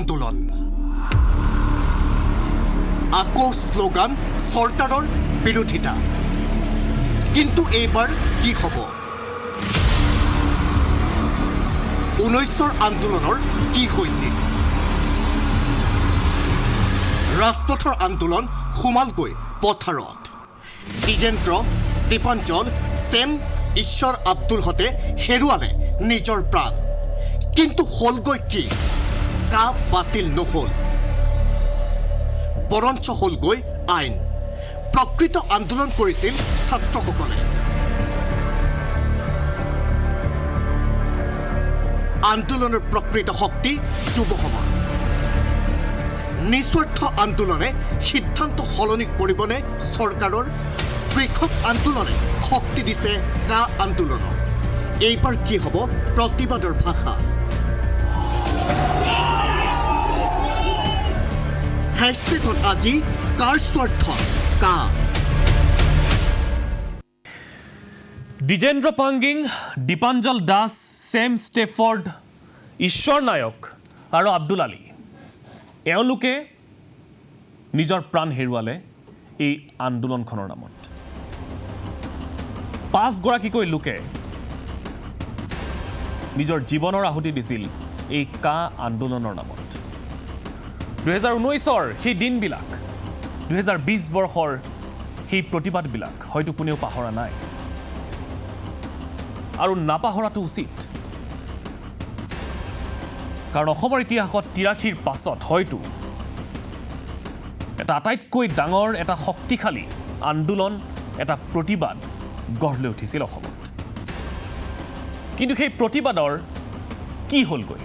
আন্দোলন আকৌ স্লোগান চৰকাৰৰ বিৰোধিতা কিন্তু এইবাৰ কি হ'ব 19ৰ আন্দোলনৰ কি হৈছিল ৰাজপথৰ আন্দোলন সোমালগৈ পথাৰত দ্বিজেন্দ্ৰ দীপাঞ্চল সেম ঈশ্বৰ আব্দুল হতে হেৰুৱালে নিজৰ প্ৰাণ কিন্তু হলগৈ কি কা বাতিল নহল বৰঞ্চ হলগৈ আইন প্ৰকৃত আন্দোলন কৰিছিল ছাত্ৰসকলে আন্দোলনৰ প্ৰকৃত শক্তি যুৱ সমাজ নিস্বাৰ্থ আন্দোলনে সিদ্ধান্ত সলনি কৰিবনে চৰকাৰৰ কৃষক আন্দোলনে শক্তি দিছে কা আন্দোলনক এইবাৰ কি হ'ব প্ৰতিবাদৰ ভাষা হ্যাশট্যাগত আজি কাৰ স্বাৰ্থ কা দ্বিজেন্দ্ৰ পাংগিং দীপাঞ্জল দাস সেম ষ্টেফৰ্ড ঈশ্বৰ নায়ক আৰু আব্দুল আলী এওঁলোকে নিজৰ প্ৰাণ হেৰুৱালে এই আন্দোলনখনৰ নামত 5 গৰাকীকৈ লোকে নিজৰ জীৱনৰ আহুতি দিছিল এই কা আন্দোলনৰ নামত 2019ৰ সেই দিনবিলাক 2020 বৰ্ষৰ সেই প্ৰতিবাদবিলাক হয়তো কোনেও পাহৰা নাই আৰু নাপাহৰাটো উচিত কাৰণ অসমৰ ইতিহাসত তিৰাশীৰ পাছত হয়তো এটা আটাইতকৈ ডাঙৰ এটা শক্তিশালী আন্দোলন এটা প্ৰতিবাদ গঢ় লৈ উঠিছিল অসমত কিন্তু সেই প্ৰতিবাদৰ কি হ'লগৈ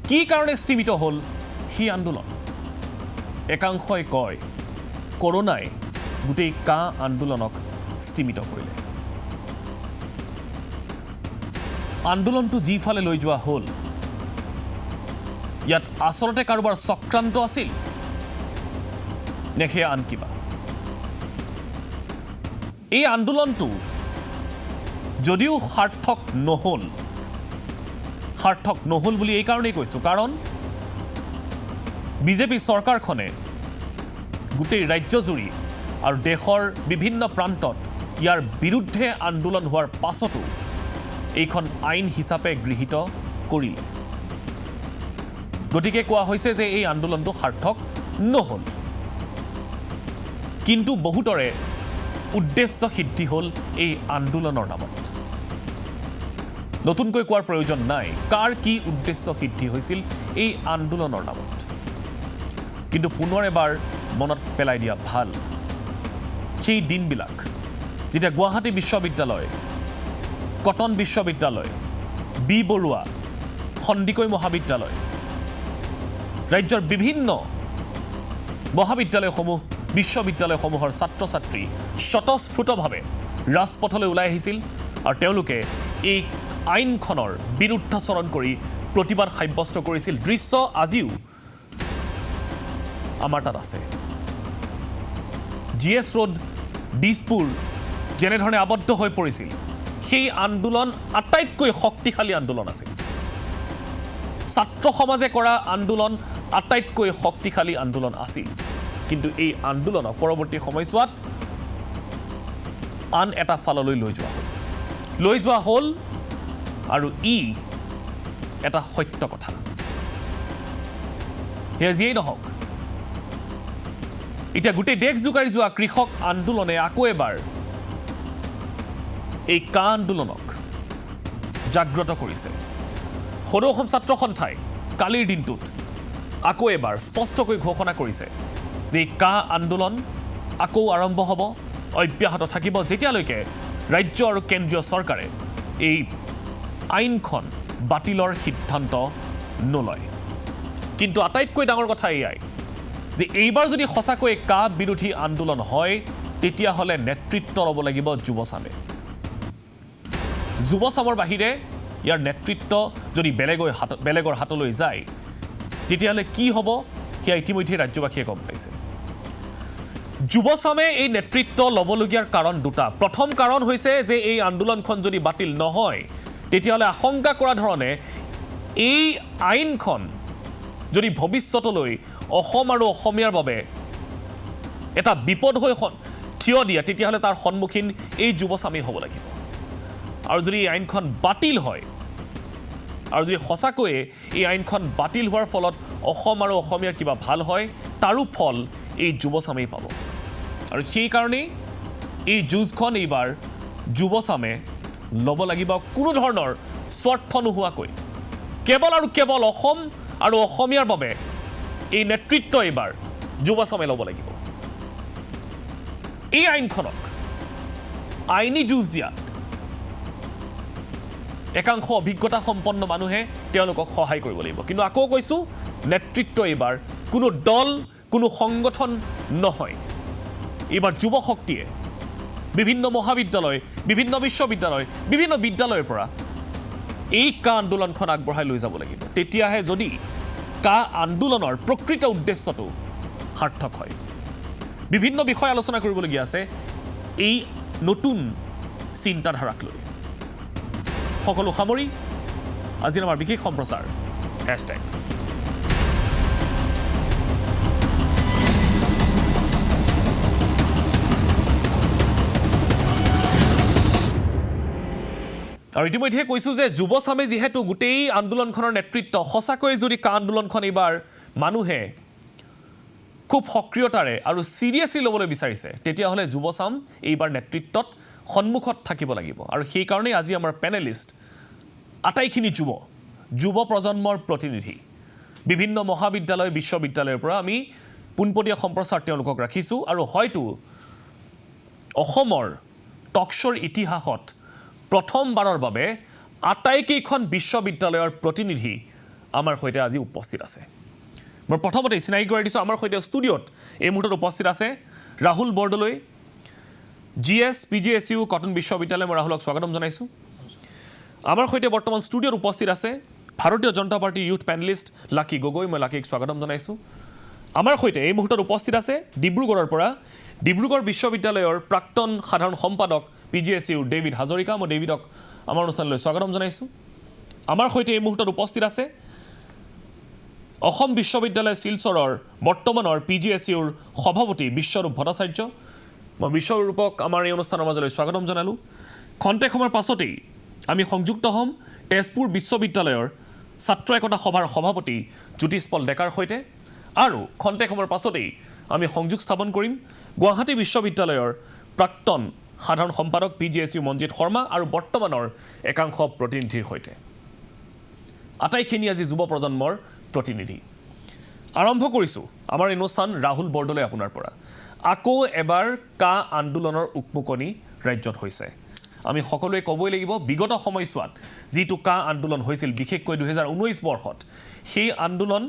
কি কাৰণে স্থিমিত হ'ল সেই আন্দোলন একাংশই কয় কৰোনাই গোটেই কা আন্দোলনক স্থিমিত কৰিলে আন্দোলনটো যিফালে লৈ যোৱা হ'ল ইয়াত আচলতে কাৰোবাৰ চক্ৰান্ত আছিল নেখে আন কিবা এই আন্দোলনটো যদিও সাৰ্থক নহল বুলি এই কাৰণেই কৈছোঁ কাৰণ বিজেপি চৰকাৰখনে গোটেই ৰাজ্যজুৰি আৰু দেশৰ বিভিন্ন প্ৰান্তত ইয়াৰ বিৰুদ্ধে আন্দোলন হোৱাৰ পাছতো এইখন আইন হিচাপে গৃহীত কৰিলে গতিকে কোৱা হৈছে যে এই আন্দোলনটো সাৰ্থক নহল কিন্তু বহুতৰে উদ্দেশ্য সিদ্ধি হ'ল এই আন্দোলনৰ নামত নতুনকৈ কোৱাৰ প্ৰয়োজন নাই কাৰ কি উদ্দেশ্য সিদ্ধি হৈছিল এই আন্দোলনৰ নামত কিন্তু পুনৰ এবাৰ মনত পেলাই দিয়া ভাল সেই দিনবিলাক যেতিয়া গুৱাহাটী বিশ্ববিদ্যালয় কটন বিশ্ববিদ্যালয় বি বৰুৱা সন্দিকৈ মহাবিদ্যালয় ৰাজ্যৰ বিভিন্ন মহাবিদ্যালয়সমূহ বিশ্ববিদ্যালয়সমূহৰ ছাত্ৰ ছাত্ৰী স্বতঃস্ফূৰ্তভাৱে ৰাজপথলৈ ওলাই আহিছিল আৰু তেওঁলোকে এই আইনখনৰ বিৰুদ্ধাচৰণ কৰি প্ৰতিবাদ সাব্যস্ত কৰিছিল দৃশ্য আজিও আমাৰ তাত আছে জিএছ ৰোড দিছপুৰ যেনেধৰণে আবদ্ধ হৈ পৰিছিল সেই আন্দোলন আটাইতকৈ শক্তিশালী আন্দোলন আছিল ছাত্ৰ সমাজে কৰা আন্দোলন আটাইতকৈ শক্তিশালী আন্দোলন আছিল কিন্তু এই আন্দোলনক পৰৱৰ্তী সময়ছোৱাত আন এটা ফাললৈ লৈ যোৱা হ'ল আৰু ই এটা সত্য কথা সেয়া যিয়েই নহওক এতিয়া গোটেই দেশ জোকাৰি যোৱা কৃষক আন্দোলনে আকৌ এবাৰ এই কা আন্দোলনক জাগ্ৰত কৰিছে সৰু অসম ছাত্ৰ সন্থাই কালিৰ দিনটোত আকৌ এবাৰ স্পষ্টকৈ ঘোষণা কৰিছে যে কা আন্দোলন আকৌ আৰম্ভ হ'ব অব্যাহত থাকিব যেতিয়ালৈকে ৰাজ্য আৰু কেন্দ্ৰীয় চৰকাৰে এই আইনখন বাতিলৰ সিদ্ধান্ত নলয় কিন্তু আটাইতকৈ ডাঙৰ কথা এয়াই যে এইবাৰ যদি সঁচাকৈ কা বিৰোধী আন্দোলন হয় তেতিয়াহ'লে নেতৃত্ব ল'ব লাগিব যুৱচামৰ বাহিৰে ইয়াৰ নেতৃত্ব যদি বেলেগৰ হাতলৈ যায় তেতিয়াহ'লে কি হ'ব সেয়া ইতিমধ্যে ৰাজ্যবাসীয়ে গম পাইছে যুৱচামে এই নেতৃত্ব ল'বলগীয়াৰ কাৰণ দুটা প্ৰথম কাৰণ হৈছে যে এই আন্দোলনখন যদি বাতিল নহয় তেতিয়াহ'লে আশংকা কৰা ধৰণে এই আইনখন যদি ভৱিষ্যতলৈ অসম আৰু অসমীয়াৰ বাবে এটা বিপদ হৈ থিয় দিয়ে তেতিয়াহ'লে তাৰ সন্মুখীন এই যুৱচামে হ'ব লাগিব আৰু যদি এই আইনখন বাতিল হয় আৰু যদি সঁচাকৈয়ে এই আইনখন বাতিল হোৱাৰ ফলত অসম আৰু অসমীয়াৰ কিবা ভাল হয় তাৰো ফল এই যুৱচামেই পাব আৰু সেইকাৰণেই এই যুঁজখন এইবাৰ যুৱচামে ল'ব লাগিব কোনো ধৰণৰ স্বাৰ্থ নোহোৱাকৈ কেৱল আৰু কেৱল অসম আৰু অসমীয়াৰ বাবে এই নেতৃত্ব এইবাৰ যুৱচামে ল'ব লাগিব এই আইনখনক আইনী যুঁজ দিয়াত একাংশ অভিজ্ঞতা সম্পন্ন মানুহে তেওঁলোকক সহায় কৰিব লাগিব কিন্তু আকৌ কৈছোঁ নেতৃত্ব এইবাৰ কোনো দল কোনো সংগঠন নহয় এইবাৰ যুৱ শক্তিয়ে বিভিন্ন মহাবিদ্যালয় বিভিন্ন বিশ্ববিদ্যালয় বিভিন্ন বিদ্যালয়ৰ পৰা এই কা আন্দোলনখন আগবঢ়াই লৈ যাব লাগিব তেতিয়াহে যদি কা আন্দোলনৰ প্ৰকৃত উদ্দেশ্যটো সাৰ্থক হয় বিভিন্ন বিষয় আলোচনা কৰিবলগীয়া আছে এই নতুন চিন্তাধাৰাক লৈ সকলো সামৰি আজিৰ আমাৰ বিশেষ সম্প্ৰচাৰ হেছটেগ আৰু ইতিমধ্যে কৈছোঁ যে যুৱচামে যিহেতু গোটেই আন্দোলনখনৰ নেতৃত্ব সঁচাকৈ যদি কা আন্দোলনখন এইবাৰ মানুহে খুব সক্ৰিয়তাৰে আৰু চিৰিয়াছলি ল'বলৈ বিচাৰিছে তেতিয়াহ'লে যুৱচাম এইবাৰ নেতৃত্বত সন্মুখত থাকিব লাগিব আৰু সেইকাৰণেই আজি আমাৰ পেনেলিষ্ট আটাইখিনি যুৱ প্ৰজন্মৰ প্ৰতিনিধি বিভিন্ন মহাবিদ্যালয় বিশ্ববিদ্যালয়ৰ পৰা আমি পোনপটীয়া সম্প্ৰচাৰ তেওঁলোকক ৰাখিছোঁ আৰু হয়তো অসমৰ টকশ্ব'ৰ ইতিহাসত প্ৰথমবাৰৰ বাবে আটাইকেইখন বিশ্ববিদ্যালয়ৰ প্ৰতিনিধি আমাৰ সৈতে আজি উপস্থিত আছে মই প্ৰথমতে চিনাকি কৰাই দিছোঁ আমাৰ সৈতে ষ্টুডিঅ'ত এই মুহূৰ্তত উপস্থিত আছে Rahul Bordoloi GS PGSU cotton বিশ্ববিদ্যালয় মই ৰাহুলক স্বাগতম জনাইছোঁ আমাৰ সৈতে বৰ্তমান ষ্টুডিঅ'ত উপস্থিত আছে ভাৰতীয় জনতা পাৰ্টিৰ ইউথ পেনেলিষ্ট লাকি গগৈ মই লাকিক স্বাগতম জনাইছোঁ আমাৰ সৈতে এই মুহূৰ্তত উপস্থিত আছে ডিব্ৰুগড়ৰ পৰা ডিব্ৰুগড় বিশ্ববিদ্যালয়ৰ প্ৰাক্তন সাধাৰণ সম্পাদক PGSUৰ ডেভিড হাজৰিকা মই ডেভিডক আমাৰ অনুষ্ঠানলৈ স্বাগতম জনাইছোঁ আমাৰ সৈতে এই মুহূৰ্তত উপস্থিত আছে অসম বিশ্ববিদ্যালয় শিলচৰৰ বৰ্তমানৰ PGSUৰ সভাপতি বিশ্বৰূপ ভট্টাচাৰ্য মই বিশ্বৰূপক আমাৰ এই অনুষ্ঠানৰ মাজলৈ স্বাগতম জনালোঁ খন্তেক সময়ৰ পাছতেই আমি সংযুক্ত হ'ম তেজপুৰ বিশ্ববিদ্যালয়ৰ ছাত্ৰ একতা সভাৰ সভাপতি জ্যোতিষপল ডেকাৰ সৈতে আৰু খন্তেক সময়ৰ পাছতেই আমি সংযোগ স্থাপন কৰিম গুৱাহাটী বিশ্ববিদ্যালয়ৰ প্ৰাক্তন সাধাৰণ সম্পাদক PGSU মঞ্জিত শৰ্মা আৰু বৰ্তমানৰ একাংশ প্ৰতিনিধিৰ সৈতে আটাইখিনি আজি যুৱ প্ৰজন্মৰ প্ৰতিনিধি আৰম্ভ কৰিছোঁ আমাৰ অনুষ্ঠান ৰাহুল বৰদলৈ আপোনাৰ পৰা আকৌ এবাৰ কা আন্দোলনৰ উকমুকনি ৰাজ্যত হৈছে আমি সকলোৱে ক'বই লাগিব বিগত সময়ছোৱাত যিটো কা আন্দোলন হৈছিল বিশেষকৈ 2019 বৰ্ষত সেই আন্দোলন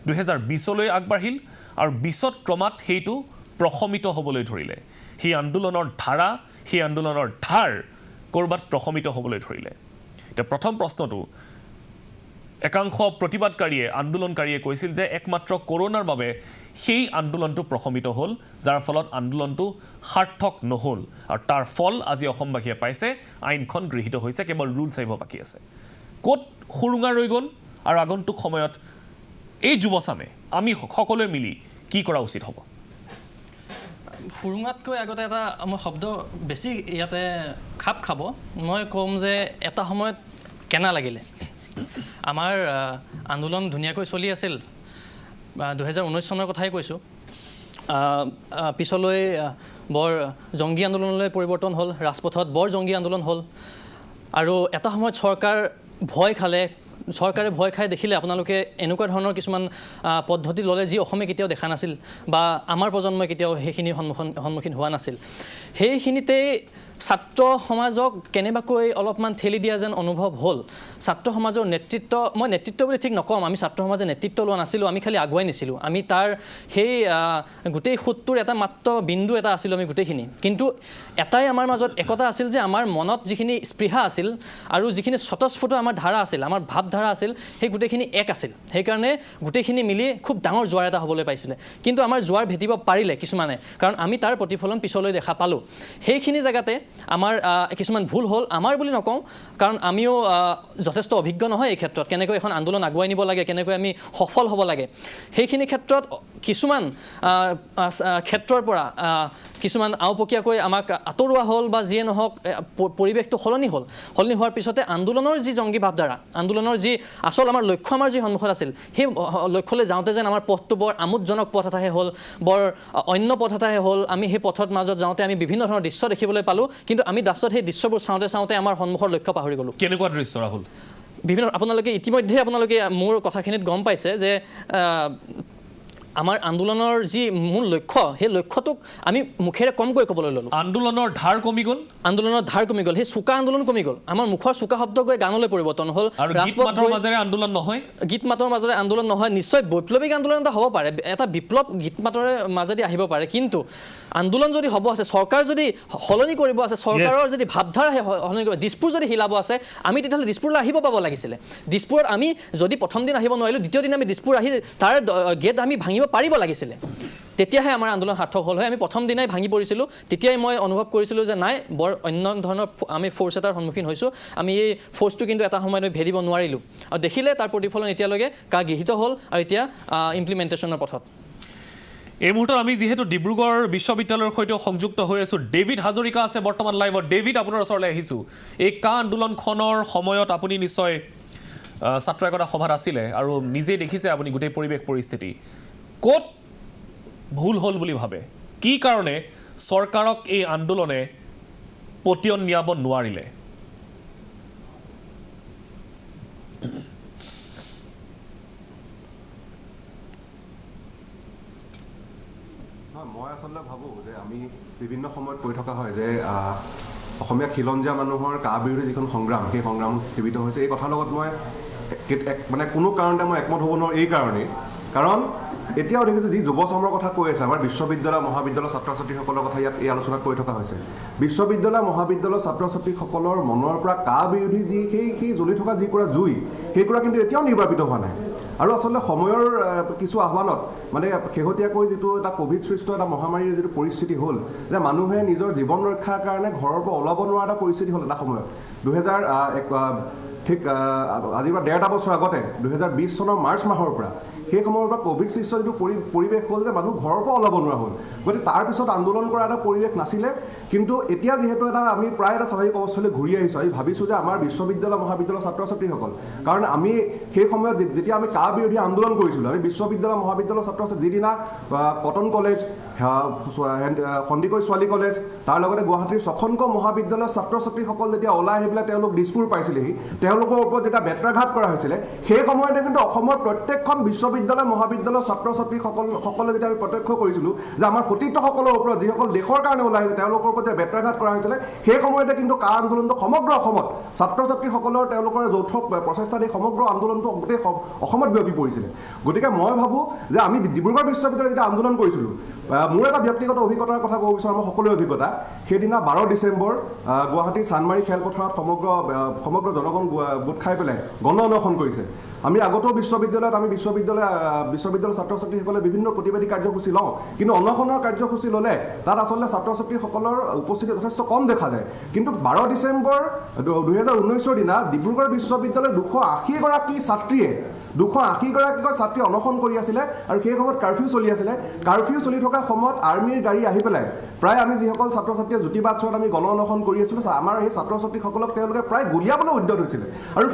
2020লৈ আগবাঢ়িল আৰু 20ত ক্ৰমাৎ সেইটো প্ৰশমিত হ'বলৈ ধৰিলে সেই আন্দোলনৰ ধাৰা সেই আন্দোলনৰ ধাৰ ক'ৰবাত প্ৰশমিত হ'বলৈ ধৰিলে এতিয়া প্ৰথম প্ৰশ্নটো একাংশ প্ৰতিবাদকাৰীয়ে আন্দোলনকাৰীয়ে কৈছিল যে একমাত্ৰ কৰোনাৰ বাবে সেই আন্দোলনটো প্ৰশমিত হ'ল যাৰ ফলত আন্দোলনটো সাৰ্থক নহ'ল আৰু তাৰ ফল আজি অসমবাসীয়ে পাইছে আইনখন গৃহীত হৈছে কেৱল ৰুলছ আহিব বাকী আছে ক'ত সুৰুঙা ৰৈ গ'ল আৰু আগন্তুক সময়ত এই যুৱচামে আমি সকলোৱে মিলি কি কৰা উচিত হ'ব সুৰুঙাতকৈ আগতে এটা মই শব্দ বেছি ইয়াতে খাপ খাব মই ক'ম যে এটা সময়ত কেনা লাগিলে আমাৰ আন্দোলন ধুনীয়াকৈ চলি আছিল 2019 চনৰ কথাই কৈছোঁ পিছলৈ বৰ জংগী আন্দোলনলৈ পৰিৱৰ্তন হ'ল ৰাজপথত বৰ জংগী আন্দোলন হ'ল আৰু এটা সময়ত চৰকাৰে ভয় খাই দেখিলে আপোনালোকে এনেকুৱা ধৰণৰ কিছুমান পদ্ধতি ল'লে যি অসমে কেতিয়াও দেখা নাছিল বা আমাৰ প্ৰজন্মই কেতিয়াও সেইখিনিৰ সন্মুখীন হোৱা নাছিল সেইখিনিতেই ছাত্ৰ সমাজক কেনেবাকৈ অলপমান ঠেলি দিয়া যেন অনুভৱ হ'ল ছাত্ৰ সমাজৰ মই নেতৃত্ব বুলি ঠিক নকওঁ আমি ছাত্ৰ সমাজে নেতৃত্ব লোৱা নাছিলোঁ আমি খালি আগুৱাই নিছিলোঁ আমি তাৰ সেই গোটেই সুতটোৰ এটা মাত্ৰ বিন্দু এটা আছিলোঁ আমি গোটেইখিনি কিন্তু এটাই আমাৰ মাজত একতা আছিল যে আমাৰ মনত যিখিনি স্পৃহা আছিল আৰু যিখিনি স্বতঃস্ফূৰ্ত আমাৰ ধাৰা আছিল আমাৰ ভাৱধাৰা আছিল সেই গোটেইখিনি এক আছিল সেইকাৰণে গোটেইখিনি মিলি খুব ডাঙৰ জোৱাৰ এটা হ'বলৈ পাইছিলে কিন্তু আমাৰ জোৱাৰ ভেটিব পাৰিলে কিছুমানে কাৰণ আমি তাৰ প্ৰতিফলন পিছলৈ দেখা পালোঁ সেইখিনি জেগাতে আমাৰ কিছুমান ভুল হ'ল আমাৰ বুলি নকওঁ কাৰণ আমিও যথেষ্ট অভিজ্ঞ নহয় এই ক্ষেত্ৰত কেনেকৈ এখন আন্দোলন আগুৱাই নিব লাগে কেনেকৈ আমি সফল হ'ব লাগে সেইখিনি ক্ষেত্ৰত কিছুমান ক্ষেত্ৰৰ পৰা কিছুমান আওপকীয়াকৈ আমাক আঁতৰোৱা হ'ল বা যিয়ে নহওক পৰিৱেশটো সলনি হোৱাৰ পিছতে আন্দোলনৰ যি জংগী ভাৱধাৰা আন্দোলনৰ যি আচল আমাৰ লক্ষ্য আমাৰ যি সন্মুখত আছিল সেই লক্ষ্যলৈ যাওঁতে যেন আমাৰ পথটো বৰ আমোদজনক পথ এটাহে হ'ল বৰ অন্য পথ এটাহে হ'ল আমি সেই পথৰ মাজত যাওঁতে আমি বিভিন্ন ধৰণৰ দৃশ্য দেখিবলৈ পালোঁ কিন্তু আমি লাষ্টত সেই দৃশ্যবোৰ চাওঁতে আমাৰ সন্মুখৰ লক্ষ্য পাহৰি গ'লোঁ কেনেকুৱা দৃশ্য ৰাহুল বিভিন্ন ইতিমধ্যে আপোনালোকে মোৰ কথাখিনিত গম পাইছে যে আমাৰ আন্দোলনৰ যি মূল লক্ষ্য সেই লক্ষ্যটোক আমি মুখেৰে কমকৈ ক'বলৈ ল'লোঁ আন্দোলনৰ ধাৰ কমি গ'ল সেই চোকা আন্দোলন কমি গ'ল আমাৰ মুখৰ চোকা শব্দ গৈ গানলৈ পৰিৱৰ্তন হ'ল আৰু গীত মাতৰ মাজেৰে আন্দোলন নহয় নিশ্চয় বৈপ্লৱিক আন্দোলন এটা হ'ব পাৰে এটা বিপ্লৱ গীত মাতৰে মাজেদি আহিব পাৰে কিন্তু আন্দোলন যদি হ'ব আছে চৰকাৰ যদি সলনি কৰিব আছে চৰকাৰৰ যদি ভাৱধাৰা সলনি কৰিব দিছপুৰ যদি হিলাব আছে আমি তেতিয়াহ'লে দিছপুৰলৈ আহিব পাব লাগিছিলে দিছপুৰত আমি যদি প্ৰথম দিন আহিব নোৱাৰিলোঁ দ্বিতীয় দিন আমি দিছপুৰ আহি তাৰ গেট আমি ভাঙিব পাৰিব লাগিছিলে তেতিয়াহে আমাৰ আন্দোলন সাৰ্থক হ'ল হয় আমি প্ৰথম দিনাই ভাঙি পৰিছিলোঁ তেতিয়াই মই অনুভৱ কৰিছিলোঁ যে নাই বৰ অন্য ধৰণৰ আমি ফ'ৰ্চ এটাৰ সন্মুখীন হৈছোঁ আমি এই ফ'ৰ্চটো কিন্তু এটা সময়ত ভেদিব নোৱাৰিলোঁ আৰু দেখিলে তাৰ প্ৰতিফলন এতিয়ালৈকে গৃহীত হ'ল আৰু এতিয়া ইমপ্লিমেণ্টেশ্যনৰ পথত এই মুহূৰ্তত আমি যিহেতু ডিব্ৰুগড় বিশ্ববিদ্যালয়ৰ সৈতে সংযুক্ত হৈ আছোঁ ডেভিড হাজৰিকা আছে বৰ্তমান লাইভত ডেভিড আপোনাৰ ওচৰলৈ আহিছোঁ এই আন্দোলনখনৰ সময়ত আপুনি নিশ্চয় ছাত্ৰ একতা সভাত আছিলে আৰু নিজে দেখিছে আপুনি গোটেই পৰিৱেশ পৰিস্থিতি ক'ত ভুল হ'ল বুলি ভাবে কি কাৰণে চৰকাৰক এই আন্দোলনে পতিয়ন নিয়াব নোৱাৰিলে মই আসলে ভাবোঁ যে আমি বিভিন্ন সময়ত কৈ থকা হয় যে অসমীয়া খিলঞ্জীয়া মানুহৰ কা বিৰোধী যিখন সংগ্ৰাম সেই সংগ্ৰাম স্থিবিত হৈছে এই কথাৰ লগত মই মানে কোনো কাৰণতে মই একমত হ'ব নোৱাৰোঁ এই কাৰণেই কাৰণ এতিয়াও দেখিছোঁ যি যুৱ চামৰ কথা কৈ আছে আমাৰ বিশ্ববিদ্যালয় মহাবিদ্যালয়ৰ ছাত্ৰ ছাত্ৰীসকলৰ কথা ইয়াত এই আলোচনাত কৈ থকা হৈছে বিশ্ববিদ্যালয় মহাবিদ্যালয়ৰ ছাত্ৰ ছাত্ৰীসকলৰ মনৰ পৰা কা বিৰোধী যি সেই জ্বলি থকা যিকোৰা জুই সেইকোৰা কিন্তু এতিয়াও নিৰ্বাপিত হোৱা নাই আৰু আচলতে সময়ৰ কিছু আহ্বানত মানে শেহতীয়াকৈ যিটো এটা ক'ভিড সৃষ্ট এটা মহামাৰীৰ যিটো পৰিস্থিতি হ'ল যে মানুহে নিজৰ জীৱন ৰক্ষাৰ কাৰণে ঘৰৰ পৰা ওলাব নোৱাৰা এটা পৰিস্থিতি হ'ল এটা সময়ত ঠিক আজিৰ পৰা 1.5 বছৰ আগতে 2020 চনৰ মাৰ্চ মাহৰ পৰা সেই সময়ৰ পৰা ক'ভিড সৃষ্ট যিটো পৰিৱেশ হ'ল যে মানুহ ঘৰৰ পৰা ওলাব নোৱাৰা হ'ল গতিকে তাৰপিছত আন্দোলন কৰা এটা পৰিৱেশ নাছিলে কিন্তু এতিয়া যিহেতু এটা আমি প্ৰায় এটা স্বাভাৱিক অৱস্থালৈ ঘূৰি আহিছোঁ আমি ভাবিছোঁ যে আমাৰ বিশ্ববিদ্যালয় মহাবিদ্যালয়ৰ ছাত্ৰ ছাত্ৰীসকল কাৰণ আমি সেই সময়ত যেতিয়া আমি কা বিৰোধী আন্দোলন কৰিছিলোঁ আমি বিশ্ববিদ্যালয় মহাবিদ্যালয়ৰ ছাত্ৰ ছাত্ৰী যিদিনা কটন কলেজ সন্দিকৈ ছোৱালী কলেজ তাৰ লগতে গুৱাহাটীৰ 6খনকৈ মহাবিদ্যালয়ৰ ছাত্ৰ ছাত্ৰীসকল যেতিয়া ওলাই আহি পেলাই তেওঁলোক দিছপুৰ পাইছিলেহি তেওঁলোকৰ ওপৰত যেতিয়া বেত্ৰাঘাত কৰা হৈছিলে সেই সময়তে কিন্তু অসমৰ প্ৰত্যেকখন বিশ্ববিদ্যালয় মহাবিদ্যালয়ৰ ছাত্ৰ ছাত্ৰীসকলে যেতিয়া আমি প্ৰত্যক্ষ কৰিছিলোঁ যে আমাৰ সতীৰ্থসকলৰ ওপৰত যিসকল দেশৰ কাৰণে ওলাই আহিছে তেওঁলোকৰ ওপৰত যেতিয়া বেত্ৰাঘাত কৰা হৈছিলে সেই সময়তে কিন্তু কা আন্দোলনটো সমগ্ৰ অসমত ছাত্ৰ ছাত্ৰীসকলৰ তেওঁলোকৰ যৌথ প্ৰচেষ্টাত এই সমগ্ৰ আন্দোলনটো গোটেই অসমত বিয়পি পৰিছিলে গতিকে মই ভাবোঁ যে আমি ডিব্ৰুগড় বিশ্ববিদ্যালয়ত যেতিয়া আন্দোলন কৰিছিলোঁ মোৰ এটা ব্যক্তিগত অভিজ্ঞতাৰ কথা ক'ব বিচাৰোঁ আমাৰ সকলোৰে অভিজ্ঞতা সেইদিনা 12 ডিচেম্বৰ গুৱাহাটীৰ চানমাৰী খেলপথাৰত সমগ্ৰ জনগণ গোট খাই পেলাই গণ অনশন কৰিছে আমি আগতেও বিশ্ববিদ্যালয়ত বিশ্ববিদ্যালয়ৰ ছাত্ৰ ছাত্ৰীসকলে বিভিন্ন প্ৰতিবাদী কাৰ্যসূচী লওঁ কিন্তু অনশনৰ কাৰ্যসূচী ল'লে তাত আচলতে ছাত্ৰ ছাত্ৰীসকলৰ উপস্থিতি যথেষ্ট কম দেখা যায় কিন্তু 12 ডিচেম্বৰ 2019 দিনা ডিব্ৰুগড় বিশ্ববিদ্যালয়ৰ 280 গৰাকী ছাত্ৰী অনশন কৰি আছিলে আৰু সেই সময়ত কাৰফিউ চলি আছিলে কাৰফিউ চলি থকা সময়ত আৰ্মিৰ গাড়ী আহি পেলাই প্ৰায় আমি যিসকল ছাত্ৰ ছাত্ৰীয়ে জ্যোতিবাদ চৰত আমি গণ অনশন কৰি আছিলোঁ আমাৰ এই ছাত্ৰ ছাত্ৰীসকলক তেওঁলোকে প্ৰায় গুলীয়াবলৈ উদ্যত হৈছিলে আৰু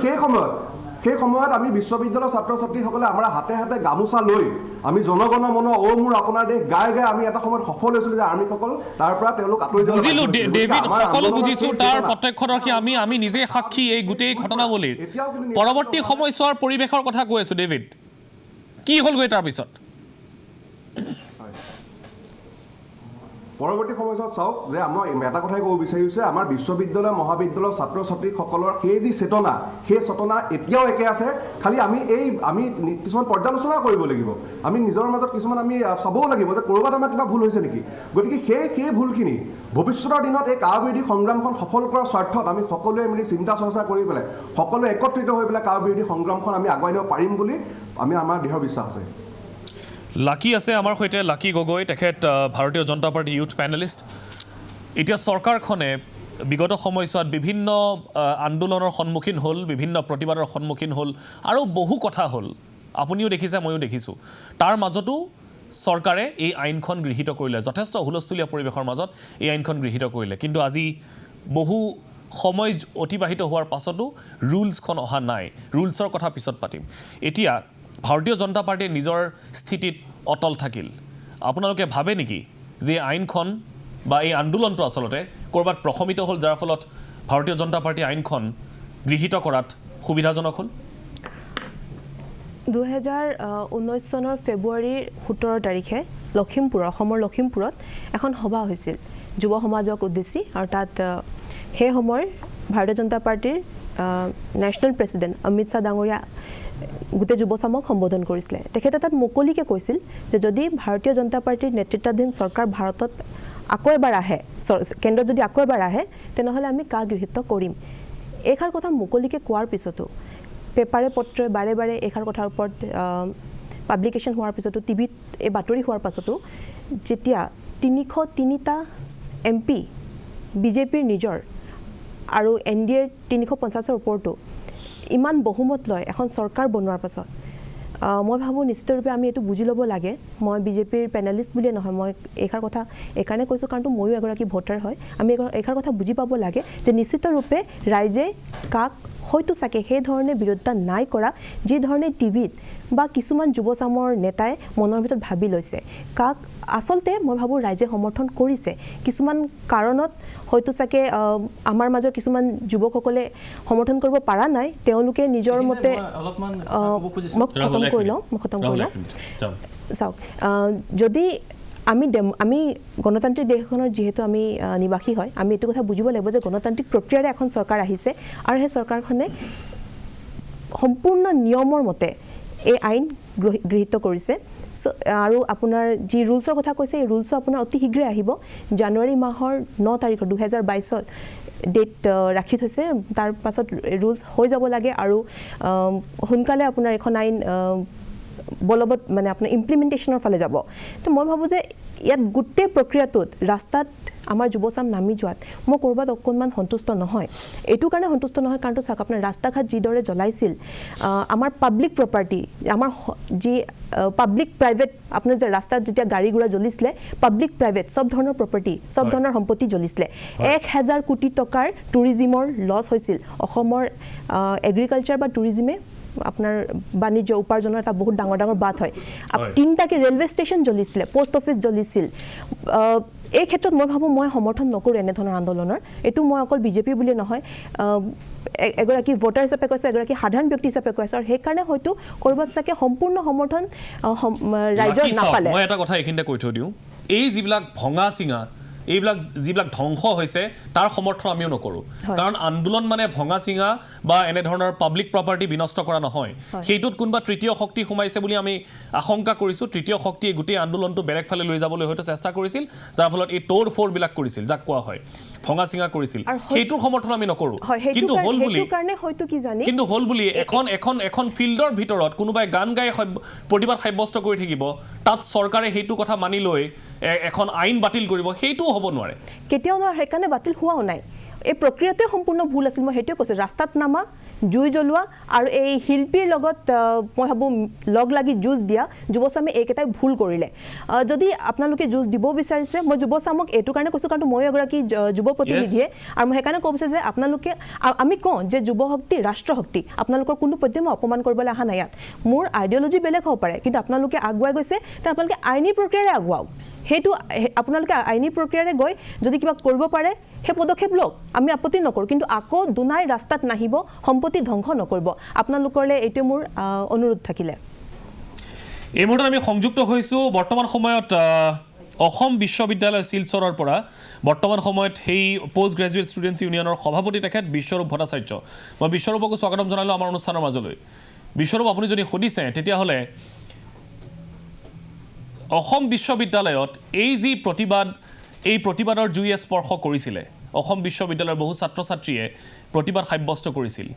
সেই সময়ত আমি বিশ্ববিদ্যালয়ৰ ছাত্ৰ ছাত্ৰীসকলে আমাৰ হাতে হাতে গামোচা লৈ আমি জনগণ মন মোৰ আপোনাৰ দেশ গাই আমি এটা সময়ত সফল হৈছিলোঁ যে আৰ্মিসকল তাৰ পৰা তেওঁলোক আঁতৰি যাব বুজিলোঁ ডেভিড সকলো বুজিছোঁ তাৰ প্ৰত্যক্ষদৰ্শী আমি নিজে সাক্ষী এই গোটেই ঘটনাৱলীৰ পৰৱৰ্তী সময়ছোৱাৰ পৰিৱেশৰ কথা কৈ আছোঁ ডেভিড কি হ'লগৈ তাৰপিছত পৰৱৰ্তী সময়ছোৱাত চাওক যে মই এটা কথাই ক'ব বিচাৰিছোঁ আমাৰ বিশ্ববিদ্যালয় মহাবিদ্যালয়ৰ ছাত্ৰ ছাত্ৰীসকলৰ সেই যি চেতনা সেই চেতনা এতিয়াও একে আছে খালি আমি কিছুমান পৰ্যালোচনা কৰিব লাগিব আমি নিজৰ মাজত কিছুমান আমি চাবও লাগিব যে ক'ৰবাত আমাৰ কিবা ভুল হৈছে নেকি গতিকে সেই ভুলখিনি ভৱিষ্যতৰ দিনত এই কা বিৰোধী সংগ্ৰামখন সফল কৰাৰ স্বাৰ্থত আমি সকলোৱে মিলি চিন্তা চৰ্চা কৰি পেলাই সকলোৱে একত্ৰিত হৈ পেলাই কা বিৰোধী সংগ্ৰামখন আমি আগুৱাই নিব পাৰিম বুলি আমাৰ দৃঢ় বিশ্বাস আছে লাকি আছে আমাৰ সৈতে লাকি গগৈ তেখেত ভাৰতীয় জনতা পাৰ্টি ইউথ পেনেলিষ্ট এতিয়া চৰকাৰখনে বিগত সময়ছোৱাত বিভিন্ন আন্দোলনৰ সন্মুখীন হ'ল, বিভিন্ন প্ৰতিবাদৰ সন্মুখীন হ'ল আৰু বহু কথা হ'ল। আপুনিও দেখিছে, ময়ো দেখিছোঁ। তাৰ মাজতো চৰকাৰে এই আইনখন গৃহীত কৰিলে, যথেষ্ট হুলস্থুলীয়া পৰিৱেশৰ মাজত এই আইনখন গৃহীত কৰিলে। কিন্তু আজি বহু সময় অতিবাহিত হোৱাৰ পাছতো ৰুলছখন অহা নাই। ৰুলছৰ কথা পিছত পাতিম। এতিয়া ভাৰতীয় জনতা পাৰ্টীয়ে নিজৰ স্থিতিত অটল থাকিল। আপোনালোকে ভাবে নেকি যে আইনখন বা এই আন্দোলনটো আচলতে ক'ৰবাত প্ৰশমিত হ'ল, যাৰ ফলত ভাৰতীয় জনতা পাৰ্টীয়ে আইনখন গৃহীত কৰাত সুবিধাজনক হ'ল? 2019 চনৰ ফেব্ৰুৱাৰীৰ 17 তাৰিখে অসমৰ লখিমপুৰত এখন সভা হৈছিল যুৱ সমাজক উদ্দেশ্যি, আৰু তাত সেই সময়ৰ ভাৰতীয় জনতা পাৰ্টীৰ নেশ্যনেল প্ৰেছিডেণ্ট অমিত শ্বাহ ডাঙৰীয়া গোটেই যুৱচামক সম্বোধন কৰিছিলে। তেখেতে তাত মুকলিকৈ কৈছিল যে যদি ভাৰতীয় জনতা পাৰ্টীৰ নেতৃত্বাধীন চৰকাৰ ভাৰতত আকৌ এবাৰ আহে, কেন্দ্ৰত যদি আকৌ এবাৰ আহে, তেনেহ'লে আমি কা গৃহীত কৰিম। এইষাৰ কথা মুকলিকৈ কোৱাৰ পিছতো, পেপাৰে পত্ৰই বাৰে বাৰে এইষাৰ কথাৰ ওপৰত পাব্লিকেশ্যন হোৱাৰ পিছতো, টিভিত এই বাতৰি হোৱাৰ পাছতো, যেতিয়া 303টা MP বিজেপিৰ নিজৰ আৰু NDAৰ 350ৰ ওপৰতো ইমান বহুমত লয় এখন চৰকাৰ বনোৱাৰ পাছত, মই ভাবোঁ নিশ্চিতৰূপে আমি এইটো বুজি ল'ব লাগে। মই বিজেপিৰ পেনেলিষ্ট বুলিয়ে নহয়, মই এইষাৰ কথা এইকাৰণে কৈছোঁ কাৰণটো ময়ো এগৰাকী ভোটাৰ হয়। আমি এইষাৰ কথা বুজি পাব লাগে যে নিশ্চিতৰূপে ৰাইজে কাক হয়তো চাগে সেই ধৰণে বিৰোধিতা নাই কৰা, যি ধৰণে টিভিত বা কিছুমান যুৱচামৰ নেতাই মনৰ ভিতৰত ভাবি লৈছে। কাক আচলতে মই ভাবোঁ ৰাইজে সমৰ্থন কৰিছে। কিছুমান কাৰণত হয়তো চাগে আমাৰ মাজৰ কিছুমান যুৱকসকলে সমৰ্থন কৰিব পৰা নাই, তেওঁলোকে নিজৰ মতে মই খতম কৰি লওঁ। চাওক, যদি আমি গণতান্ত্ৰিক দেশখনৰ যিহেতু আমি নিবাসী হয়, আমি এইটো কথা বুজিব লাগিব যে গণতান্ত্ৰিক প্ৰক্ৰিয়াৰে এখন চৰকাৰ আহিছে আৰু সেই চৰকাৰখনে সম্পূৰ্ণ নিয়মৰ মতে এই আইন গৃহীত কৰিছে। আৰু আপোনাৰ যি ৰুলছৰ কথা কৈছে, এই ৰুলছো আপোনাৰ অতি শীঘ্ৰে আহিব। জানুৱাৰী মাহৰ 9 তাৰিখত 2022 ডেট ৰাখি থৈছে। তাৰ পাছত ৰুলছ হৈ যাব লাগে আৰু সোনকালে আপোনাৰ এখন আইন বলবৎ মানে আপোনাৰ ইমপ্লিমেণ্টেশ্যনৰ ফালে যাব। তো মই ভাবোঁ যে ইয়াত গোটেই প্ৰক্ৰিয়াটোত ৰাস্তাত আমাৰ যুৱচাম নামি যোৱাত মই ক'ৰবাত অকণমান সন্তুষ্ট নহয়। এইটো কাৰণে সন্তুষ্ট নহয় কাৰণটো চাওক, আপোনাৰ ৰাস্তা ঘাট যিদৰে জ্বলাইছিল, আমাৰ পাব্লিক প্ৰপাৰ্টি, আমাৰ যি পাব্লিক প্ৰাইভেট, আপোনাৰ যে ৰাস্তাত যেতিয়া গাড়ী ঘোঁৰা জ্বলিছিলে, পাব্লিক প্ৰাইভেট চব ধৰণৰ প্ৰপাৰ্টি, চব ধৰণৰ সম্পত্তি জ্বলিছিলে। 1000 কোটি টকাৰ টুৰিজিমৰ লছ হৈছিল। অসমৰ এগ্ৰিকালচাৰ বা টুৰিজিমে আপোনাৰ বাণিজ্য উপাৰ্জনৰ এটা বহুত ডাঙৰ ডাঙৰ বাট হয়। 3টাকে ৰেলৱে ষ্টেচন জ্বলিছিলে, পোষ্ট অফিচ জ্বলিছিল। এই ক্ষেত্ৰত মই ভাবোঁ মই সমৰ্থন নকৰোঁ এনেধৰণৰ আন্দোলনৰ। এইটো মই অকল বিজেপি বুলিয়ে নহয়, এগৰাকী ভোটাৰ হিচাপে কৈছোঁ, এগৰাকী সাধাৰণ ব্যক্তি হিচাপে কৈছোঁ। আৰু সেইকাৰণে হয়তো ক'ৰবাত চাগে সম্পূৰ্ণ সমৰ্থন ৰাইজৰ নাপালে। মই এটা কথা এইখিনিতে কৈ থৈ দিওঁ, এই যিবিলাক ভঙা চিঙা, এইবিলাক যিবিলাক ধ্বংস হৈছে তাৰ সমৰ্থন আমিও নকৰোঁ। কাৰণ আন্দোলন মানে ভঙা চিঙা বা এনেধৰণৰ পাব্লিক প্ৰপাৰ্টি বিনষ্ট কৰা নহয়। সেইটোত কোনোবা তৃতীয় শক্তি সোমাইছে বুলি আমি আশংকা কৰিছোঁ। তৃতীয় শক্তিয়ে গোটেই আন্দোলনটো বেলেগ ফালে লৈ যাবলৈ হয়তো চেষ্টা কৰিছিল, যাৰ ফলত এই তোৰ ফোৰবিলাক কৰিছিল, যাক কোৱা হয় ভঙা চিঙা কৰিছিল। সেইটোৰ সমৰ্থন আমি নকৰোঁ। কিন্তু হ'ল বুলি এখন ফিল্ডৰ ভিতৰত কোনোবাই গান গাই প্ৰতিবাদ সাব্যস্ত কৰি থাকিব, তাত চৰকাৰে সেইটো কথা মানি লৈ এখন আইন বাতিল কৰিব, সেইটোও হ'ব নোৱাৰে। কেতিয়াও নহয়, সেইকাৰণে বাতিল হোৱাও নাই। এই প্ৰক্ৰিয়াটোৱে সম্পূৰ্ণ ভুল আছিল। মই সেইটোৱে কৈছোঁ, ৰাস্তাত নামা, জুই জ্বলোৱা আৰু এই শিল্পীৰ লগত মই ভাবোঁ লগ লাগি যুঁজ দিয়া যুৱচামে এইকেইটাই ভুল কৰিলে। যদি আপোনালোকে যুঁজ দিব বিচাৰিছে, মই যুৱচামক এইটো কাৰণে কৈছোঁ কাৰণ মই এগৰাকী যুৱ প্ৰতিনিধিয়ে, আৰু মই সেইকাৰণে ক'ব বিচাৰিছোঁ যে আপোনালোকে, আমি কওঁ যে যুৱ শক্তি ৰাষ্ট্ৰ শক্তি, আপোনালোকৰ কোনো পধ্যে মই অপমান কৰিবলৈ অহা নাই ইয়াত। মোৰ আইডিঅ'লজি বেলেগ হ'ব পাৰে, কিন্তু আপোনালোকে আগুৱাই গৈছে, তেতিয়া আপোনালোকে আইনী প্ৰক্ৰিয়াৰে আগুৱাওক। সেইটো আপোনালোকে আইনী প্ৰক্ৰিয়াৰে গৈ যদি কিবা কৰিব পাৰে সেই পদক্ষেপ লওক, আমি আপত্তি নকৰোঁ। কিন্তু আকৌ দুনাই ৰাস্তাত নাহিব, সম্পত্তি ধ্বংস নকৰিব। আপোনালোকলৈ এইটো মোৰ অনুৰোধ থাকিলে। এই মুহূৰ্তত আমি সংযুক্ত হৈছোঁ বৰ্তমান সময়ত অসম বিশ্ববিদ্যালয় শিলচৰৰ পৰা। বৰ্তমান সময়ত সেই পষ্ট গ্ৰেজুৱেট ষ্টুডেণ্টছ ইউনিয়নৰ সভাপতি তেখেত বিশ্বৰূপ ভট্টাচাৰ্য। মই বিশ্বৰূপকো স্বাগতম জনালোঁ আমাৰ অনুষ্ঠানৰ মাজলৈ। বিশ্বৰূপ, আপুনি যদি সুধিছে তেতিয়াহ'লে অসম বিশ্ববিদ্যালয়ত এই যি প্ৰতিবাদ, এই প্ৰতিবাদৰ জুয়ে স্পৰ্শ কৰিছিলে, অসম বিশ্ববিদ্যালয়ৰ বহু ছাত্ৰ ছাত্ৰীয়ে প্ৰতিবাদ সাব্যস্ত কৰিছিল।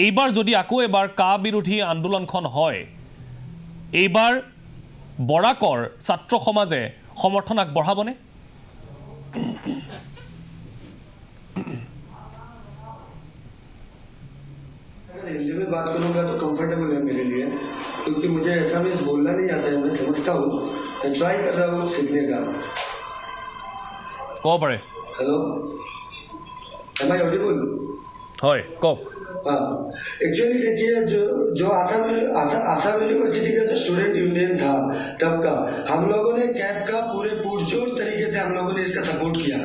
এইবাৰ যদি আকৌ এবাৰ কা বিৰোধী আন্দোলনখন হয়, এইবাৰ বৰাকৰ ছাত্ৰ সমাজে সমৰ্থন আগবঢ়াবনে? में बात करूंगा तो कंफर्टेबल है मेरे लिए, क्योंकि मुझे एसामीज बोलना नहीं आता है, मैं समझता हूँ, मैं ट्राई कर रहा हूँ सीखने का। ক'ব পাৰে हेलो, एम आई ऑडिबल? হয় কওক हाँ, एक्चुअली देखिए जो आसाम यूनिवर्सिटी का जो स्टूडेंट यूनियन था तब का, हम लोगों ने कैब का पूरे पुरजोर तरीके से हम लोगों ने इसका सपोर्ट किया,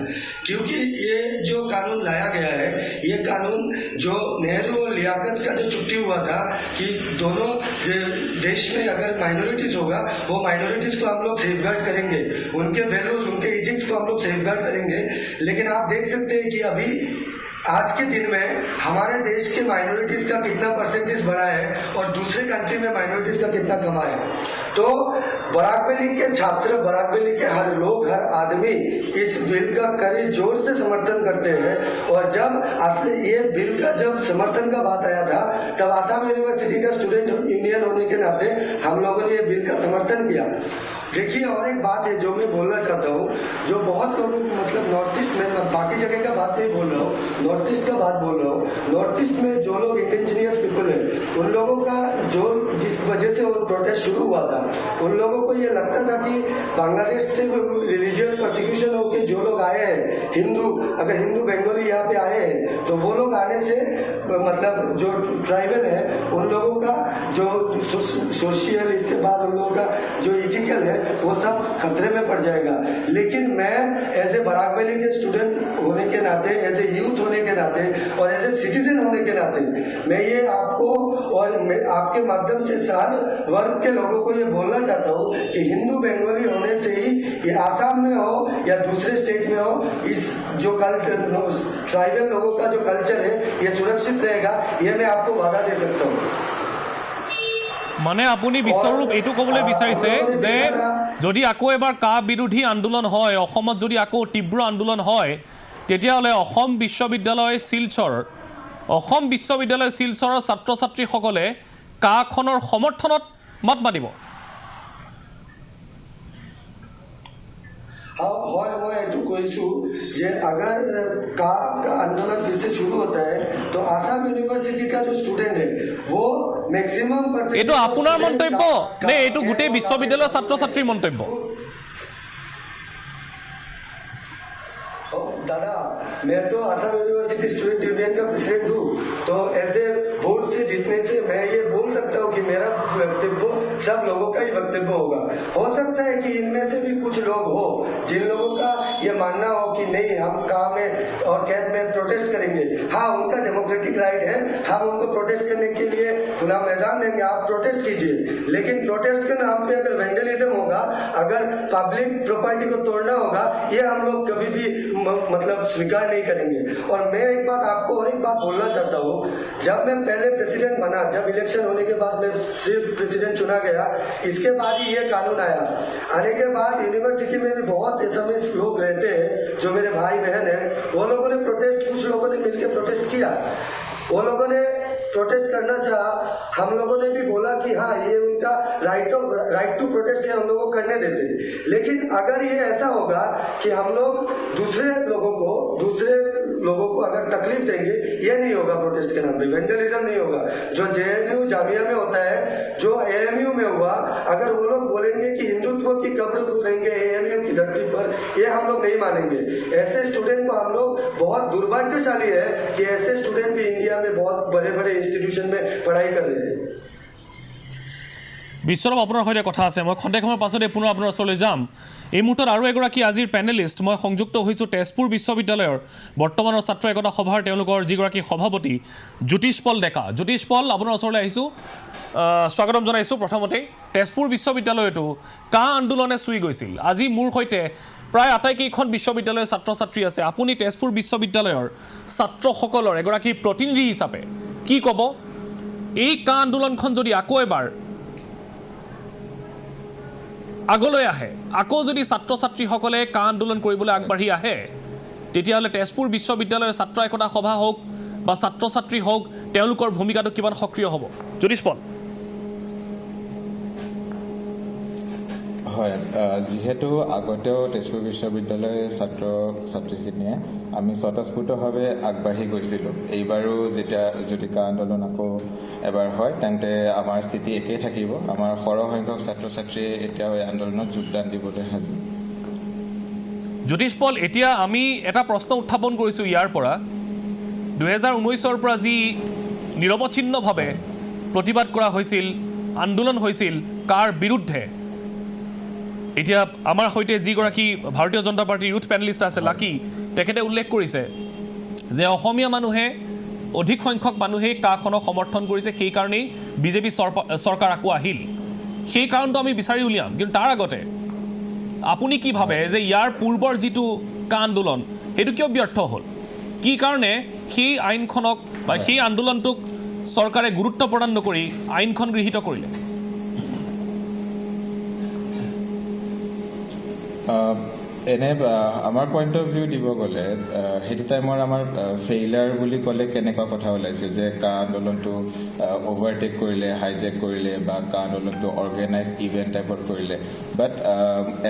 क्योंकि ये जो कानून लाया गया है, ये कानून जो नेहरू और लियाकत का जो छुट्टी हुआ था कि दोनों देश में अगर माइनॉरिटीज होगा, वो माइनॉरिटीज को हम लोग सेफगार्ड करेंगे, उनके वैल्यूज उनके इथिक्स को हम लोग सेफगार्ड करेंगे। लेकिन आप देख सकते हैं कि अभी आज के दिन में हमारे देश के माइनॉरिटीज का कितना परसेंटेज बढ़ा है और दूसरे कंट्री में माइनॉरिटीज का कितना कमा है। तो बराक वैली के छात्र, बराक वैली के हर लोग, हर आदमी इस बिल का कड़ी जोर से समर्थन करते हैं। और जब ये बिल का जब समर्थन का बात आया था, तब आसाम यूनिवर्सिटी का स्टूडेंट यूनियन होने के नाते हम लोगों ने ये बिल का समर्थन किया। देखिए, और एक बात है जो मैं बोलना चाहता हूँ, जो बहुत लोगों मतलब नॉर्थ ईस्ट में, मैं बाकी जगह का बात नहीं बोल रहा हूँ, नॉर्थ ईस्ट का बात बोल रहा हूँ। नॉर्थ ईस्ट में जो लोग इंडिजिनियस पीपल हैं, उन लोगों का जो जिस वजह से वो प्रोटेस्ट शुरू हुआ था, उन लोगों को ये लगता था कि बांग्लादेश से रिलीजियस प्रोसिक्यूशन होकर जो लोग आए हैं, हिंदू, अगर हिंदू बंगाली यहाँ पे आए हैं, तो वो लोग आने से मतलब जो ट्राइबल है उन लोगों का जो सोशल, इसके बाद उन लोगों का जो इथिकल है, वो सब खतरे में पड़ जाएगा। लेकिन मैं एज ए बराक वैली के स्टूडेंट होने के नाते, एज ए यूथ होने के नाते और एज ए सिटीजन होने के नाते, मैं ये आपको और आपके माध्यम से सारे वर्ग के लोगों को ये बोलना चाहता हूँ कि हिंदू बंगाली होने से ही ये आसाम में हो या दूसरे स्टेट में हो, इस जो कल्चर ट्राइबल लोगों का जो कल्चर है ये सुरक्षित रहेगा, ये मैं आपको वादा दे सकता हूँ। মানে আপুনি বিশ্বৰূপ এইটো ক'বলৈ বিচাৰিছে যে যদি আকৌ এবাৰ কা বিৰোধী আন্দোলন হয়, অসমত যদি আকৌ তীব্ৰ আন্দোলন হয়, তেতিয়াহ'লে অসম বিশ্ববিদ্যালয় শিলচৰৰ ছাত্ৰ ছাত্ৰীসকলে কাখনৰ সমৰ্থনত মাত মাতিব। हाँ, मैं तो कहूँ ये अगर का आंदोलन फिर से शुरू होता है तो आसाम यूनिवर्सिटी का जो स्टूडेंट है वो मैक्सिमम এইটো আপোনাৰ মন্তব্য নে এইটো গোটেই বিশ্ববিদ্যালয়ৰ ছাত্ৰ ছাত্ৰীৰ মন্তব্য? दादा, मैं तो आसाम यूनिवर्सिटी स्टूडेंट यूनियन का प्रेसिडेंट हूँ, तो ऐसे वोट से जीतने से मैं ये बोल सकता हूँ कि मेरा वक्तव्य सब लोगों का ही वक्तव्य होगा। हो सकता है कि इनमें से भी कुछ लोग हो जिन लोगों का ये मानना हो कि नहीं, हम काम में और कैब में प्रोटेस्ट करेंगे। हाँ, उनका डेमोक्रेटिक राइट है, हम उनको प्रोटेस्ट करने के लिए खुला मैदान देंगे, आप प्रोटेस्ट कीजिए। लेकिन प्रोटेस्ट के नाम पे अगर वेंडलिज्म होगा, अगर पब्लिक प्रॉपर्टी को तोड़ना होगा, ये हम लोग कभी भी मतलब स्वीकार नहीं करेंगे। और मैं एक बात आपको और एक बात बोलना चाहता हूँ, जब मैं पहले प्रेसिडेंट बना, जब इलेक्शन होने के बाद मैं सिर्फ प्रेसिडेंट चुना गया, इसके बाद ही ये कानून आया। आने के बाद यूनिवर्सिटी में भी बहुत ऐसे लोग रहते हैं जो मेरे भाई बहन हैं, वो लोगों ने प्रोटेस्ट, कुछ लोगों ने मिलकर प्रोटेस्ट किया, वो लोगों ने प्रोटेस्ट करना चाहा, हम लोगों ने भी बोला कि हाँ, ये उनका राइट टू प्रोटेस्ट है, हम लोगों को करने देते। लेकिन अगर ये ऐसा होगा कि हम लोग दूसरे लोगों को अगर तकलीफ देंगे, ये नहीं होगा प्रोटेस्ट के नाम पे, वेंडलिज्म नहीं होगा। जो JNU जामिया में होता है, जो AMU में हुआ, अगर वो लोग बोलेंगे कि हिंदुत्व की कब्र खोदेंगे AMU की धरती पर, ये हम लोग नहीं मानेंगे। ऐसे स्टूडेंट को हम लोग, बहुत दुर्भाग्यशाली है कि ऐसे स्टूडेंट भी इंडिया में बहुत बड़े बड़े इंस्टीट्यूशन में पढ़ाई कर रहे हैं। বিশ্বৰূপ, আপোনাৰ সৈতে কথা আছে, মই খন্তেক সময়ৰ পাছতে পুনৰ আপোনাৰ ওচৰলৈ যাম। এই মুহূৰ্তত আৰু এগৰাকী আজিৰ পেনেলিষ্ট মই সংযুক্ত হৈছোঁ তেজপুৰ বিশ্ববিদ্যালয়ৰ বৰ্তমানৰ ছাত্ৰ একতা সভাৰ তেওঁলোকৰ যিগৰাকী সভাপতি জ্যোতিষ পল ডেকা। জ্যোতিষ পল, আপোনাৰ ওচৰলৈ আহিছোঁ, স্বাগতম জনাইছোঁ। প্ৰথমতে তেজপুৰ বিশ্ববিদ্যালয়তো কা আন্দোলনে চুই গৈছিল, আজি মোৰ সৈতে প্ৰায় আটাইকেইখন বিশ্ববিদ্যালয়ৰ ছাত্ৰ ছাত্ৰী আছে। আপুনি তেজপুৰ বিশ্ববিদ্যালয়ৰ ছাত্ৰসকলৰ এগৰাকী প্ৰতিনিধি হিচাপে কি ক'ব? এই কা আন্দোলনখন যদি আকৌ এবাৰ আগলৈ আহে, আকৌ যদি ছাত্ৰ ছাত্ৰীসকলে কা আন্দোলন কৰিবলৈ আগবাঢ়ি আহে, তেতিয়াহ'লে তেজপুৰ বিশ্ববিদ্যালয়ৰ ছাত্ৰ একতা সভা হওক বা ছাত্ৰ ছাত্ৰী হওক, তেওঁলোকৰ ভূমিকাটো কিমান সক্ৰিয় হ'ব? জ্যোতিষ পল। হয়, হয়, যিহেতু আগতেও তেজপুৰ বিশ্ববিদ্যালয়ৰ ছাত্ৰ ছাত্ৰীখিনিয়ে আমি স্বতঃস্ফূৰ্তভাৱে আগবাঢ়ি গৈছিলোঁ। এইবাৰো যেতিয়া যদি কা আন্দোলন আকৌ এবাৰ হয় তেন্তে আমাৰ স্থিতি একেই থাকিব। আমাৰ সৰহ সংখ্যক ছাত্ৰ ছাত্ৰীয়ে এতিয়াও এই আন্দোলনত যোগদান দিবলৈ সাজু। জ্যোতিষ পল, এতিয়া আমি এটা প্ৰশ্ন উত্থাপন কৰিছোঁ ইয়াৰ পৰা 2019-ৰ পৰা যি নিৰৱচ্ছিন্নভাৱে প্ৰতিবাদ কৰা হৈছিল, আন্দোলন হৈছিল কাৰ বিৰুদ্ধে, এতিয়া আমাৰ সৈতে যিগৰাকী ভাৰতীয় জনতা পাৰ্টিৰ ইউথ পেনেলিষ্ট আছে লাকি, তেখেতে উল্লেখ কৰিছে যে অসমীয়া মানুহে অধিক সংখ্যক মানুহেই কাখনক সমৰ্থন কৰিছে, সেইকাৰণেই বিজেপি চৰকাৰ আকৌ আহিল। সেই কাৰণটো আমি বিচাৰি উলিয়াম, কিন্তু তাৰ আগতে আপুনি কি ভাবে যে ইয়াৰ পূৰ্বৰ যিটো কা আন্দোলন সেইটো কিয় ব্যৰ্থ হ'ল? কি কাৰণে সেই আইনখনক বা সেই আন্দোলনটোক চৰকাৰে গুৰুত্ব প্ৰদান নকৰি আইনখন গৃহীত কৰিলে? এনে আমাৰ পইণ্ট অফ ভিউ দিব গ'লে সেইটো টাইমৰ আমাৰ ফেইলাৰ বুলি ক'লে কেনেকুৱা কথা ওলাইছে যে কা আন্দোলনটো অভাৰটেক কৰিলে, হাইজেক কৰিলে বা কা আন্দোলনটো অৰ্গেনাইজ ইভেণ্ট টাইপত কৰিলে। বাট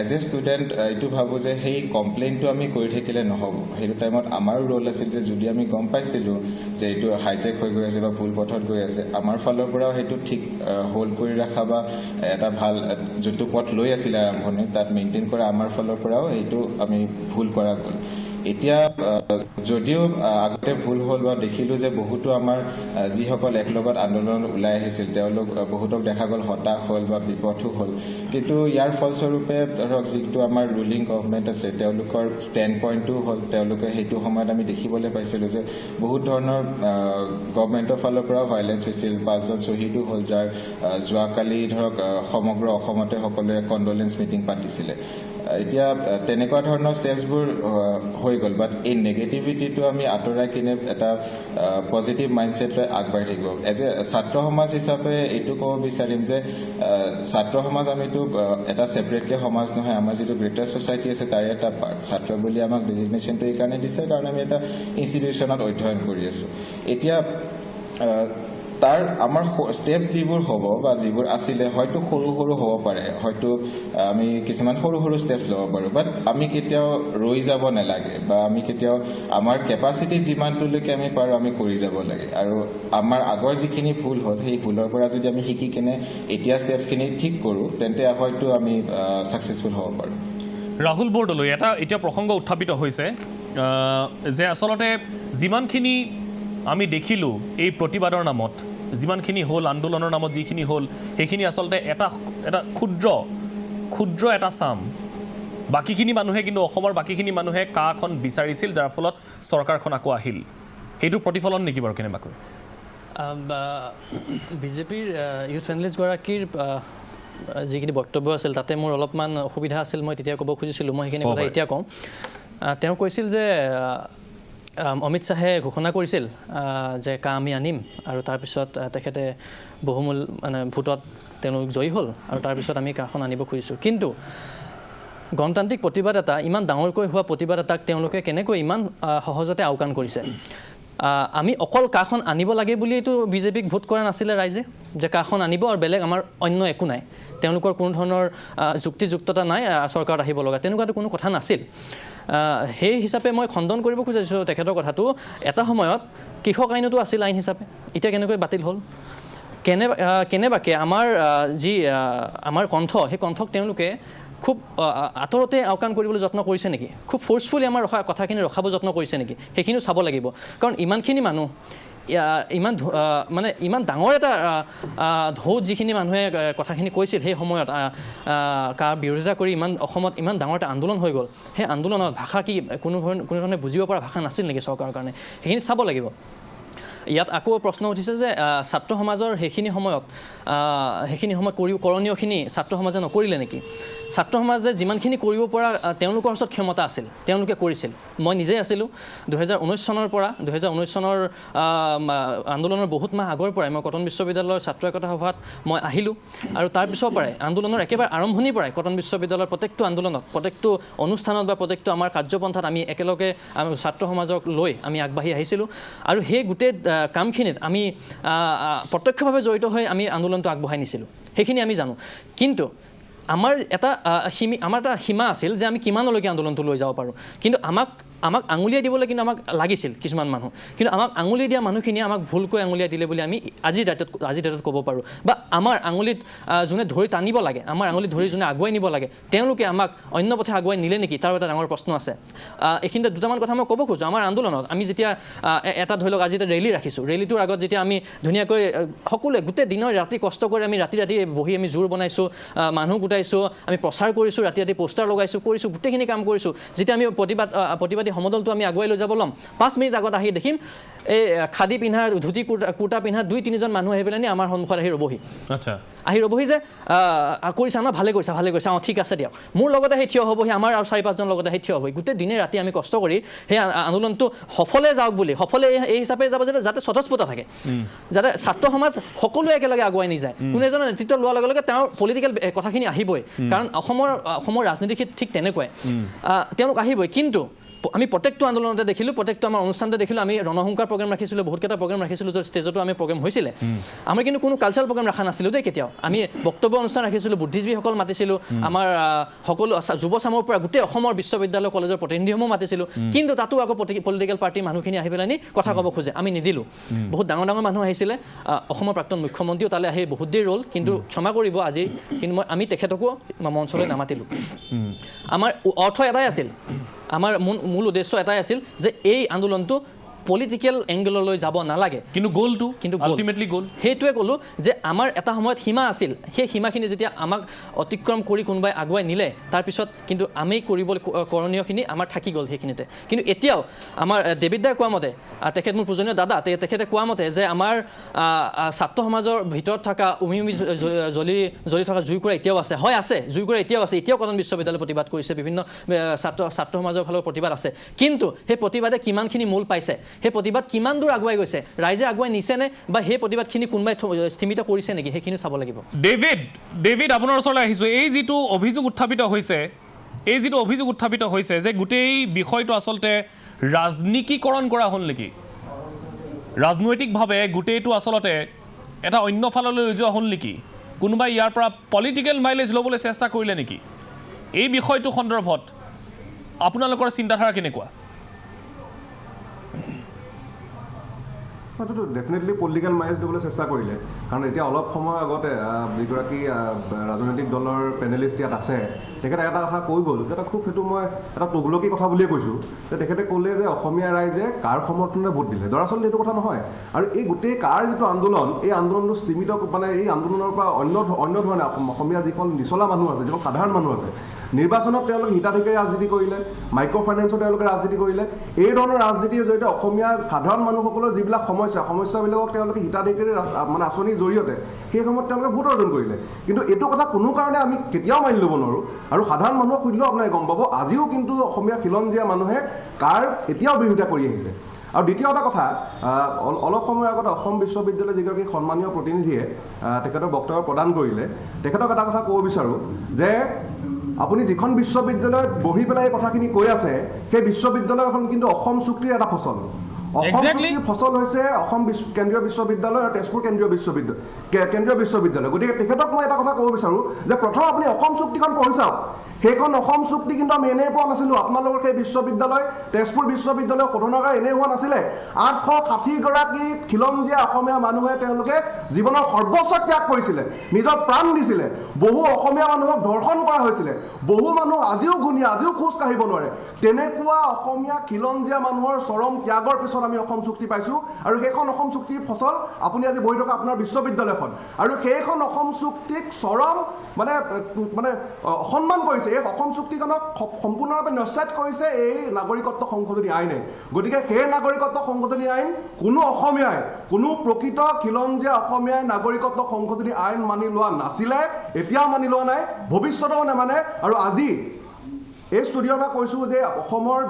এজ এ ষ্টুডেণ্ট এইটো ভাবোঁ যে সেই কমপ্লেইনটো আমি কৰি থাকিলে নহ'ব। সেইটো টাইমত আমাৰো ৰোল আছিল যে যদি আমি গম পাইছিলোঁ যে এইটো হাইজেক হৈ গৈ আছে বা ভুল পথত গৈ আছে, আমাৰ ফালৰ পৰাও সেইটো ঠিক হোল্ড কৰি ৰখা বা এটা ভাল যোনটো পথ লৈ আছিলে আৰম্ভণি তাত মেইনটেইন কৰা আমাৰ ফালৰ পৰাও এইটো আমি ভুল কৰা গ'ল। এতিয়া যদিও আগতে ভুল হ'ল বা দেখিলোঁ যে বহুতো আমাৰ যিসকল একলগত আন্দোলন ওলাই আহিছিল তেওঁলোক বহুতক দেখা গ'ল হতাশ হ'ল বা বিপথো হ'ল, কিন্তু ইয়াৰ ফলস্বৰূপে ধৰক যিটো আমাৰ ৰুলিং গভমেণ্ট আছে তেওঁলোকৰ ষ্টেণ্ড পইণ্টটো হ'ল, তেওঁলোকে সেইটো সময়ত আমি দেখিবলৈ পাইছিলোঁ যে বহুত ধৰণৰ গভমেণ্টৰ ফালৰ পৰাও ভাইলেঞ্চ হৈছিল, 5জন শ্বহীদো হ'ল, যাৰ যোৱাকালি ধৰক সমগ্ৰ অসমতে সকলোৱে কণ্ডলেঞ্চ মিটিং পাতিছিলে। এতিয়া তেনেকুৱা ধৰণৰ ষ্টেপছবোৰ হৈ গ'ল, বাট এই নেগেটিভিটিটো আমি আঁতৰাই কিনে এটা পজিটিভ মাইণ্ডছেট লৈ আগবাঢ়ি থাকিব। এজ এ ছাত্ৰ সমাজ হিচাপে এইটো ক'ব বিচাৰিম যে ছাত্ৰ সমাজ আমিতো এটা ছেপাৰেটকৈ সমাজ নহয়, আমাৰ যিটো গ্ৰেটাৰ ছ'চাইটি আছে তাৰে এটা পাৰ্ট। ছাত্ৰ বুলি আমাক ডিজিগনেশ্যনটো এইকাৰণে দিছে কাৰণ আমি এটা ইনষ্টিটিউশ্যনত অধ্যয়ন কৰি আছোঁ। এতিয়া তাৰ আমাৰ ষ্টেপ যিবোৰ হ'ব বা যিবোৰ আছিলে হয়তো সৰু সৰু হ'ব পাৰে, হয়তো আমি কিছুমান সৰু সৰু ষ্টেপছ ল'ব পাৰোঁ, বাট আমি কেতিয়াও ৰৈ যাব নালাগে বা আমি কেতিয়াও আমাৰ কেপাচিটি যিমানটোলৈকে আমি পাৰোঁ আমি কৰি যাব লাগে। আৰু আমাৰ আগৰ যিখিনি ভুল হ'ল সেই ভুলৰ পৰা যদি আমি শিকি কিনে এতিয়া ষ্টেপছখিনি ঠিক কৰোঁ তেন্তে হয়তো আমি ছাকচেছফুল হ'ব পাৰোঁ। ৰাহুল বৰদলৈ, এটা এতিয়া প্ৰসংগ উত্থাপিত হৈছে যে আচলতে যিমানখিনি আমি দেখিলোঁ এই প্ৰতিবাদৰ নামত, যিমানখিনি হ'ল আন্দোলনৰ নামত যিখিনি হ'ল সেইখিনি আচলতে এটা ক্ষুদ্ৰ এটা চাম। বাকীখিনি মানুহে কিন্তু অসমৰ বাকীখিনি মানুহে কাখন বিচাৰিছিল, যাৰ ফলত চৰকাৰখন আকৌ আহিল। সেইটো প্ৰতিফলন নেকি বাৰু কেনেবাকৈ? বিজেপিৰ ইউথ পেনেলিষ্টগৰাকীৰ যিখিনি বক্তব্য আছিল তাতে মোৰ অলপমান অসুবিধা আছিল, মই তেতিয়া ক'ব খুজিছিলোঁ, মই সেইখিনি কথা এতিয়া কওঁ। তেওঁ কৈছিল যে অমিত শ্বাহে ঘোষণা কৰিছিল যে কা আমি আনিম, আৰু তাৰপিছত তেখেতে বহুমূল ভোটত তেওঁলোক জয়ী হ'ল, আৰু তাৰপিছত আমি কাখন আনিব খুজিছোঁ। কিন্তু গণতান্ত্ৰিক প্ৰতিবাদ এটা, ইমান ডাঙৰকৈ হোৱা প্ৰতিবাদ এটাক তেওঁলোকে কেনেকৈ ইমান সহজতে আওকাণ কৰিছে? আমি অকল কাখন আনিব লাগে বুলিয়েতো বিজেপিক ভোট কৰা নাছিলে ৰাইজে, যে কাখন আনিব আৰু বেলেগ আমাৰ অন্য একো নাই, তেওঁলোকৰ কোনো ধৰণৰ যুক্তিযুক্ততা নাই চৰকাৰত আহিব লগা, তেনেকুৱাতো কোনো কথা নাছিল। সেই হিচাপে মই খণ্ডন কৰিব খুজিছোঁ তেখেতৰ কথাটো। এটা সময়ত কৃষক আইনতো আছিল আইন হিচাপে, এতিয়া কেনেকৈ বাতিল হ'ল? কেনেবাকৈ আমাৰ যি আমাৰ কণ্ঠ, সেই কণ্ঠক তেওঁলোকে খুব আঁতৰতে আওকাণ কৰিবলৈ যত্ন কৰিছে নেকি? খুব ফ'ৰ্চফুলি আমাৰ কথাখিনি ৰখাব যত্ন কৰিছে নেকি? সেইখিনিও চাব লাগিব। কাৰণ ইমানখিনি মানুহ, ইমান ডাঙৰ এটা ঢৌত যিখিনি মানুহে কথাখিনি কৈছিল সেই সময়ত কাৰ বিৰোধিতা কৰি অসমত ইমান ডাঙৰ এটা আন্দোলন হৈ গ'ল, সেই আন্দোলনত ভাষা কি কোনো ধৰণে বুজিব পৰা ভাষা নাছিল নেকি চৰকাৰৰ কাৰণে? সেইখিনি চাব লাগিব। ইয়াত আকৌ প্ৰশ্ন উঠিছে যে ছাত্ৰ সমাজৰ সেইখিনি সময়ত কৰণীয়খিনি ছাত্ৰ সমাজে নকৰিলে নেকি? ছাত্ৰ সমাজে যিমানখিনি কৰিব পৰা তেওঁলোকৰ ওচৰত ক্ষমতা আছিল তেওঁলোকে কৰিছিল। মই নিজেই আছিলোঁ 2019 চনৰ পৰা, 2019 চনৰ আন্দোলনৰ বহুত মাহ আগৰ পৰাই মই কটন বিশ্ববিদ্যালয়ৰ ছাত্ৰ একতা সভাত মই আহিলোঁ, আৰু তাৰপিছৰ পৰাই আন্দোলনৰ একেবাৰে আৰম্ভণিৰ পৰাই কটন বিশ্ববিদ্যালয়ৰ প্ৰত্যেকটো আন্দোলনত, প্ৰত্যেকটো অনুষ্ঠানত বা প্ৰত্যেকটো আমাৰ কাৰ্যপন্থাত আমি একেলগে ছাত্ৰ সমাজক লৈ আমি আগবাঢ়ি আহিছিলোঁ, আৰু সেই গোটেই কামখিনিত আমি প্ৰত্যক্ষভাৱে জড়িত হৈ আমি আন্দোলনটো আগবঢ়াই নিছিলোঁ, সেইখিনি আমি জানো। কিন্তু আমাৰ এটা সীমা আছিল যে আমি কিমানলৈকে আন্দোলনটো লৈ যাব পাৰোঁ কিন্তু আমাক আঙুলিয়াই দিবলৈ কিন্তু আমাক লাগিছিল কিছুমান মানুহ কিন্তু আমাক আঙুলিয়াই দিয়া মানুহখিনিয়ে আমাক ভুলকৈ আঙুলিয়াই দিলে বুলি আমি আজিৰ ডেটত ক'ব পাৰোঁ বা আমাৰ আঙুলিত যোনে ধৰি টানিব লাগে আমাৰ আঙুলিত ধৰি যোনে আগুৱাই নিব লাগে তেওঁলোকে আমাক অন্য পথে আগুৱাই নিলে নেকি তাৰ এটা ডাঙৰ প্ৰশ্ন আছে এইখিনিতে দুটামান কথা মই ক'ব খোজোঁ আমাৰ আন্দোলনত আমি যেতিয়া এটা ধৰি লওক আজি এটা ৰেলী ৰাখিছোঁ ৰেলীটোৰ আগত যেতিয়া আমি ধুনীয়াকৈ সকলোৱে গোটেই দিনৰ ৰাতি কষ্ট কৰি আমি ৰাতি বহি আমি জোৰ বনাইছোঁ মানুহ গোটাইছোঁ আমি প্ৰচাৰ কৰিছোঁ ৰাতি পোষ্টাৰ লগাইছোঁ কৰিছোঁ গোটেইখিনি কাম কৰিছোঁ যেতিয়া আমি প্ৰতিবাদী সমদলটো আমি আগুৱাই লৈ যাব ল'ম 5 মিনিট আগত আহি দেখিম এই খাদী পিন্ধা ধুতি কুৰ্তা পিন্ধা 2-3জন মানুহ আহি পেলাই আমাৰ সন্মুখত আহি ৰ'বহি আচ্ছা আহি ৰ'বহি যে কৰিছা ন ভালে কৰিছা ঠিক আছে দিয়ক মোৰ লগতে আহি থিয় হ'বহি আমাৰ আৰু 4-5জন লগতে আহি থিয় হ'বহি গোটেই দিনে ৰাতি আমি কষ্ট কৰি সেই আন্দোলনটো সফলে যাওক বুলি সফলে এই হিচাপে যাব যাতে স্বতঃস্ফূৰ্ত থাকে যাতে ছাত্ৰ সমাজ সকলোৱে একেলগে আগুৱাই নিযায় কোনো এজনৰ নেতৃত্ব লোৱাৰ লগে লগে তেওঁৰ পলিটিকেল কথাখিনি আহিবই কাৰণ অসমৰ ৰাজনীতি ঠিক তেনেকুৱাই তেওঁলোক আহিবই কিন্তু আমি প্ৰত্যেকটো আন্দোলনতে দেখিলোঁ প্ৰত্যেকটো আমাৰ অনুষ্ঠানতে দেখিলোঁ আমি ৰণসংকাৰ প্ৰগ্ৰেম ৰাখিছিলোঁ বহুতকেইটা প্ৰগ্ৰেম ৰাখিছিলোঁ য'ত ষ্টেজতো আমি প্ৰগ্ৰেম হৈছিলে আমি কিন্তু কোনো কালচাৰেল প্ৰগ্ৰেম ৰখা নাছিলোঁ দেই কেতিয়াও আমি বক্তব্য অনুষ্ঠান ৰাখিছিলোঁ বুদ্ধিজীৱীসকল মাতিছিলোঁ আমাৰ সকলো যুৱ চামৰ পৰা গোটেই অসমৰ বিশ্ববিদ্যালয় কলেজৰ প্ৰতিনিধিসমূহ মাতিছিলোঁ কিন্তু তাতো আকৌ পলিটিকেল পাৰ্টিৰ মানুহখিনি আহি পেলাই কথা ক'ব খোজে আমি নিদিলোঁ বহুত ডাঙৰ মানুহ আহিছিলে অসমৰ প্ৰাক্তন মুখ্যমন্ত্ৰীও তালৈ আহি বহুত দেৰি ৰ'ল কিন্তু ক্ষমা কৰিব আজি কিন্তু আমি তেখেতকো মঞ্চলৈ নামাতিলোঁ আমাৰ অৰ্থ এটাই আছিল আমাৰ মূল উদ্দেশ্য এটাই আছিল যে এই আন্দোলনটো পলিটিকেল এংগললৈ যাব নালাগে কিন্তু গ'লটো আল্টিমেটলি গ'ল সেইটোৱে ক'লোঁ যে আমাৰ এটা সময়ত সীমা আছিল সেই সীমাখিনি যেতিয়া আমাক অতিক্ৰম কৰি কোনোবাই আগুৱাই নিলে তাৰপিছত কিন্তু আমি কৰিবলৈ কৰণীয়খিনি আমাৰ থাকি গ'ল সেইখিনিতে কিন্তু এতিয়াও আমাৰ দেৱিদ দাই কোৱা মতে তেখেত মোৰ পূজনীয় দাদা তেখেতে কোৱা মতে যে আমাৰ ছাত্ৰ সমাজৰ ভিতৰত থকা উমি জ্বলি থকা জুইকুৰা এতিয়াও আছে হয় আছে জুইকুৰা এতিয়াও আছে এতিয়াও কটন বিশ্ববিদ্যালয় প্ৰতিবাদ কৰিছে বিভিন্ন ছাত্ৰ সমাজৰ ফালৰ প্ৰতিবাদ আছে কিন্তু সেই প্ৰতিবাদে কিমানখিনি মূল পাইছে সেই প্ৰতিবাদ কিমান দূৰ আগুৱাই গৈছে ৰাইজে আগুৱাই নিছেনে বা সেই প্ৰতিবাদখিনি কোনোবাই স্থিমিত কৰিছে নেকি সেইখিনি চাব লাগিব ডেভিড আপোনাৰ ওচৰলৈ আহিছোঁ এই যিটো অভিযোগ উত্থাপিত হৈছে যে গোটেই বিষয়টো আচলতে ৰাজনীতিকৰণ কৰা হ'ল নেকি ৰাজনৈতিকভাৱে গোটেইটো আচলতে এটা অন্য ফাললৈ লৈ যোৱা হ'ল নেকি কোনোবাই ইয়াৰ পৰা পলিটিকেল মাইলেজ ল'বলৈ চেষ্টা কৰিলে নেকি এই বিষয়টো সন্দৰ্ভত আপোনালোকৰ চিন্তাধাৰা কেনেকুৱা হয়তো ডেফিনেটলি পলিটিকেল মাইলেজ দিবলৈ চেষ্টা কৰিলে কাৰণ এতিয়া অলপ সময় আগতে যিগৰাকী ৰাজনৈতিক দলৰ পেনেলিষ্ট ইয়াত আছে তেখেতে এটা কথা কৈ গ'ল এটা খুব সেইটো মই এটা তগলকী কথা বুলিয়ে কৈছোঁ যে তেখেতে ক'লে যে অসমীয়া ৰাইজে কাৰ সমৰ্থনে ভোট দিলে দৰাচলতে এইটো কথা নহয় আৰু এই গোটেই কাৰ যিটো আন্দোলন এই আন্দোলনটো স্থিমিত মানে এই আন্দোলনৰ পৰা অন্য ধৰণে অসমীয়া যিখন নিচলা মানুহ আছে যিখন সাধাৰণ মানুহ আছে নিৰ্বাচনত তেওঁলোকে হিতাধিকাৰী ৰাজনীতি কৰিলে মাইক্ৰ' ফাইনেন্সত তেওঁলোকে ৰাজনীতি কৰিলে এই ধৰণৰ ৰাজনীতিৰ জৰিয়তে অসমীয়া সাধাৰণ মানুহসকলৰ যিবিলাক সমস্যাবিলাকক তেওঁলোকে হিতাধিকাৰী মানে আঁচনিৰ জৰিয়তে সেই সময়ত তেওঁলোকে ভোট অৰ্জন কৰিলে কিন্তু এইটো কথা কোনো কাৰণে আমি কেতিয়াও মানি ল'ব নোৱাৰোঁ আৰু সাধাৰণ মানুহক সুধিলেও আপোনালোকে গম পাব আজিও কিন্তু অসমীয়া খিলঞ্জীয়া মানুহে কাৰ এতিয়াও বিৰোধিতা কৰি আহিছে আৰু দ্বিতীয় এটা কথা অলপ সময় আগতে অসম বিশ্ববিদ্যালয়ৰ যিগৰাকী সন্মানীয় প্ৰতিনিধিয়ে তেখেতৰ বক্তব্য প্ৰদান কৰিলে তেখেতক এটা কথা ক'ব বিচাৰোঁ যে আপুনি যিখন বিশ্ববিদ্যালয়ত বহি পেলাই এই কথাখিনি কৈ আছে সেই বিশ্ববিদ্যালয়খন কিন্তু অসম চুক্তিৰ এটা ফচল অসম চুক্তিৰ ফচল হৈছে অসম কেন্দ্ৰীয় বিশ্ববিদ্যালয় আৰু তেজপুৰ কেন্দ্ৰীয় বিশ্ববিদ্যালয় গতিকে তেখেতক মই এটা কথা ক'ব বিচাৰোঁ যে প্ৰথম আপুনি অসম চুক্তিখন পঢ়ি চাওক সেইখন অসম চুক্তি কিন্তু আমি এনেই পোৱা নাছিলোঁ আপোনালোকৰ সেই বিশ্ববিদ্যালয় তেজপুৰ বিশ্ববিদ্যালয় শোধনাগাৰ এনেই হোৱা নাছিলে 860গৰাকী খিলঞ্জীয়া অসমীয়া মানুহে তেওঁলোকে জীৱনৰ সৰ্বোচ্চ ত্যাগ কৰিছিলে নিজৰ প্ৰাণ দিছিলে বহু অসমীয়া মানুহক ধৰ্ষণ কৰা হৈছিলে বহু মানুহ আজিও ঘূণীয়া আজিও খোজ কাঢ়িব নোৱাৰে তেনেকুৱা অসমীয়া খিলঞ্জীয়া মানুহৰ চৰম ত্যাগৰ পিছত আমি অসম চুক্তি পাইছোঁ আৰু সেইখন অসম চুক্তিৰ ফচল আপুনি আজি বহি থকা আপোনাৰ বিশ্ববিদ্যালয়খন আৰু সেইখন অসম চুক্তিক চৰম মানে অসন্মান কৰিছে এই অসম চুক্তিখনক সম্পূৰ্ণৰূপে নস্যাৎ কৰিছে এই নাগৰিকত্ব সংশোধনী আইনে গতিকে সেই নাগৰিকত্ব সংশোধনী আইন কোনো অসমীয়াই কোনো প্ৰকৃত খিলঞ্জীয়া অসমীয়াই নাগৰিকত্ব সংশোধনী আইন মানি লোৱা নাছিলে এতিয়াও মানি লোৱা নাই ভৱিষ্যতেও নেমানে আৰু আজি এই ষ্টুডিঅ'ৰ পৰা কৈছোঁ যে অসমৰ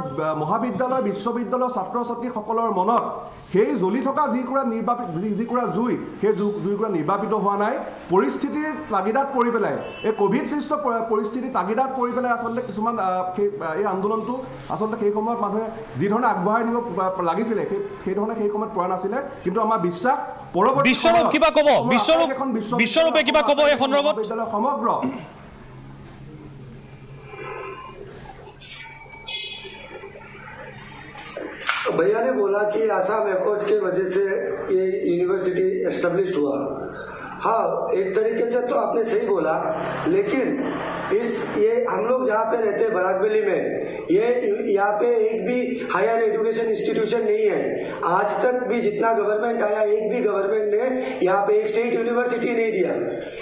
মহাবিদ্যালয় বিশ্ববিদ্যালয়ৰ ছাত্ৰ ছাত্ৰীসকলৰ মনত সেই জ্বলি থকা যিকুৰা জুই সেই জুইকুৰা নিৰ্বাপিত হোৱা নাই পৰিস্থিতিৰ তাগিদাত পৰি পেলাই এই ক'ভিড সৃষ্ট পৰিস্থিতিৰ তাগিদাত পৰি পেলাই আচলতে কিছুমান এই আন্দোলনটো আচলতে সেই সময়ত মানুহে যিধৰণে আগবঢ়াই নিব লাগিছিলে সেইধৰণে সেই সময়ত পৰা নাছিলে কিন্তু আমাৰ বিশ্বাস পৰৱৰ্তী বিশ্বৰূপে কিবা ক'ব এই সন্দৰ্ভত भैया ने बोला कि आसाम अकॉर्ड के वजह से ये यूनिवर्सिटी एस्टेब्लिश हुआ। हाँ, एक तरीके से तो आपने सही बोला, लेकिन ये हम लोग जहाँ पे रहते हैं बराक वैली में, ये यहाँ पे एक भी हायर एजुकेशन इंस्टीट्यूशन नहीं है। आज तक भी जितना गवर्नमेंट आया, एक भी गवर्नमेंट ने यहाँ पे एक स्टेट यूनिवर्सिटी नहीं दिया।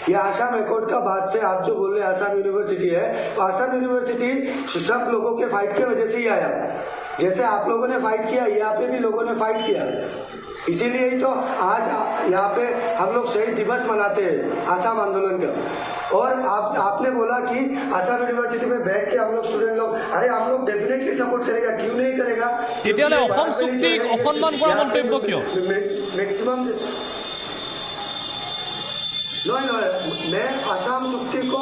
ये आसाम अकॉर्ड का बाद से आप जो बोल रहे हैं आसाम यूनिवर्सिटी है, तो आसाम यूनिवर्सिटी सब लोगों के फाइट की वजह से ही आया। जैसे आप लोगों ने फाइट किया, यहाँ पे भी लोगों ने फाइट किया, इसीलिए ही तो आज यहाँ पे हम लोग शहीद दिवस मनाते हैं आसाम आंदोलन का। और आपने बोला कि आसाम यूनिवर्सिटी में बैठ के हम लोग स्टूडेंट लोग, अरे हम लोग डेफिनेटली सपोर्ट करेगा, क्यों नहीं करेगा? তেতিয়াহ'লে অসম চুক্তিক অসন্মান কৰা মন্তব্য কিয়? मैक्सिमम मैं आसाम चुक्ति को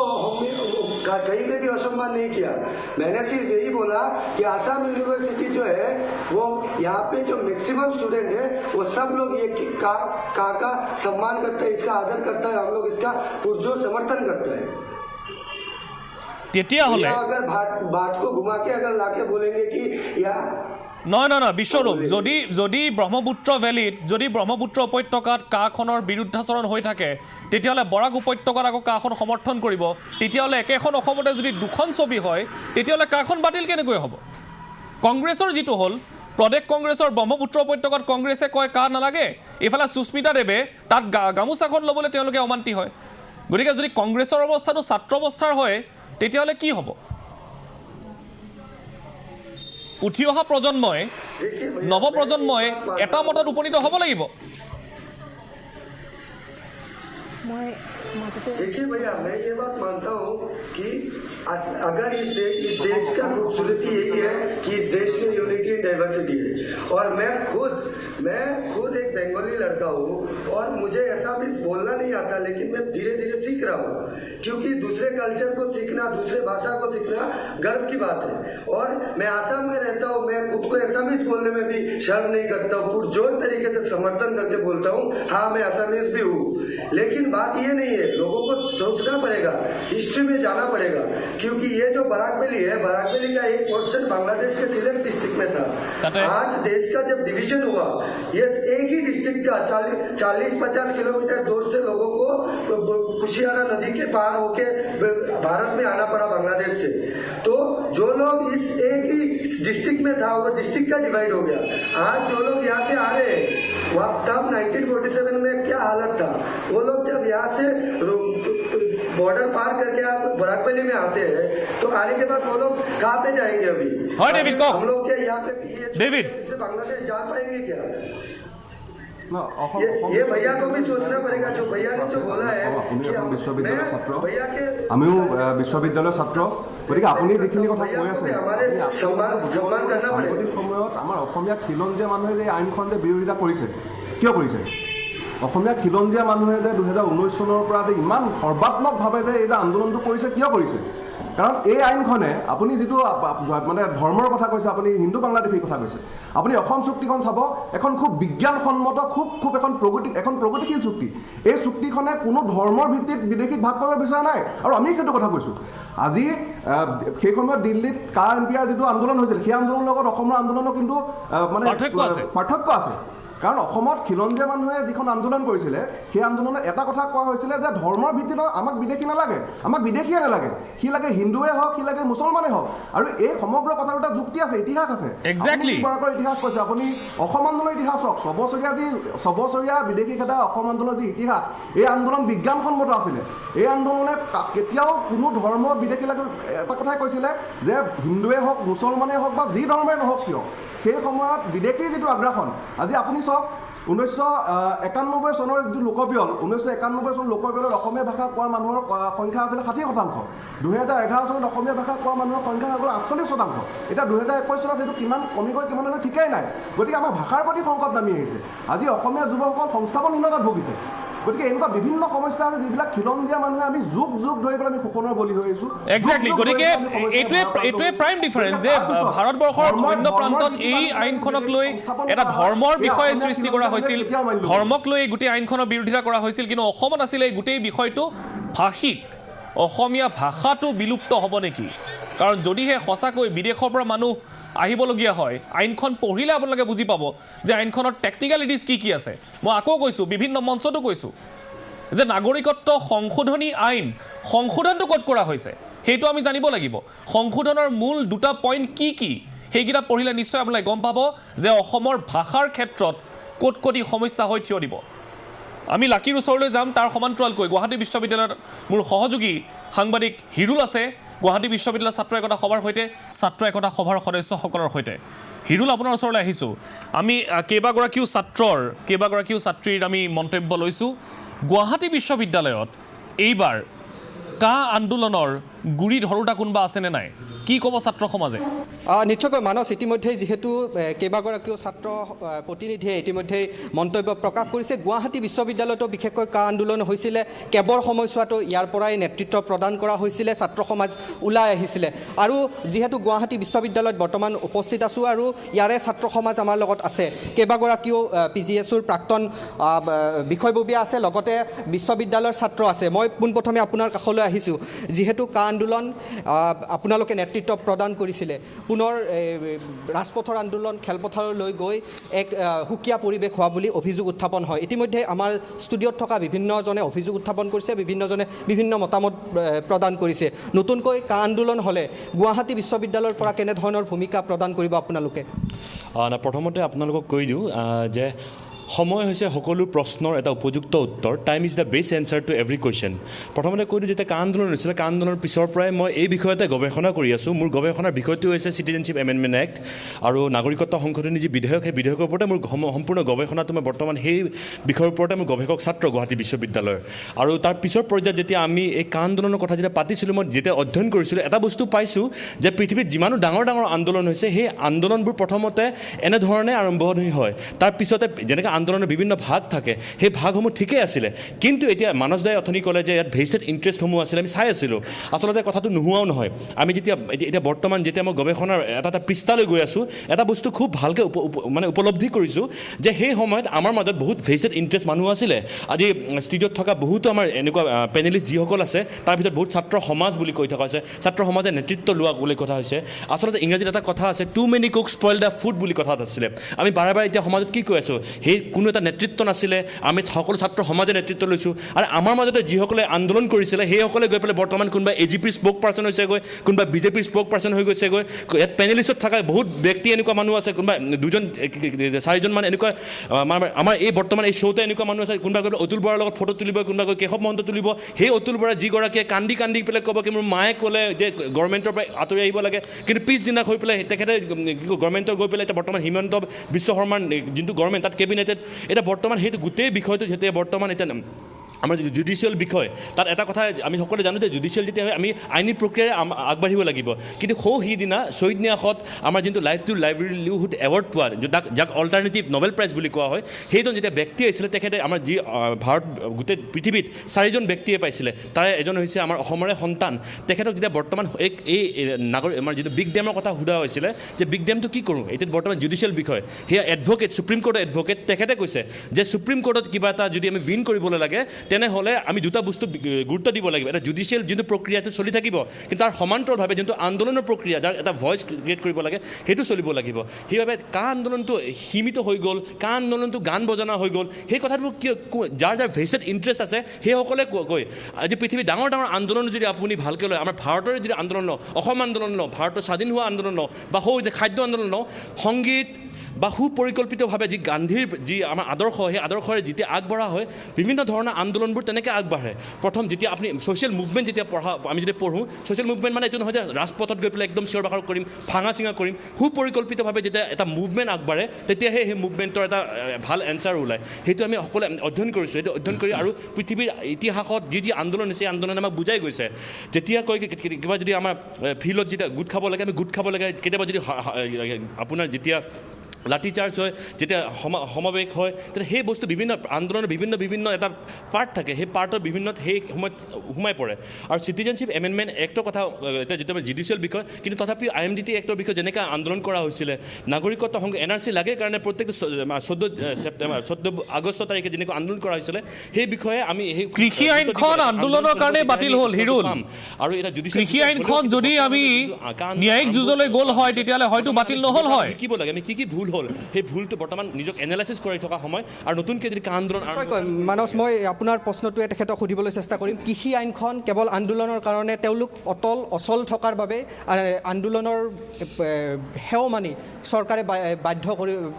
कहीं पे भी असम्मान नहीं किया। मैंने सिर्फ यही बोला कि आसाम यूनिवर्सिटी जो है वो यहाँ पे जो मैक्सिमम स्टूडेंट है वो सब लोग ये का सम्मान करता है, इसका आदर करता है, हम लोग इसका पुरजोर समर्थन करता है। তেতিয়াহ'লে अगर बात को घुमा के अगर लाके बोलेंगे कि यहाँ নহয় বিশ্বৰূপ, যদি ব্ৰহ্মপুত্ৰ ভেলীত, যদি ব্ৰহ্মপুত্ৰ উপত্যকাত কাখনৰ বিৰুদ্ধাচৰণ হৈ থাকে, তেতিয়াহ'লে বৰাক উপত্যকাত আকৌ কাখন সমৰ্থন কৰিব। তেতিয়াহ'লে একেখন অসমতে যদি দুখন ছবি হয়, তেতিয়াহ'লে কাখন বাতিল কেনেকৈ হ'ব? কংগ্ৰেছৰ যিটো হ'ল, প্ৰদেশ কংগ্ৰেছৰ ব্ৰহ্মপুত্ৰ উপত্যকাত কংগ্ৰেছে কয় কা নালাগে, এইফালে সুস্মিতা দেৱে তাত গামোচাখন ল'বলৈ তেওঁলোকে অমান্তি হয়। গতিকে যদি কংগ্ৰেছৰ অৱস্থাটো ছাত্ৰ অৱস্থাৰ হয়, তেতিয়াহ'লে কি হ'ব? উঠি অহা প্ৰজন্মই, নৱপ্ৰজন্মই এটা মতত উপনীত হ'ব লাগিব। देखिए भैया, मैं ये बात मानता हूँ कि अगर इस देश का खूबसूरती यही है कि इस देश में यूनिटी एंड डाइवर्सिटी है। और मैं खुद एक बंगाली लड़का हूँ और मुझे ऐसा भी बोलना नहीं आता, लेकिन मैं धीरे धीरे सीख रहा हूँ, क्योंकि दूसरे कल्चर को सीखना, दूसरे भाषा को सीखना गर्व की बात है। और मैं आसाम में रहता हूँ, मैं खुद को असामीज बोलने में भी शर्म नहीं करता हूँ, पुरजोर तरीके से समर्थन करके बोलता हूँ, हाँ मैं असामीज भी हूँ। लेकिन बात ये नहीं है, लोगों को सोचना पड़ेगा, हिस्ट्री में जाना पड़ेगा, क्योंकि ये जो बराक वैली है, बराक वैली का एक पोर्शन बांग्लादेश के सिलेट डिस्ट्रिक्ट में था। आज देश का जब डिवीजन हुआ, ये एक ही डिस्ट्रिक्ट का 40-50 किलोमीटर दूर से लोगों को कुशियारा नदी के पार होके भारत में आना पड़ा बांग्लादेश से। तो जो लोग इस एक ही डिस्ट्रिक्ट में था, वो डिस्ट्रिक्ट का डिवाइड हो गया। आज जो लोग यहाँ से आ रहे हैं, तब 1947 में क्या हालत था, वो लोग जब यहाँ से बॉर्डर पार करके आप बराक वैली में आते हैं, तो आने के बाद वो लोग कहाँ पे जाएंगे? अभी हम लोग क्या यहाँ पे डेविड से बांग्लादेश जा पाएंगे क्या? ये भैया को भी सोचना पड़ेगा, जो भैया ने जो बोला है कि বিশ্ববিদ্যালয়ৰ ছাত্ৰ, भैया के আমিও বিশ্ববিদ্যালয়ৰ ছাত্ৰ, গতিকে আপুনি যিখিনি কথা কৈ আছে, সাম্প্ৰতিক সময়ত আমাৰ অসমীয়া খিলঞ্জীয়া মানুহে যে আইনখন যে বিৰোধিতা কৰিছে, কিয় কৰিছে? অসমীয়া খিলঞ্জীয়া মানুহে যে 2019 চনৰ পৰা যে ইমান সৰ্বাত্মকভাৱে যে এই আন্দোলনটো কৰিছে, কিয় কৰিছে? কাৰণ এই আইনখনে, আপুনি যিটো মানে ধৰ্মৰ কথা কৈছে, আপুনি হিন্দু বাংলাদেশীৰ কথা কৈছে, আপুনি অসম চুক্তিখন চাব, এখন খুব বিজ্ঞানসন্মত, খুব এখন প্ৰগতিশীল চুক্তি। এই চুক্তিখনে কোনো ধৰ্মৰ ভিত্তিত বিদেশীক ভাগ কৰিব বিচৰা নাই, আৰু আমি সেইটো কথা কৈছোঁ। আজি সেই সময়ত দিল্লীত KMPR যিটো আন্দোলন হৈছিল, সেই আন্দোলনৰ লগত অসমৰ আন্দোলনৰ কিন্তু মানে পাৰ্থক্য আছে। কাৰণ অসমত খিলঞ্জীয়া মানুহে যিখন আন্দোলন কৰিছিলে, সেই আন্দোলনত এটা কথা কোৱা হৈছিলে যে ধৰ্মৰ ভিত্তিত আমাক বিদেশী নালাগে, আমাক বিদেশীয়ে নালাগে, সি লাগে হিন্দুৱে হওক, সি লাগে মুছলমানে হওক। আৰু এই সমগ্ৰ কথাৰ এটা যুক্তি আছে, ইতিহাস আছে। ইতিহাস কৈছে, আপুনি অসম আন্দোলনৰ ইতিহাস হওক, ছবছৰীয়া বিদেশী খেদা অসম আন্দোলনৰ যি ইতিহাস, এই আন্দোলন বিজ্ঞানসন্মত আছিলে। এই আন্দোলনে কেতিয়াও কোনো ধৰ্ম বিদেশী লাগে এটা কথাই কৈছিলে যে হিন্দুৱে হওক, মুছলমানে হওক বা যি ধৰ্মই নহওক কিয়, সেই সময়ত বিদেশীৰ যিটো আগ্ৰাসন, আজি আপুনি চাওক 1991 চনৰ যিটো লোকপিয়ল, 1991 চনৰ লোকপিয়লত অসমীয়া ভাষা কোৱা মানুহৰ সংখ্যা আছিলে 60%। 2011 চনত অসমীয়া ভাষা কোৱা মানুহৰ সংখ্যা হ'ল 48%। এতিয়া 2021 চনত সেইটো কিমান কমি গৈ কিমান হ'লে ঠিকেই নাই। গতিকে আমাৰ ভাষাৰ প্ৰতি সংকট নামি আহিছে। আজি অসমীয়া যুৱকসকল সংস্থাপনহীনতাত ভুগিছে। গতিকে এনেকুৱা বিভিন্ন সমস্যা আছে, যিবিলাক খিলঞ্জীয়া মানুহে আমি যুগ ধৰি পেলাই আমি শোষণৰ বলি হৈ আহিছোঁ। এক্সেক্টলি। গতিকে এইটোৱে প্ৰাইম ডিফাৰেঞ্চ যে ভাৰতবৰ্ষৰ অন্য প্ৰান্তত এই আইনখনক লৈ এটা ধৰ্মৰ বিষয়ে সৃষ্টি কৰা হৈছিল, ধৰ্মক লৈ গোটেই আইনখনৰ বিৰোধিতা কৰা হৈছিল, কিন্তু অসমত আছিলে এই গোটেই বিষয়টো ভাষিক, অসমীয়া ভাষাটো বিলুপ্ত হ'ব নেকি? কাৰণ যদিহে সঁচাকৈ বিদেশৰ পৰা মানুহ আহিবলগীয়া হয় আইনখন পঢ়িলে আপোনালোকে বুজি পাব যে আইনখনৰ টেকনিকেলিটিজ কি আছে মই আকৌ কৈছোঁ বিভিন্ন মঞ্চতো কৈছোঁ যে নাগৰিকত্ব সংশোধনী আইন সংশোধনটো ক'ত কৰা হৈছে সেইটো আমি জানিব লাগিব সংশোধনৰ মূল দুটা পইণ্ট কি সেইকেইটা পঢ়িলে নিশ্চয় আপোনালোকে গম পাব যে অসমৰ ভাষাৰ ক্ষেত্ৰত ক'ত সমস্যা হৈ থিয় দিব আমি লাকিৰ ওচৰলৈ যাম তাৰ সমান্তৰালকৈ গুৱাহাটী বিশ্ববিদ্যালয়ত মোৰ সহযোগী সাংবাদিক হিৰুল আছে গুৱাহাটী বিশ্ববিদ্যালয়ৰ ছাত্ৰ একতা সভাৰ সৈতে ছাত্ৰ একতা সভাৰ সদস্যসকলৰ সৈতে হিৰুল আপোনাৰ ওচৰলৈ আহিছোঁ আমি কেইবাগৰাকীও ছাত্ৰীৰ আমি মন্তব্য লৈছোঁ গুৱাহাটী বিশ্ববিদ্যালয়ত এইবাৰ কা আন্দোলনৰ গুৰি ধৰোঁতা কোনোবা আছেনে নাই কি ক'ব ছাত্ৰ সমাজে নিশ্চয়কৈ মানস ইতিমধ্যে যেহেতু কেইবাগৰাকীও ছাত্ৰ প্ৰতিনিধিয়ে ইতিমধ্যে মন্তব্য প্ৰকাশ কৰিছে গুৱাহাটী বিশ্ববিদ্যালয়তো বিশেষকৈ কা আন্দোলন হৈছিলে কেৱৰ সময়ছোৱাতো ইয়াৰ পৰাই নেতৃত্ব প্ৰদান কৰা হৈছিলে ছাত্ৰ সমাজ ওলাই আহিছিলে আৰু যেহেতু গুৱাহাটী বিশ্ববিদ্যালয়ত বৰ্তমান উপস্থিত আছোঁ আৰু ইয়াৰে ছাত্ৰ সমাজ আমাৰ লগত আছে কেইবাগৰাকীও PGSUৰ প্ৰাক্তন বিষয়ববীয়া আছে লগতে বিশ্ববিদ্যালয়ৰ ছাত্ৰ আছে মই পোনপ্ৰথমে আপোনাৰ কাষলৈ আহিছোঁ যেহেতু কা আন্দোলন আপোনালোকে নেতৃত্ব প্ৰদান কৰিছিলে পুনৰ ৰাজপথৰ আন্দোলন খেলপথাৰলৈ গৈ এক সুকীয়া পৰিৱেশ হোৱা বুলি অভিযোগ উত্থাপন হয় ইতিমধ্যে আমাৰ ষ্টুডিঅ'ত থকা বিভিন্নজনে অভিযোগ উত্থাপন কৰিছে বিভিন্নজনে বিভিন্ন মতামত প্ৰদান কৰিছে নতুনকৈ কা আন্দোলন হ'লে গুৱাহাটী বিশ্ববিদ্যালয়ৰ পৰা কেনেধৰণৰ ভূমিকা প্ৰদান কৰিব আপোনালোকে প্ৰথমতে আপোনালোকক কৈ দিওঁ যে সময় হৈছে সকলো প্ৰশ্নৰ এটা উপযুক্ত উত্তৰ time is the best answer to every question প্ৰথমতে কৈ দিওঁ যেতিয়া কা আন্দোলন হৈছিলে কা আন্দোলনৰ পিছৰ পৰাই মই এই বিষয়তে গৱেষণা কৰি আছোঁ মোৰ গৱেষণাৰ বিষয়টো হৈছে চিটিজেনশ্বিপ এমেণ্ডমেণ্ট এক্ট আৰু নাগৰিকত্ব সংশোধনী যি বিধেয়ক সেই বিধেয়কৰ ওপৰতে মোৰ সম্পূৰ্ণ গৱেষণাটো মই বৰ্তমান সেই বিষয়ৰ ওপৰতে মোৰ গৱেষক ছাত্ৰ গুৱাহাটী বিশ্ববিদ্যালয়ৰ আৰু তাৰ পিছৰ পৰ্যায়ত যেতিয়া আমি এই কা আন্দোলনৰ কথা যেতিয়া পাতিছিলোঁ মই যেতিয়া অধ্যয়ন কৰিছিলোঁ এটা বস্তু পাইছোঁ যে পৃথিৱীত যিমানো ডাঙৰ আন্দোলন হৈছে সেই আন্দোলনবোৰ প্ৰথমতে এনেধৰণে আৰম্ভণি হয় তাৰ পিছতে যেনেকৈ আন্দোলনৰ বিভিন্ন ভাগ থাকে সেই ভাগসমূহ ঠিকেই আছিলে কিন্তু এতিয়া মানস দাই অথনি ক'লে যে ইয়াত ভেষ্টেড ইণ্টাৰেষ্টসমূহ আছিলে আমি চাই আছিলোঁ আচলতে কথাটো নোহোৱাও নহয় আমি এতিয়া বৰ্তমান যেতিয়া মই গৱেষণাৰ এটা পৃষ্ঠালৈ গৈ আছোঁ এটা বস্তু খুব ভালকৈ মানে উপলব্ধি কৰিছোঁ যে সেই সময়ত আমাৰ মাজত বহুত ভেষ্টেড ইণ্টাৰেষ্ট মানুহ আছিলে আজি ষ্টুডিঅ'ত থকা বহুতো আমাৰ এনেকুৱা পেনেলিষ্ট যিসকল আছে তাৰ ভিতৰত বহুত ছাত্ৰ সমাজ বুলি কৈ থকা হৈছে ছাত্ৰ সমাজে নেতৃত্ব লোৱা বুলি কথা হৈছে আচলতে ইংৰাজীত এটা কথা আছে too many cook spoil the food বুলি কথা আছিলে আমি বাৰে এতিয়া সমাজত কি কৈ আছোঁ সেই কোনো এটা নেতৃত্ব নাছিলে আমি সকলো ছাত্ৰ সমাজে নেতৃত্ব লৈছোঁ আৰু আমাৰ মাজতে যিসকলে আন্দোলন কৰিছিলে সেইসকলে গৈ পেলাই বৰ্তমান কোনোবা AGPৰ স্প'ক পাৰ্চন হৈছেগৈ কোনোবা BJPৰ স্প'ক পাৰ্চন হৈ গৈছেগৈ ইয়াত পেনেলিষ্টত থকা বহুত ব্যক্তি এনেকুৱা মানুহ আছে কোনোবা 2-4জন মান এনেকুৱা আমাৰ এই বৰ্তমান এই শ্ব'তে এনেকুৱা মানুহ আছে কোনোবা গৈ অতুল বৰাৰ লগত ফটো তুলিব কোনোবা গৈ কেশৱ মহন্ত তুলিব সেই অতুল বৰা যিগৰাকীয়ে কান্দি পেলাই ক'ব কি মোৰ মায়ে ক'লে যে গভৰ্ণমেণ্টৰ পৰা আঁতৰি আহিব লাগে কিন্তু পিছদিনা হৈ পেলাই তেখেতে গভৰ্ণমেণ্টৰ গৈ পেলাই এতিয়া বৰ্তমান হিমন্ত বিশ্ব শৰ্মাৰ যোনটো গভৰ্ণমেণ্ট তাত কেবিনেটেড এটা বৰ্তমান সেইটো গোটেই বিষয়টো যেতিয়া বৰ্তমান এতিয়া আমাৰ যিটো জুডিচিয়েল বিষয় তাত এটা কথা আমি সকলোৱে জানো যে জুডিচিয়েল যেতিয়া হয় আমি আইনী প্ৰক্ৰিয়াৰে আগবাঢ়িব লাগিব কিন্তু সিদিনা শ্বহীদ ন্যাসত আমাৰ যোনটো লাইফ টু লাইভলিহুড এৱাৰ্ড পোৱা যাক অল্টাৰনেটিভ নবেল প্ৰাইজ বুলি কোৱা হয় সেইজন যেতিয়া ব্যক্তি আহিছিলে তেখেতে আমাৰ যি ভাৰত গোটেই পৃথিৱীত 4জন ব্যক্তিয়ে পাইছিলে তাৰে এজন হৈছে আমাৰ অসমৰে সন্তান তেখেতক যেতিয়া বৰ্তমান এই আমাৰ যিটো বিগ ডেমৰ কথা সোধা হৈছিলে যে বিগ ডেমটো কি কৰোঁ এইটোত বৰ্তমান জুডিচিয়েল বিষয় সেয়া এডভকেট সুপ্ৰিম কোৰ্টৰ এডভকেট তেখেতে কৈছে যে সুপ্ৰিম কোৰ্টত কিবা এটা যদি আমি উইন কৰিবলৈ লাগে তেনেহ'লে আমি দুটা বস্তু গুৰুত্ব দিব লাগিব এটা জুডিচিয়েল যোনটো প্ৰক্ৰিয়াটো চলি থাকিব কিন্তু তাৰ সমান্তৰালভাৱে যোনটো আন্দোলনৰ প্ৰক্ৰিয়া যাৰ এটা ভইচ ক্ৰিয়েট কৰিব লাগে সেইটো চলিব লাগিব সেইবাবে কা আন্দোলনটো সীমিত হৈ গ'ল কা আন্দোলনটো গান বজানা হৈ গ'ল সেই কথাবোৰ যাৰ ভেষ্টেড ইণ্টাৰেষ্ট আছে সেইসকলে কয় আজি পৃথিৱীৰ ডাঙৰ আন্দোলন যদি আপুনি ভালকৈ লয় আমাৰ ভাৰতৰে যদি আন্দোলন লওঁ অসম আন্দোলন লওঁ ভাৰতৰ স্বাধীন হোৱা আন্দোলন লওঁ বা খাদ্য আন্দোলন লওঁ সংগীত বা সুপৰিকল্পিতভাৱে যি গান্ধীৰ যি আমাৰ আদৰ্শ সেই আদৰ্শৰে যেতিয়া আগবঢ়া হয় বিভিন্ন ধৰণৰ আন্দোলনবোৰ তেনেকৈ আগবাঢ়ে প্ৰথম যেতিয়া আপুনি ছ'চিয়েল মুভমেণ্ট যেতিয়া আমি যদি পঢ়োঁ ছ'চিয়েল মুভমেণ্ট মানে এইটো নহয় যে ৰাজপথত গৈ পেলাই একদম চিঞৰ বাখৰ কৰিম ভাঙা চিঙা কৰিম সুপৰিকল্পিতভাৱে যেতিয়া এটা মুভমেণ্ট আগবাঢ়ে তেতিয়াহে সেই মুভমেণ্টৰ এটা ভাল এনচাৰ ওলায় সেইটো আমি সকলোৱে অধ্যয়ন কৰিছোঁ সেইটো অধ্যয়ন কৰি আৰু পৃথিৱীৰ ইতিহাসত যি আন্দোলন হৈছে সেই আন্দোলনে আমাক বুজাই গৈছে যেতিয়া কয় কিবা যদি আমাৰ ফিল্ডত যেতিয়া গোট খাব লাগে আমি গোট খাব লাগে কেতিয়াবা যদি আপোনাৰ যেতিয়া লাঠি চাৰ্জ হয়, যেতিয়া সমাৱেশ হয়, তেতিয়া সেই বস্তু বিভিন্ন আন্দোলনৰ বিভিন্ন এটা পাৰ্ট থাকে, সেই পাৰ্টৰ বিভিন্ন সেই সময়ত সোমাই পৰে। আৰু চিটিজেনশ্বিপ এমেণ্ডমেণ্ট এক্টৰ কথা এতিয়া যেতিয়া জুডিচিয়েল বিষয়, কিন্তু তথাপিও IMDT এক্টৰ বিষয়ে যেনেকৈ আন্দোলন কৰা হৈছিলে, নাগৰিকত্ব NRC লাগে কাৰণে প্ৰত্যেকটো 14 আগষ্ট তাৰিখে যেনেকৈ আন্দোলন কৰা হৈছিলে, সেই বিষয়ে আমি সেই কৃষি আইনখন আন্দোলনৰ কাৰণে বাতিল হ'ল হিৰুল। আৰু এটা কৃষি আইনখন যদি আমি ন্যায়িক যুঁজলৈ গ'ল হয় তেতিয়াহ'লে হয়তো বাতিল নহ'ল হয়। শিকিব লাগে আমি কি ভুল হ'ল, সেই ভুলটো বৰ্তমান নিজক এনালাইচিছ কৰি থকা সময়, আৰু নতুনকৈ যদি আন্দোলন মানস, মই আপোনাৰ প্ৰশ্নটোৱে তেখেতক সুধিবলৈ চেষ্টা কৰিম। কৃষি আইনখন কেৱল আন্দোলনৰ কাৰণে তেওঁলোক অচল থকাৰ বাবে আন্দোলনৰ সেও মানি চৰকাৰে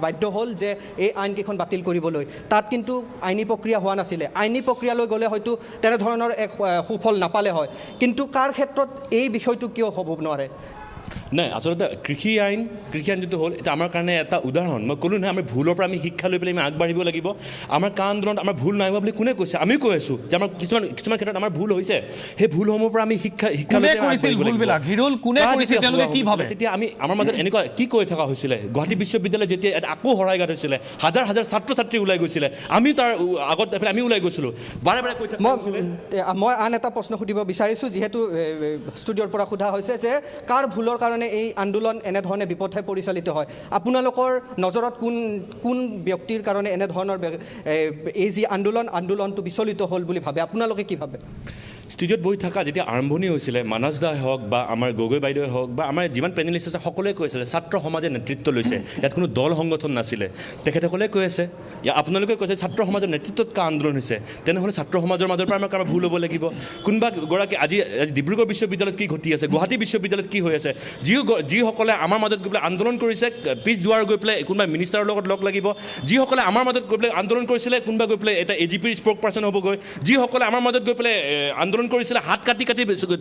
বাধ্য হ'ল যে এই আইনকেইখন বাতিল কৰিবলৈ। তাত কিন্তু আইনী প্ৰক্ৰিয়া হোৱা নাছিলে। আইনী প্ৰক্ৰিয়ালৈ গ'লে হয়তো তেনেধৰণৰ এক সুফল নাপালে হয়, কিন্তু কাৰ ক্ষেত্ৰত এই বিষয়টো কিয় হ'ব নোৱাৰে? নাই, আচলতে কৃষি আইন যিটো হ'ল, এটা আমাৰ কাৰণে এটা উদাহৰণ। মই ক'লোঁ নহয়, আমি ভুলৰ পৰা আমি শিক্ষা লৈ পেলাই আমি আগবাঢ়িব লাগিব। আমাৰ আন্দোলনত আমাৰ ভুল নাই হোৱা বুলি কোনে কৈছে? আমিও কৈ আছোঁ যে আমাৰ কিছুমান ক্ষেত্ৰত আমাৰ ভুল হৈছে। সেই ভুলসমূহৰ পৰা আমি শিক্ষা তেতিয়া আমি আমাৰ মাজত এনেকুৱা কি কৈ থকা হৈছিলে? গুৱাহাটী বিশ্ববিদ্যালয় যেতিয়া আকৌ শৰাইঘাট হৈছিলে, হাজাৰ ছাত্ৰ ছাত্ৰী ওলাই গৈছিলে, আমি তাৰ আগত আমি ওলাই গৈছিলোঁ, বাৰে কৈ থকা। মই আন এটা প্ৰশ্ন সুধিব বিচাৰিছোঁ, যিহেতু ষ্টুডিঅ'ৰ পৰা সোধা হৈছে যে কাৰ ভুলৰ কাৰণে এই আন্দোলন এনেধৰণে বিপথে পৰিচালিত হয়। আপোনালোকৰ নজৰত কোন ব্যক্তিৰ কাৰণে এনেধৰণৰ এই যি আন্দোলনটো বিচলিত হ'ল বুলি ভাবে? আপোনালোকে কি ভাবে? ষ্টুডিঅ'ত বহি থকা যেতিয়া আৰম্ভণি হৈছিলে, মানস দাই হওক বা আমাৰ গগৈ বাইদেৱে হওক বা আমাৰ যিমান পেনেলিষ্ট আছে সকলোৱে কৈ আছিলে ছাত্ৰ সমাজে নেতৃত্ব লৈছে, ইয়াত কোনো দল সংগঠন নাছিলে। তেখেতসকলে কৈ আছে, আপোনালোকে কৈছে ছাত্ৰ সমাজৰ নেতৃত্বত আন্দোলন হৈছে, তেনেহ'লে ছাত্ৰ সমাজৰ মাজৰ পৰা আমাৰ কাৰোবাৰ ভুল হ'ব লাগিব। কোনোবা গৰাকী আজি ডিব্ৰুগড় বিশ্ববিদ্যালয়ত কি ঘটি আছে, গুৱাহাটী বিশ্ববিদ্যালয়ত কি হৈ আছে, যিসকলে আমাৰ মাজত গৈ পেলাই আন্দোলন কৰিছে, পিছ দুৱাৰ গৈ পেলাই কোনোবা মিনিষ্টাৰৰ লগত লগ লাগিব। যিসকলে আমাৰ মাজত গৈ পেলাই আন্দোলন কৰিছিলে, কোনোবা গৈ পেলাই এটা AGPৰ স্প'ক পাৰ্চন হ'বগৈ। যিসকলে আমাৰ মাজত গৈ পেলাই আন্দোলন কৰিছিলে, হাত কাটি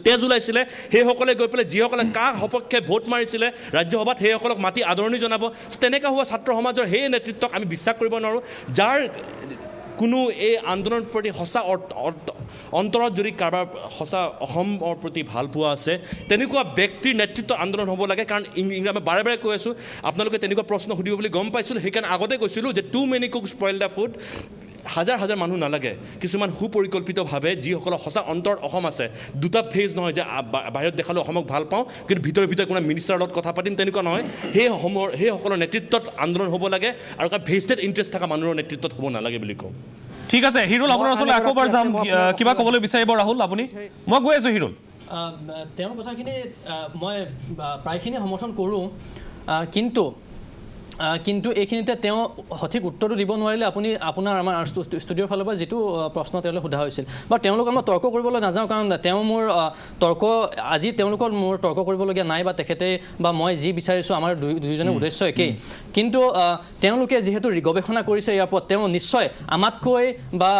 তেজ ওলাইছিলে, সেইসকলে গৈ পেলাই যিসকলে কাৰ সপক্ষে ভোট মাৰিছিলে ৰাজ্যসভাত, সেইসকলক মাতি আদৰণি জনাব। তেনেকুৱা হোৱা ছাত্ৰ সমাজৰ সেই নেতৃত্বক আমি বিশ্বাস কৰিব নোৱাৰোঁ, যাৰ কোনো এই আন্দোলনৰ প্ৰতি সঁচা অন্তৰত যদি কাৰোবাৰ সঁচা অসমৰ প্ৰতি ভাল পোৱা আছে, তেনেকুৱা ব্যক্তিৰ নেতৃত্ব আন্দোলন হ'ব লাগে। কাৰণ আমি বাৰে কৈ আছোঁ, আপোনালোকে তেনেকুৱা প্ৰশ্ন সুধিব বুলি গম পাইছিলোঁ, সেইকাৰণে আগতে কৈছিলোঁ যে too many cook spoil the food. হাজাৰ মানুহ নালাগে, কিছুমান সুপৰিকল্পিতভাৱে যিসকলৰ সঁচা অন্তৰত অসম আছে, দুটা ফেজ নহয় যে বাহিৰত দেখালে অসমক ভাল পাওঁ কিন্তু ভিতৰে কোনো মিনিষ্টাৰৰ লগত কথা পাতিম, তেনেকুৱা নহয়। সেইসকলৰ নেতৃত্বত আন্দোলন হ'ব লাগে, আৰু ভেষ্টেড ইণ্টাৰেষ্ট থকা মানুহৰ নেতৃত্বত হ'ব নালাগে বুলি কওঁ। ঠিক আছে হিৰুল, আপোনাৰ ওচৰলৈ আকৌ এবাৰ যাম। কিবা ক'বলৈ বিচাৰিব ৰাহুল আপুনি? মই গৈ আছোঁ হিৰুল। তেওঁৰ কথাখিনি মই প্ৰায়খিনি সমৰ্থন কৰোঁ, কিন্তু এইখিনিতে তেওঁ সঠিক উত্তৰটো দিব নোৱাৰিলে আপোনাৰ আমাৰ ষ্টুডিঅ'ৰ ফালৰ পৰা যিটো প্ৰশ্ন তেওঁলৈ সোধা হৈছিল, বা তেওঁলোকক মই তৰ্ক কৰিবলৈ নাযাওঁ, কাৰণ তেওঁ মোৰ আজি তেওঁলোকৰ মোৰ তৰ্ক কৰিবলগীয়া নাই, বা তেখেতে বা মই যি বিচাৰিছোঁ আমাৰ দুয়োজনৰ উদ্দেশ্য একেই। কিন্তু তেওঁলোকে যিহেতু গৱেষণা কৰিছে ইয়াৰ ওপৰত, তেওঁ নিশ্চয় আমাতকৈ বা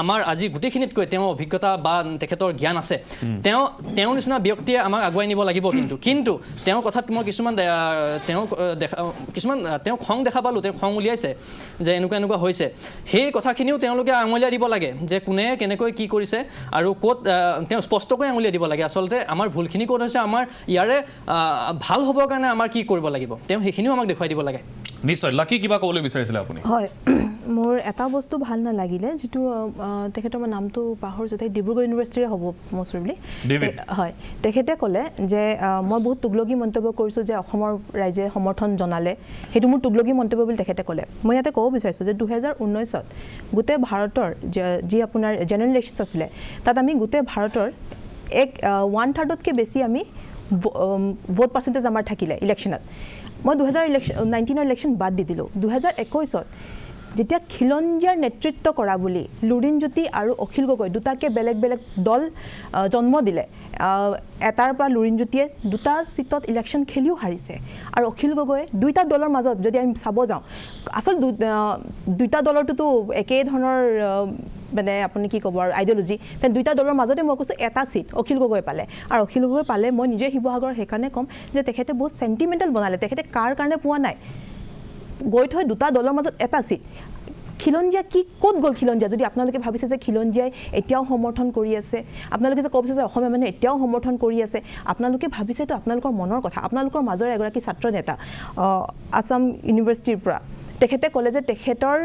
আমাৰ আজি গোটেইখিনিতকৈ তেওঁ অভিজ্ঞতা বা তেখেতৰ জ্ঞান আছে। তেওঁৰ নিচিনা ব্যক্তিয়ে আমাক আগুৱাই নিব লাগিব। কিন্তু তেওঁৰ কথাত মই তেওঁ খং দেখা পালোঁ, তেওঁ খং উলিয়াইছে যে এনেকুৱা হৈছে। সেই কথাখিনিও তেওঁলোকে আঙুলিয়াই দিব লাগে যে কোনে কেনেকৈ কি কৰিছে আৰু ক'ত, তেওঁ স্পষ্টকৈ আঙুলিয়াই দিব লাগে আচলতে আমাৰ ভুলখিনি ক'ত হৈছে, আমাৰ ইয়াৰে ভাল হ'বৰ কাৰণে আমাৰ কি কৰিব লাগিব, তেওঁ সেইখিনিও আমাক দেখুৱাই দিব লাগে। নিশ্চয়। লাকি কিবা ক'বলৈ বিচাৰিছিলে আপুনি? হয়, মোৰ এটা বস্তু ভাল নালাগিলে, যিটো তেখেতৰ মই নামটো পাহৰিছোঁ, ডিব্ৰুগড় ইউনিভাৰ্চিটিৰে হ'ব মষ্ট প্ৰবেবলি। হয়, তেখেতে ক'লে যে মই বহুত তুগলকি মন্তব্য কৰিছোঁ যে অসমৰ ৰাইজে সমৰ্থন জনালে, সেইটো মোৰ তুগলকি মন্তব্য বুলি তেখেতে ক'লে। মই ইয়াতে ক'ব বিচাৰিছোঁ যে 2019ত গোটেই ভাৰতৰ যি আপোনাৰ জেনেৰেল ইলেকশ্যনছ আছিলে, তাত আমি গোটেই ভাৰতৰ 1/3তকৈ বেছি আমি ভোট পাৰ্চেণ্টেজ আমাৰ থাকিলে ইলেকশ্যনত। মই 2019ৰ ইলেকশ্যন বাদ দি দিলোঁ। 2021ত যেতিয়া খিলঞ্জীয়াৰ নেতৃত্ব কৰা বুলি লুৰিণজ্যোতি আৰু অখিল গগৈ দুটাকৈ বেলেগ দল জন্ম দিলে, এটাৰ পৰা লুৰিণজ্যোতিয়ে 2টা ছিটত ইলেকশ্যন খেলিও হাৰিছে, আৰু অখিল গগৈয়ে 2টা দলৰ মাজত যদি আমি চাব যাওঁ, আচলতে 2টা দলৰটোতো একেই ধৰণৰ মানে আপুনি কি ক'ব আৰু আইডিঅ'লজি, তেন 2টা দলৰ মাজতে মই কৈছোঁ এটা ছিট অখিল গগৈ পালে। আৰু অখিল গগৈ পালে, মই নিজে শিৱসাগৰ সেইকাৰণে ক'ম যে তেখেতে বহুত চেণ্টিমেণ্টেল বনালে। তেখেতে কাৰ কাৰণে পোৱা নাই, গৈ থৈ 2টা দলৰ মাজত এটা ছিট। খিলঞ্জীয়া কি ক'ত গ'ল খিলঞ্জীয়া যদি আপোনালোকে ভাবিছে যে খিলঞ্জীয়াই এতিয়াও সমৰ্থন কৰি আছে আপোনালোকে যে ক'ব যে অসমীয়া মানুহে এতিয়াও সমৰ্থন কৰি আছে আপোনালোকে ভাবিছেতো আপোনালোকৰ মনৰ কথা আপোনালোকৰ মাজৰ এগৰাকী ছাত্ৰ নেতা আসাম ইউনিভাৰ্চিটিৰ পৰা তেখেতে ক'লে যে তেখেতৰ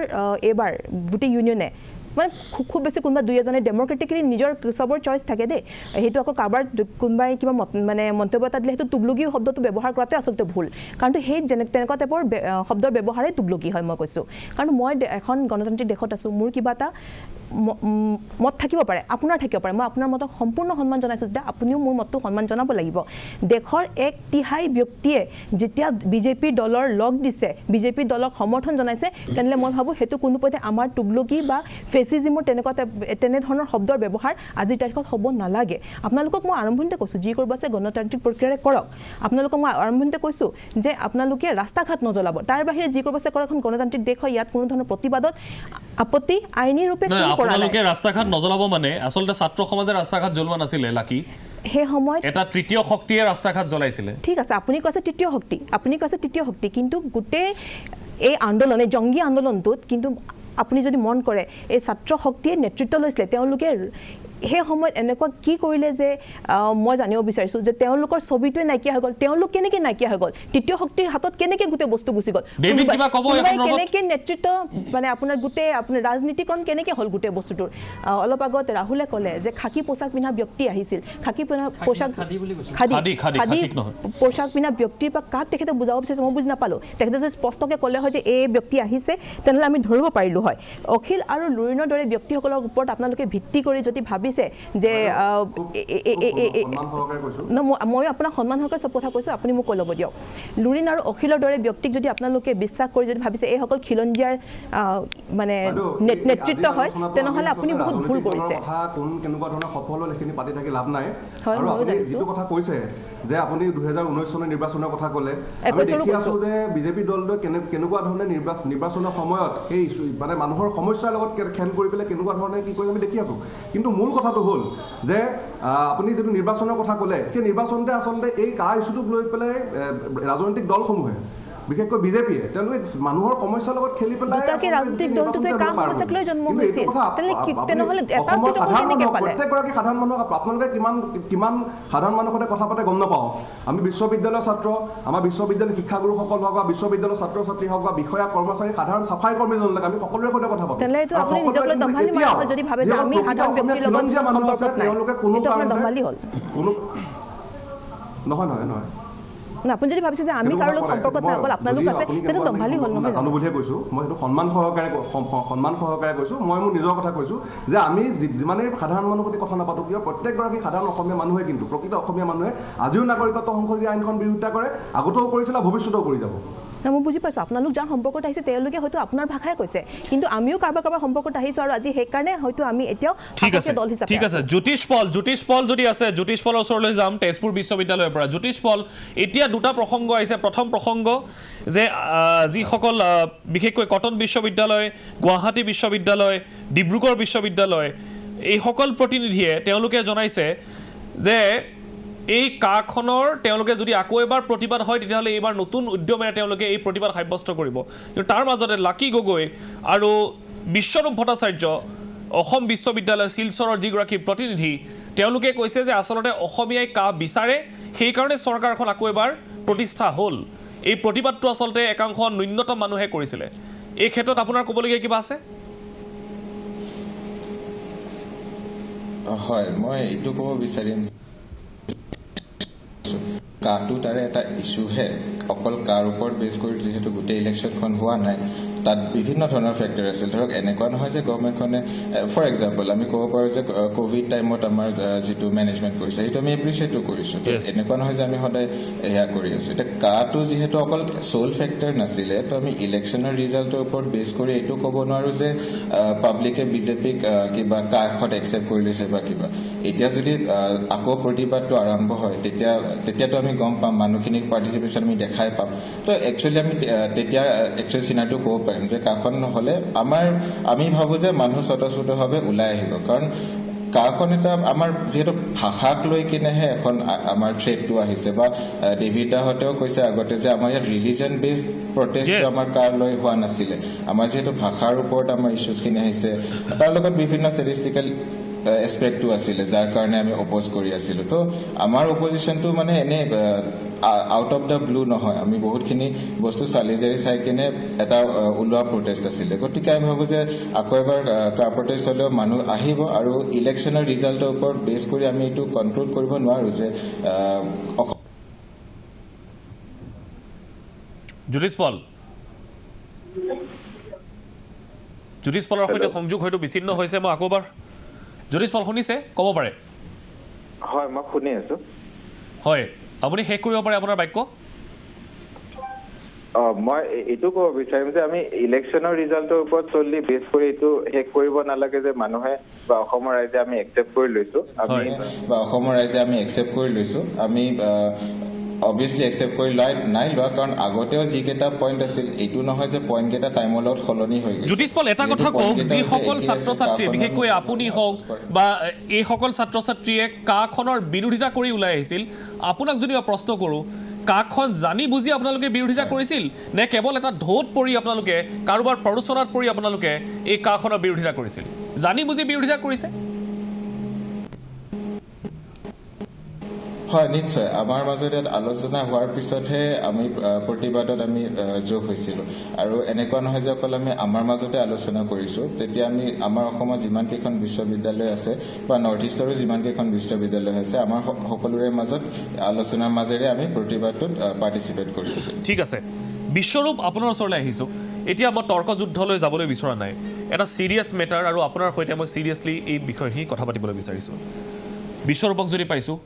এইবাৰ গোটেই ইউনিয়নে মানে খুব বেছি কোনোবা দুই এজনে ডেম'ক্ৰেটিকেলি নিজৰ চবৰ চইচ থাকে দেই সেইটো আকৌ কাৰোবাৰ কোনোবাই কিবা মানে মন্তব্য এটা দিলে সেইটো তুগলকি শব্দটো ব্যৱহাৰ কৰাটো আচলতে ভুল কাৰণ সেই তেনেকুৱা টাইপৰ শব্দৰ ব্যৱহাৰেই তুগলকি হয় মই কৈছোঁ কাৰণ মই এখন গণতান্ত্ৰিক দেশত আছোঁ মোৰ কিবা এটা মত থাকিব পাৰে আপোনাৰ থাকিব পাৰে মই আপোনাৰ মতক সম্পূৰ্ণ সন্মান জনাইছোঁ যে আপুনিও মোৰ মতটো সন্মান জনাব লাগিব দেশৰ 1/3 ব্যক্তিয়ে যেতিয়া বিজেপিৰ দলৰ লগ দিছে বিজেপিৰ দলক সমৰ্থন জনাইছে তেনেহ'লে মই ভাবোঁ সেইটো কোনোপধ্যে আমাৰ তুগলকি বা ফেচিজিমৰ তেনেধৰণৰ শব্দৰ ব্যৱহাৰ আজিৰ তাৰিখত হ'ব নালাগে আপোনালোকক মই আৰম্ভণিতে কৈছোঁ যি কৰিব আছে গণতান্ত্ৰিক প্ৰক্ৰিয়াৰে কৰক আপোনালোকক মই আৰম্ভণিতে কৈছোঁ যে আপোনালোকে ৰাস্তা ঘাট নজ্বলাব তাৰ বাহিৰে যি কৰিব আছে কৰক এখন গণতান্ত্ৰিক দেশ হয় ইয়াত কোনো ধৰণৰ প্ৰতিবাদত আপত্তি আইনী ৰূপে আপোনালোকে ৰাস্তা ঘাট নজ্বলাব মানে আচলতে ছাত্ৰ সমাজে ৰাস্তা ঘাট জ্বলোৱা নাছিলে লাকি সেই সময়ত এটা তৃতীয় শক্তিয়ে ৰাস্তা ঘাট জ্বলাইছিলে ঠিক আছে আপুনি কৈছে তৃতীয় শক্তি কিন্তু গোটেই এই আন্দোলন এই জংগী আন্দোলনটোত কিন্তু আপুনি যদি মন কৰে এই ছাত্ৰ শক্তিয়ে নেতৃত্ব লৈছিলে তেওঁলোকে সেই সময়ত এনেকুৱা কি কৰিলে যে মই জানিব বিচাৰিছোঁ যে তেওঁলোকৰ ছবিটোৱে নাইকিয়া হৈ গ'ল তেওঁলোক কেনেকৈ নাইকিয়া হৈ গ'ল তৃতীয় শক্তিৰ হাতত কেনেকৈ গোটেই বস্তু গুচি গ'ল কেনেকৈ নেতৃত্ব মানে আপোনাৰ গোটেই আপোনাৰ ৰাজনীতিকৰণ কেনেকৈ হ'ল গোটেই বস্তুটোৰ অলপ আগত ৰাহুলে ক'লে যে খাকী পোচাক পিন্ধা ব্যক্তি আহিছিল খাদী পোচাক পিন্ধা ব্যক্তিৰ পৰা কাক তেখেতে বুজাব বিচাৰিছে মই বুজি নাপালোঁ তেখেতে যদি স্পষ্টকৈ ক'লে হয় যে এই ব্যক্তি আহিছে তেনেহ'লে আমি ধৰিব পাৰিলোঁ হয় অখিল আৰু লুৰিনৰ দৰে ব্যক্তিসকলৰ ওপৰত আপোনালোকে ভিত্তি কৰি যদি ভাবিছে যে মই আপোনাক সন্মান সহকাৰে চব কথা কৈছোঁ আপুনি মোক কৈ ল'ব দিয়ক লুৰিন আৰু অখিলৰ দৰে ব্যক্তিক যদি আপোনালোকে বিশ্বাস কৰি যদি ভাবিছে এইসকল খিলঞ্জীয়াৰ মানে নেতৃত্ব হয় তেনেহ'লে আপুনি বহুত ভুল কৰিছে কেনেকুৱা ধৰণৰ সফল হ'ল সেইখিনি পাতি থাকি লাভ নাই আৰু আপুনি যিটো কথা কৈছে যে আপুনি 2019 চনৰ নিৰ্বাচনৰ কথা ক'লে আমি দেখি আছোঁ যে বিজেপি দলটোৱে কেনেকুৱা ধৰণে নিৰ্বাচনৰ সময়ত এই মানে মানুহৰ সমস্যাৰ লগত খেল কৰি পেলাই কেনেকুৱা ধৰণে কি কৰি আমি দেখি আছোঁ কিন্তু মূল কথাটো হ'ল যে আপুনি যিটো নিৰ্বাচনৰ কথা ক'লে সেই নিৰ্বাচনতে আচলতে এই কাৰ ইছ্যুটোক লৈ পেলাই ৰাজনৈতিক দলসমূহে বিশেষকৈ বিজেপিয়ে তেওঁলোকে মানুহৰ সমস্যাৰ লগত খেলি পেলাই ৰাজনৈতিক দলটোৱে কাৰ সমস্যাক লৈ জন্ম হৈছিল তেনেহ'লে এটা চিট কেনেকৈ পালে প্ৰত্যেকগৰাকী সাধাৰণ মানুহক আপোনালোকে কিমান সাধাৰণ মানুহৰ সৈতে কথা পাতে গম নাপাওঁ আমি বিশ্ববিদ্যালয়ৰ ছাত্ৰ আমাৰ বিশ্ববিদ্যালয়ৰ শিক্ষাগুৰুসকল হওক বা বিশ্ববিদ্যালয়ৰ ছাত্ৰ ছাত্ৰী হওক বা বিষয়া কৰ্মচাৰী সাধাৰণ চাফাই কৰ্মীজনলৈকে আমি সকলোৰে সৈতে কথা পাতোঁ যদি ভাবে যে আমি সাধাৰণ ব্যক্তিৰ লগত সম্পৰ্কত নাই এইটো আপোনাৰ দম্ভালি হ'ল নহয় আপুনি যদি ভাবিছে যে আমি কাৰো লগত সম্পৰ্কত নাই অকল আপোনালোক আছে সেইটো দম্ভালি হ'ল নহয় জানো বুলিহে কৈছোঁ মই সেইটো সন্মান সহকাৰে কৈছোঁ মই মোৰ নিজৰ কথা কৈছোঁ যে আমি যিমানেই সাধাৰণ মানুহৰ প্ৰতি কথা নাপাতোঁ কিয় প্ৰত্যেকগৰাকী সাধাৰণ অসমীয়া মানুহে কিন্তু প্ৰকৃত অসমীয়া মানুহে আজিও নাগৰিকত্ব সংশোধনী আইনখন বিৰোধিতা কৰে আগতেও কৰিছিল আৰু ভৱিষ্যতেও কৰি যাব মই বুজি পাইছোঁ আপোনালোক যাৰ সম্পৰ্কত আহিছে তেওঁলোকে হয়তো আপোনাৰ ভাষাই কৈছে কিন্তু আমিও কাৰোবাৰ সম্পৰ্কত আহিছোঁ আৰু আজি সেইকাৰণে হয়তো আমি এতিয়াও দল হিচাপে ঠিক আছে জ্যোতিষ পল যদি আছে জ্যোতিষ পলৰ ওচৰলৈ যাম তেজপুৰ বিশ্ববিদ্যালয়ৰ পৰা জ্যোতিষ পল এতিয়া দুটা প্ৰসংগ আহিছে প্ৰথম প্ৰসংগ যে যিসকল বিশেষকৈ কটন বিশ্ববিদ্যালয় গুৱাহাটী বিশ্ববিদ্যালয় ডিব্ৰুগড় বিশ্ববিদ্যালয় এইসকল প্ৰতিনিধিয়ে তেওঁলোকে জনাইছে যে এই কাখনৰ তেওঁলোকে যদি আকৌ এবাৰ প্ৰতিবাদ হয় তেতিয়াহ'লে এইবাৰ নতুন উদ্যমেৰে তেওঁলোকে এই প্ৰতিবাদ সাব্যস্ত কৰিব কিন্তু তাৰ মাজতে লাকি গগৈ আৰু বিশ্বৰূপ ভট্টাচাৰ্য অসম বিশ্ববিদ্যালয় শিলচৰৰ যিগৰাকী প্ৰতিনিধি তেওঁলোকে কৈছে যে আচলতে অসমীয়াই কা বিচাৰে সেইকাৰণে চৰকাৰখন আকৌ এবাৰ প্ৰতিষ্ঠা হ'ল এই প্ৰতিবাদটো আচলতে একাংশ ন্যূনতম মানুহে কৰিছিলে এই ক্ষেত্ৰত আপোনাৰ ক'বলগীয়া কিবা আছে হয় মই এইটো ক'ব বিচাৰিম কাটো তাৰে এটা ইছ্যুহে অকল কাৰ ওপৰত বেছ কৰি যিহেতু গোটেই ইলেকশ্যনখন হোৱা নাই তাত বিভিন্ন ধৰণৰ ফেক্টৰ আছিল ধৰক এনেকুৱা নহয় যে গভৰ্ণমেণ্টখনে ফৰ এক্সাম্পল আমি ক'ব পাৰোঁ যে ক'ভিড টাইমত আমাৰ যিটো মেনেজমেণ্ট কৰিছে সেইটো আমি এপ্ৰিচিয়েটো কৰিছোঁ এনেকুৱা নহয় যে আমি সদায় এয়া কৰি আছোঁ এতিয়া কাটো যিহেতু অকল চ'ল ফেক্টৰ নাছিলে তো আমি ইলেকশ্যনৰ ৰিজাল্টৰ ওপৰত বেছ কৰি এইটো ক'ব নোৱাৰোঁ যে পাব্লিকে বিজেপিক কিবা কাষত একচেপ্ট কৰি লৈছে বা কিবা এতিয়া যদি আকৌ প্ৰতিবাদটো আৰম্ভ হয় তেতিয়াতো আমি গম পাম মানুহখিনিক পাৰ্টিচিপেশ্যন আমি দেখাই পাম তো একচুৱেলি আমি তেতিয়া একচুৱেলি চিনাৰিটো ক'ব পাৰিম যে কাখন নহ'লে আমি ভাবোঁ যে মানুহ স্বতঃস্ফূৰ্তভাৱে ওলাই আহিব কাৰণ কাখন এটা আমাৰ যিহেতু ভাষাক লৈ কিনেহে এখন আমাৰ থ্ৰেটটো আহিছে বা ডেভিড দাহঁতেও কৈছে আগতে যে আমাৰ ইয়াত ৰিলিজন বেছড প্ৰটেষ্টটো আমাৰ কাৰ লৈ হোৱা নাছিলে আমাৰ যিহেতু ভাষাৰ ওপৰত আমাৰ ইছ্যুজখিনি আহিছে তাৰ লগত বিভিন্ন ষ্টেটিষ্টিকেল এছপেক্টটো আছিলে যাৰ কাৰণে আমি অপ'জ কৰি আছিলোঁ তো আমাৰ অপজিশ্যনটো মানে এনে আউট অফ দ্য ব্লু নহয় আমি বহুতখিনি বস্তু চালি জাৰি চাই কিনে এটা ওলোৱা প্ৰটেষ্ট আছিলে গতিকে আমি ভাবোঁ যে আকৌ এবাৰ কাৰ প্ৰটেষ্ট হ'লেও মানুহ আহিব আৰু ইলেকশ্যনৰ ৰিজাল্টৰ ওপৰত বেছ কৰি আমি এইটো কণ্ট্ৰল কৰিব নোৱাৰোঁ যে জ্যোতিষ পলৰ সৈতে সংযোগ হয়তো বিচ্ছিন্ন হৈছে মই আকৌ এবাৰ জ্যোতিষ পল শুনিছে ক'ব পাৰে হয় মই শুনি আছো হয় আপুনি শেষ কৰিব পাৰে আপোনাৰ বাক্য মই এইটো ক'ব বিচাৰিম যে আমি ইলেকশ্যনৰ ৰিজাল্টৰ ওপৰত চলি বেছ কৰি এইটো শেষ কৰিব নালাগে যে মানুহে বা অসমৰ ৰাইজে আমি একচেপ্ট কৰি লৈছো আমি অবভিয়াছলি একচেপ্ট কৰি নাই লোৱা কাৰণ আগতেও যিকেইটা পইণ্ট আছিল এইটো নহয় যে পইণ্টকেইটা টাইমৰ লগত সলনি হৈ গৈছে জ্যোতিষ পল এটা কথা কওক যিসকল ছাত্ৰ ছাত্ৰীয়ে বিশেষকৈ আপুনি হওক বা এইসকল ছাত্ৰ ছাত্ৰীয়ে কাখনৰ বিৰোধিতা কৰি ওলাই আহিছিল আপোনাক যদি মই প্ৰশ্ন কৰোঁ কাখন জানি বুজি আপোনালোকে বিৰোধিতা কৰিছিল নে কেৱল এটা ঢৌত পৰি আপোনালোকে কাৰোবাৰ প্ৰৰোচনাত পৰি আপোনালোকে এই কাখনৰ বিৰোধিতা কৰিছিল জানি বুজি বিৰোধিতা কৰিছে হয় নিশ্চয় আমাৰ মাজত ইয়াত আলোচনা হোৱাৰ পিছতহে আমি প্ৰতিবাদত আমি যোগ হৈছিলোঁ আৰু এনেকুৱা নহয় যে অকল আমি আমাৰ মাজতে আলোচনা কৰিছোঁ তেতিয়া আমি আমাৰ অসমত যিমানকেইখন বিশ্ববিদ্যালয় আছে বা নৰ্থ ইষ্টৰো যিমানকেইখন বিশ্ববিদ্যালয় আছে আমাৰ সকলোৰে মাজত আলোচনাৰ মাজেৰে আমি প্ৰতিবাদটোত পাৰ্টিচিপেট কৰিছোঁ ঠিক আছে বিশ্বৰূপ আপোনাৰ ওচৰলৈ আহিছোঁ এতিয়া মই তৰ্কযুদ্ধলৈ যাবলৈ বিচৰা নাই এটা চিৰিয়াছ মেটাৰ আৰু আপোনাৰ সৈতে মই চিৰিয়াছলি এই বিষয়খিনি কথা পাতিবলৈ বিচাৰিছোঁ বিশ্বৰূপক যদি পাইছোঁ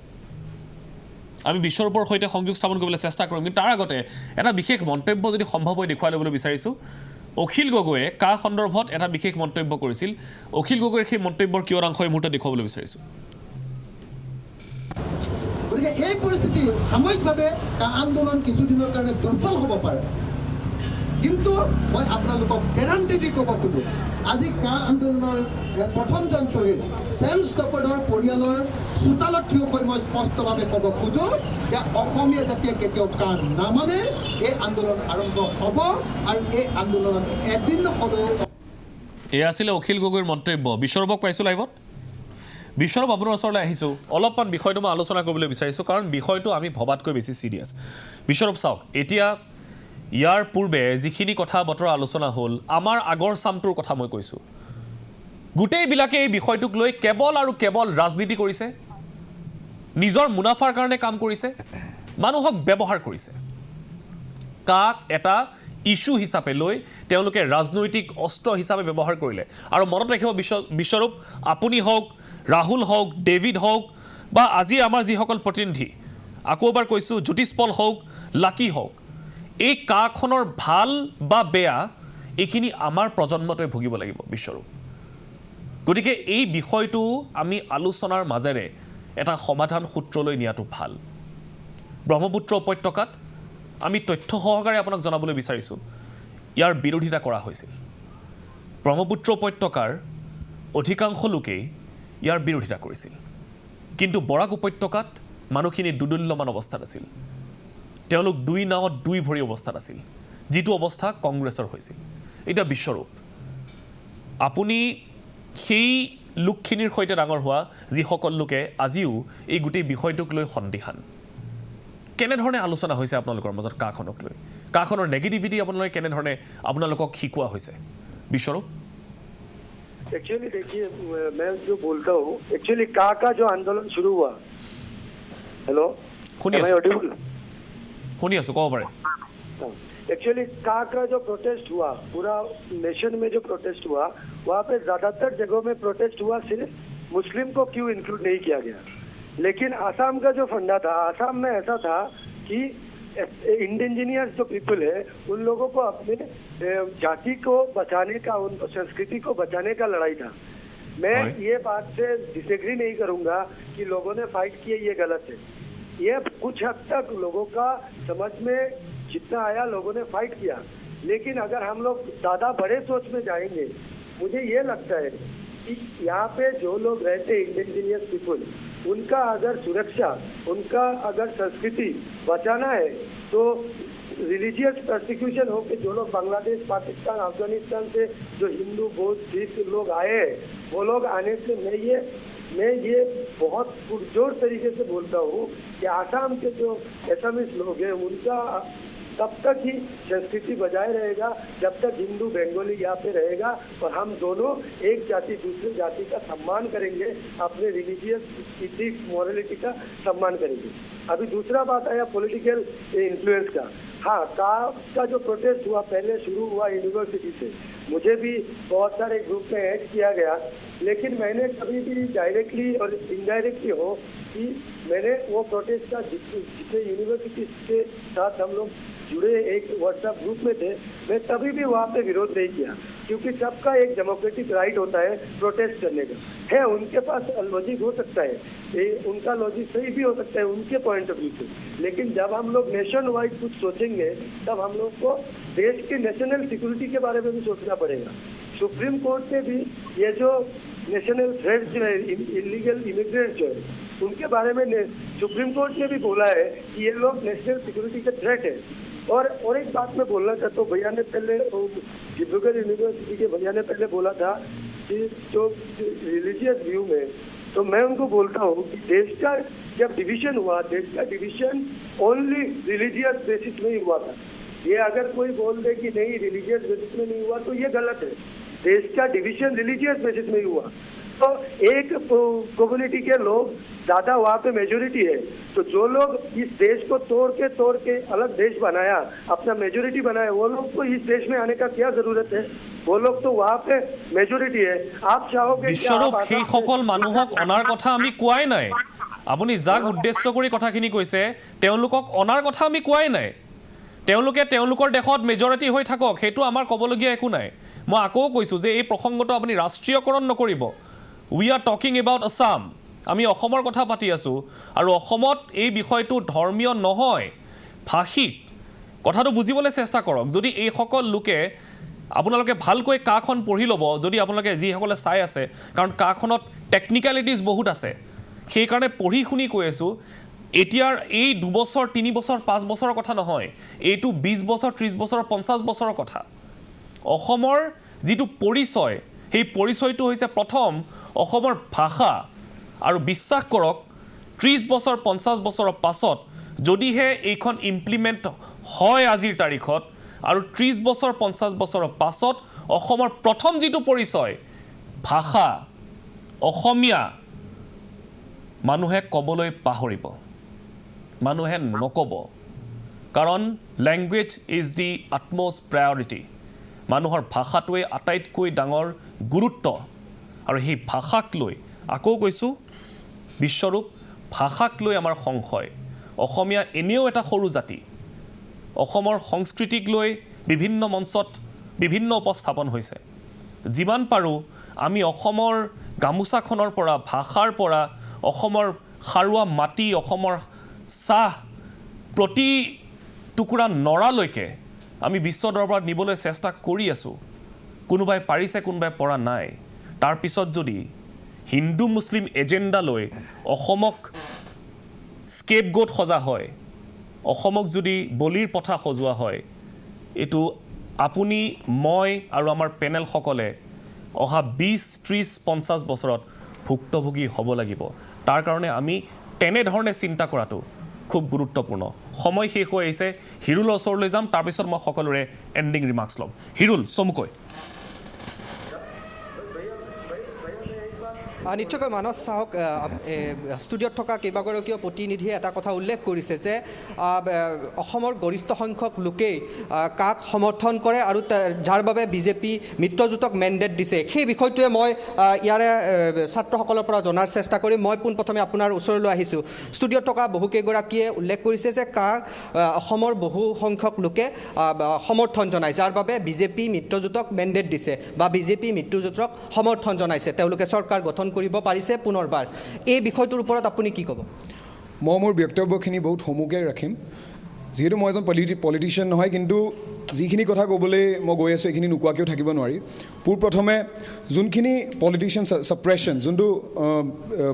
আমি বিশ্বৰূপৰ সৈতে সংযোগ স্থাপন কৰিবলৈ চেষ্টা কৰিম কিন্তু তাৰ আগতে এটা বিশেষ মন্তব্য যদি সম্ভৱ হৈ দেখুৱাই ল'বলৈ বিচাৰিছোঁ অখিল গগৈয়ে কা সন্দৰ্ভত এটা বিশেষ মন্তব্য কৰিছিল অখিল গগৈৰ সেই মন্তব্যৰ কিয় অংশ এই মুহূৰ্তত দেখুৱাবলৈ বিচাৰিছোঁ গতিকে এই পৰিস্থিতি সাময়িকভাৱে কা আন্দোলন কিছুদিনৰ কাৰণে দুৰ্বল হ'ব পাৰে কিন্তু মই আপোনালোকক গেৰাণ্টি দি ক'ব খোজোঁ আজি কা আন্দোলনৰ প্ৰথমজন শ্বহীদ ছেম ষ্টপৰ্ডৰ পৰিয়ালৰ চোতালত থিয় হৈ মই স্পষ্টভাৱে ক'ব খোজোঁ যে অসমীয়া জাতিয়ে কেতিয়াও কা নামানে এই আন্দোলন আৰম্ভ হ'ব আৰু এই আন্দোলনত এদিন হ'লেও এয়া আছিলে অখিল গগৈৰ মন্তব্য বিশ্বৰূপক পাইছোঁ লাইভত বিশ্বৰূপ আপোনাৰ ওচৰলৈ আহিছোঁ অলপমান বিষয়টো মই আলোচনা কৰিবলৈ বিচাৰিছোঁ কাৰণ বিষয়টো আমি ভবাতকৈ বেছি চিৰিয়াছ বিশ্বৰূপ চাওক এতিয়া ইয়াৰ পূৰ্বে যিখিনি কথা বতৰা আলোচনা হ'ল আমাৰ আগৰ চামটোৰ কথা মই কৈছোঁ গোটেইবিলাকে এই বিষয়টোক লৈ কেৱল আৰু কেৱল ৰাজনীতি কৰিছে নিজৰ মুনাফাৰ কাৰণে কাম কৰিছে মানুহক ব্যৱহাৰ কৰিছে কাক এটা ইস্যু হিচাপে লৈ তেওঁলোকে ৰাজনৈতিক অস্ত্ৰ হিচাপে ব্যৱহাৰ কৰিলে আৰু মনত ৰাখিব বিশ্বৰূপ আপুনি হওক ৰাহুল হওক ডেভিড হওক বা আজি আমাৰ যিসকল প্ৰতিনিধি আকৌ এবাৰ কৈছোঁ জ্যোতিষ পল হওক লাকি হওক এই কাখনৰ ভাল বা বেয়া এইখিনি আমাৰ প্ৰজন্মটোৱে ভুগিব লাগিব বিশ্বৰূপ গতিকে এই বিষয়টো আমি আলোচনাৰ মাজেৰে এটা সমাধান সূত্ৰলৈ নিয়াটো ভাল ব্ৰহ্মপুত্ৰ উপত্যকাত আমি তথ্য সহকাৰে আপোনাক জনাবলৈ বিচাৰিছোঁ ইয়াৰ বিৰোধিতা কৰা হৈছিল ব্ৰহ্মপুত্ৰ উপত্যকাৰ অধিকাংশ লোকেই ইয়াৰ বিৰোধিতা কৰিছিল কিন্তু বৰাক উপত্যকাত মানুহখিনি দুদুল্যমান অৱস্থাত আছিল তেওঁলোক দুই নাৱত দুই ভৰি অৱস্থাত আছিল যিটো অৱস্থা কংগ্ৰেছৰ হৈছিল এটা বিশ্বৰূপ আপুনি সেই লোকখিনিৰ সৈতে ডাঙৰ হোৱা যিসকল লোকে আজিও এই গোটেই বিষয়টোক লৈ সন্দিহান কেনেধৰণে আলোচনা হৈছে আপোনালোকৰ মাজত কাখনক লৈ কাখনৰ নেগেটিভিটি আপোনালোকে কেনেধৰণে আপোনালোকক শিকোৱা হৈছে বিশ্বৰূপ एक्चुअली देखिए मैं जो बोलता हूँ एक्चुअली का जो आंदोलन शुरू हुआ हेलो শুনি আছোঁ ক'ব পাৰে एक्चुअली का जो प्रोटेस्ट हुआ पूरा नेशन में जो प्रोटेस्ट हुआ वहाँ पे ज़्यादातर जगहों में प्रोटेस्ट हुआ सिर्फ मुस्लिम को क्यों इंक्लूड नहीं किया गया लेकिन आसाम का जो फंडा था आसाम में ऐसा था कि इंडिजिनियस जो पीपल है उन लोगों को अपने जाति को बचाने का उन संस्कृति को बचाने का लड़ाई था मैं ये बात से डिसएग्री नहीं करूँगा कि लोगों ने फाइट किए ये गलत है ये कुछ हद तक लोगों का समझ में जितना आया लोगों ने फाइट किया लेकिन अगर हम लोग ज़्यादा बड़े सोच में जाएंगे मुझे ये लगता है कि यहाँ पे जो लोग रहते इंडिजिनियस पीपल, उनका अगर सुरक्षा, उनका अगर संस्कृति बचाना है तो रिलीजियस प्रोसिक्यूशन हो के जो लोग बांग्लादेश, पाकिस्तान, अफगानिस्तान से जो हिंदू, बौद्ध, सिख लोग आए हैं, वो लोग आने से मैं ये बहुत पुरजोर तरीके से बोलता हूँ कि आसाम के जो एसामीज लोग हैं उनका तब तक ही संस्कृति बजाय रहेगा जब तक हिंदू, बंगाली यहाँ पे रहेगा और हम दोनों एक जाति दूसरे जाति का सम्मान करेंगे, अपने रिलीजियस इथिक्स, मॉरलिटी का सम्मान करेंगे। अभी दूसरा बात आया पॉलिटिकल इन्फ्लुएंस का। हाँ, का जो प्रोटेस्ट हुआ पहले शुरू हुआ यूनिवर्सिटी से, मुझे भी बहुत सारे ग्रुप में ऐड किया गया, लेकिन मैंने कभी भी डायरेक्टली और इनडायरेक्टली हो कि मैंने वो प्रोटेस्ट का जितने यूनिवर्सिटी के साथ हम लोग जुड़े एक व्हाट्सएप ग्रुप में थे, मैं तभी भी वहाँ पे विरोध नहीं किया, क्योंकि सबका एक डेमोक्रेटिक राइट होता है प्रोटेस्ट करने का। है उनके पास लॉजिक हो सकता है, उनका लॉजिक सही भी हो सकता है उनके पॉइंट ऑफ व्यू से, लेकिन जब हम लोग नेशन वाइड कुछ सोचेंगे तब हम लोग को देश की नेशनल सिक्योरिटी के बारे में भी सोचना पड़ेगा। सुप्रीम कोर्ट ने भी ये जो नेशनल थ्रेट जो है, इलीगल इमिग्रेंट जो है, उनके बारे में सुप्रीम कोर्ट ने भी बोला है कि ये लोग नेशनल सिक्योरिटी के थ्रेट है। और एक बात मैं बोलना चाहता हूँ, भैया ने पहले डिब्रूगढ़ यूनिवर्सिटी के भैया ने पहले बोला था कि जो रिलीजियस व्यू में, तो मैं उनको बोलता हूँ कि देश का जब डिवीजन हुआ, देश का डिवीजन ओनली रिलीजियस बेसिस में ही हुआ था। ये अगर कोई बोल दे कि नहीं रिलीजियस बेसिस में नहीं हुआ तो ये गलत है। देश का डिवीजन रिलीजियस बेसिस में ही हुआ। तो एक कम्युनिटी के लोग ज़्यादा वहाँ पे मेजोरिटी है, तो जो लोग इस देश को तोड़ के अलग देश बनाया, अपना मेजोरिटी बनाया, वो लोग को इस देश में आने का क्या जरूरत है? वो लोग तो वहाँ पे मेजोरिटी है। आप चाहोगे বিশ্বৰূপ সেই সকল মানুহক অনাৰ কথা আমি কোৱাই নাই। আপুনি যাক উদ্দেশ্য কৰি কথাখিনি কৈছে তেওঁলোকক অনাৰ কথা আমি কোৱাই নাই। তেওঁলোকে তেওঁলোকৰ দেশত মেজৰিটি হৈ থাকক, সেইটো আমাৰ ক'বলগীয়া একো নাই। মই আকৌ কৈছোঁ যে এই প্ৰসংগটো আপুনি ৰাষ্ট্ৰীয়কৰণ নকৰিব। We are talking about Assam, আমি অসমৰ কথা পাতি আছোঁ, আৰু অসমত এই বিষয়টো ধৰ্মীয় নহয়, ভাষিক। কথাটো বুজিবলৈ চেষ্টা কৰক। যদি এইসকল লোকে আপোনালোকে ভালকৈ কাখন পঢ়ি ল'ব, যদি আপোনালোকে যিসকলে চাই আছে, কাৰণ কাখনত টেকনিকেলিটিজ বহুত আছে, সেইকাৰণে পঢ়ি শুনি কৈ আছোঁ। এতিয়াৰ এই 2 বছৰ 3 বছৰ 5 বছৰৰ কথা নহয়, এইটো 20 বছৰ 30 বছৰ 50 বছৰৰ কথা। অসমৰ যিটো পৰিচয়, সেই পৰিচয়টো হৈছে প্ৰথম অসমৰ ভাষা। আৰু বিশ্বাস কৰক 30 বছৰ 50 বছৰৰ পাছত যদিহে এইখন ইমপ্লিমেণ্ট হয় আজিৰ তাৰিখত, আৰু 30 বছৰ 50 বছৰৰ পাছত অসমৰ প্ৰথম যিটো পৰিচয় ভাষা, অসমীয়া, মানুহে ক'বলৈ পাহৰিব, মানুহে নক'ব। কাৰণ লেংগুৱেজ ইজ দি আটমষ্ট প্ৰায়ৰিটি। মানুহৰ ভাষাটোৱে আটাইতকৈ ডাঙৰ গুৰুত্ব। আৰু সেই ভাষাক লৈ আকৌ কৈছোঁ, বিশ্বৰূপ ভাষাক লৈ আমাৰ সংশয়। অসমীয়া এনেও এটা সৰু জাতি। অসমৰ সংস্কৃতিক লৈ বিভিন্ন মঞ্চত বিভিন্ন উপস্থাপন হৈছে। যিমান পাৰোঁ আমি অসমৰ গামোচাখনৰ পৰা, ভাষাৰ পৰা, অসমৰ সাৰুৱা মাটি, অসমৰ চাহ, প্ৰতি টুকুৰা নৰালৈকে আমি বিশ্ব দৰবাৰত নিবলৈ চেষ্টা কৰি আছোঁ। কোনোবাই পাৰিছে, কোনোবাই পৰা নাই। তাৰপিছত যদি হিন্দু মুছলিম এজেণ্ডা লৈ অসমক স্কেপগোট সজা হয়, অসমক যদি বলিৰ পথা সজোৱা হয়, এইটো আপুনি, মই আৰু আমাৰ পেনেলসকলে অহা 20, 30, 50 বছৰত ভুক্তভোগী হ'ব লাগিব। তাৰ কাৰণে আমি তেনেধৰণে চিন্তা কৰাটো খুব গুৰুত্বপূৰ্ণ। সময় শেষ হৈ আহিছে। হিৰুলৰ ওচৰলৈ যাম, তাৰপিছত মই সকলোৰে এণ্ডিং ৰিমাৰ্কছ ল'ম। হিৰুল, চমুকৈ। নিশ্চয়কৈ মানস চাহক ষ্টুডিঅ'ত থকা কেইবাগৰাকীও প্ৰতিনিধিয়ে এটা কথা উল্লেখ কৰিছে যে অসমৰ গৰিষ্ঠ সংখ্যক লোকেই কাক সমৰ্থন কৰে আৰু যাৰ বাবে বিজেপি মিত্ৰজোঁটক মেণ্ডেট দিছে। সেই বিষয়টোৱে মই ইয়াৰে ছাত্ৰসকলৰ পৰা জনাৰ চেষ্টা কৰিম। মই পোনপ্ৰথমে আপোনাৰ ওচৰলৈ আহিছোঁ। ষ্টুডিঅ'ত থকা বহুকেইগৰাকীয়ে উল্লেখ কৰিছে যে কাক অসমৰ বহু সংখ্যক লোকে সমৰ্থন জনায়, যাৰ বাবে বিজেপি মিত্ৰজোঁটক মেণ্ডেট দিছে বা বিজেপি মিত্ৰজোঁটক সমৰ্থন জনাইছে। তেওঁলোকে চৰকাৰ গঠন কৰিব পাৰিছে পুনৰবাৰ। এই বিষয়টোৰ ওপৰত আপুনি কি ক'ব? মই মোৰ বক্তব্যখিনি বহুত সমুখে ৰাখিম। যিহেতু মই এজন পলিটিচিয়ান নহয়, কিন্তু যিখিনি কথা ক'বলৈ মই গৈ আছোঁ এইখিনি নোকোৱাকৈও থাকিব নোৱাৰি পোনপ্ৰথমে যোনখিনি পলিটিচিয়ান ছাপ্ৰেশ্যন যোনটো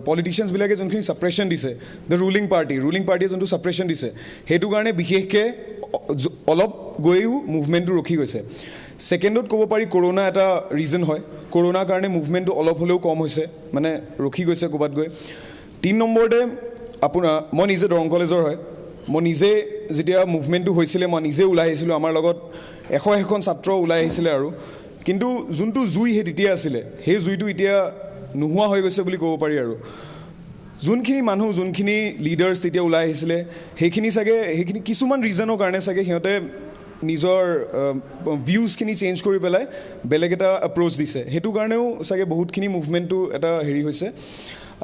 পলিটিচিয়ানছবিলাকে যোনখিনি ছাপ্ৰেশ্যন দিছে দ্য ৰুলিং পাৰ্টিয়ে যোনটো ছাপ্ৰেশ্যন দিছে সেইটো কাৰণে বিশেষকৈ অলপ গৈও মুভমেণ্টটো ৰখি গৈছে ছেকেণ্ডত ক'ব পাৰি কৰোণা এটা ৰিজন হয় কৰোণাৰ কাৰণে মুভমেণ্টটো অলপ হ'লেও কম হৈছে মানে ৰখি গৈছে ক'ৰবাত গৈ 3 নম্বৰতে আপোনাৰ মই নিজে দৰং কলেজৰ হয় মই নিজে যেতিয়া মুভমেণ্টটো হৈছিলে মই নিজে ওলাই আহিছিলোঁ আমাৰ লগত 100 ছাত্ৰ ওলাই আহিছিলে আৰু কিন্তু যোনটো জুই সেই তেতিয়া আছিলে সেই জুইটো এতিয়া নোহোৱা হৈ গৈছে বুলি ক'ব পাৰি আৰু যোনখিনি মানুহ যোনখিনি লিডাৰ্ছ তেতিয়া ওলাই আহিছিলে সেইখিনি কিছুমান ৰিজনৰ কাৰণে চাগে সিহঁতে নিজৰ ভিউজখিনি চেঞ্জ কৰি পেলাই বেলেগ এটা এপ্ৰ'চ দিছে সেইটো কাৰণেও চাগে বহুতখিনি মুভমেণ্টটো এটা হেৰি হৈছে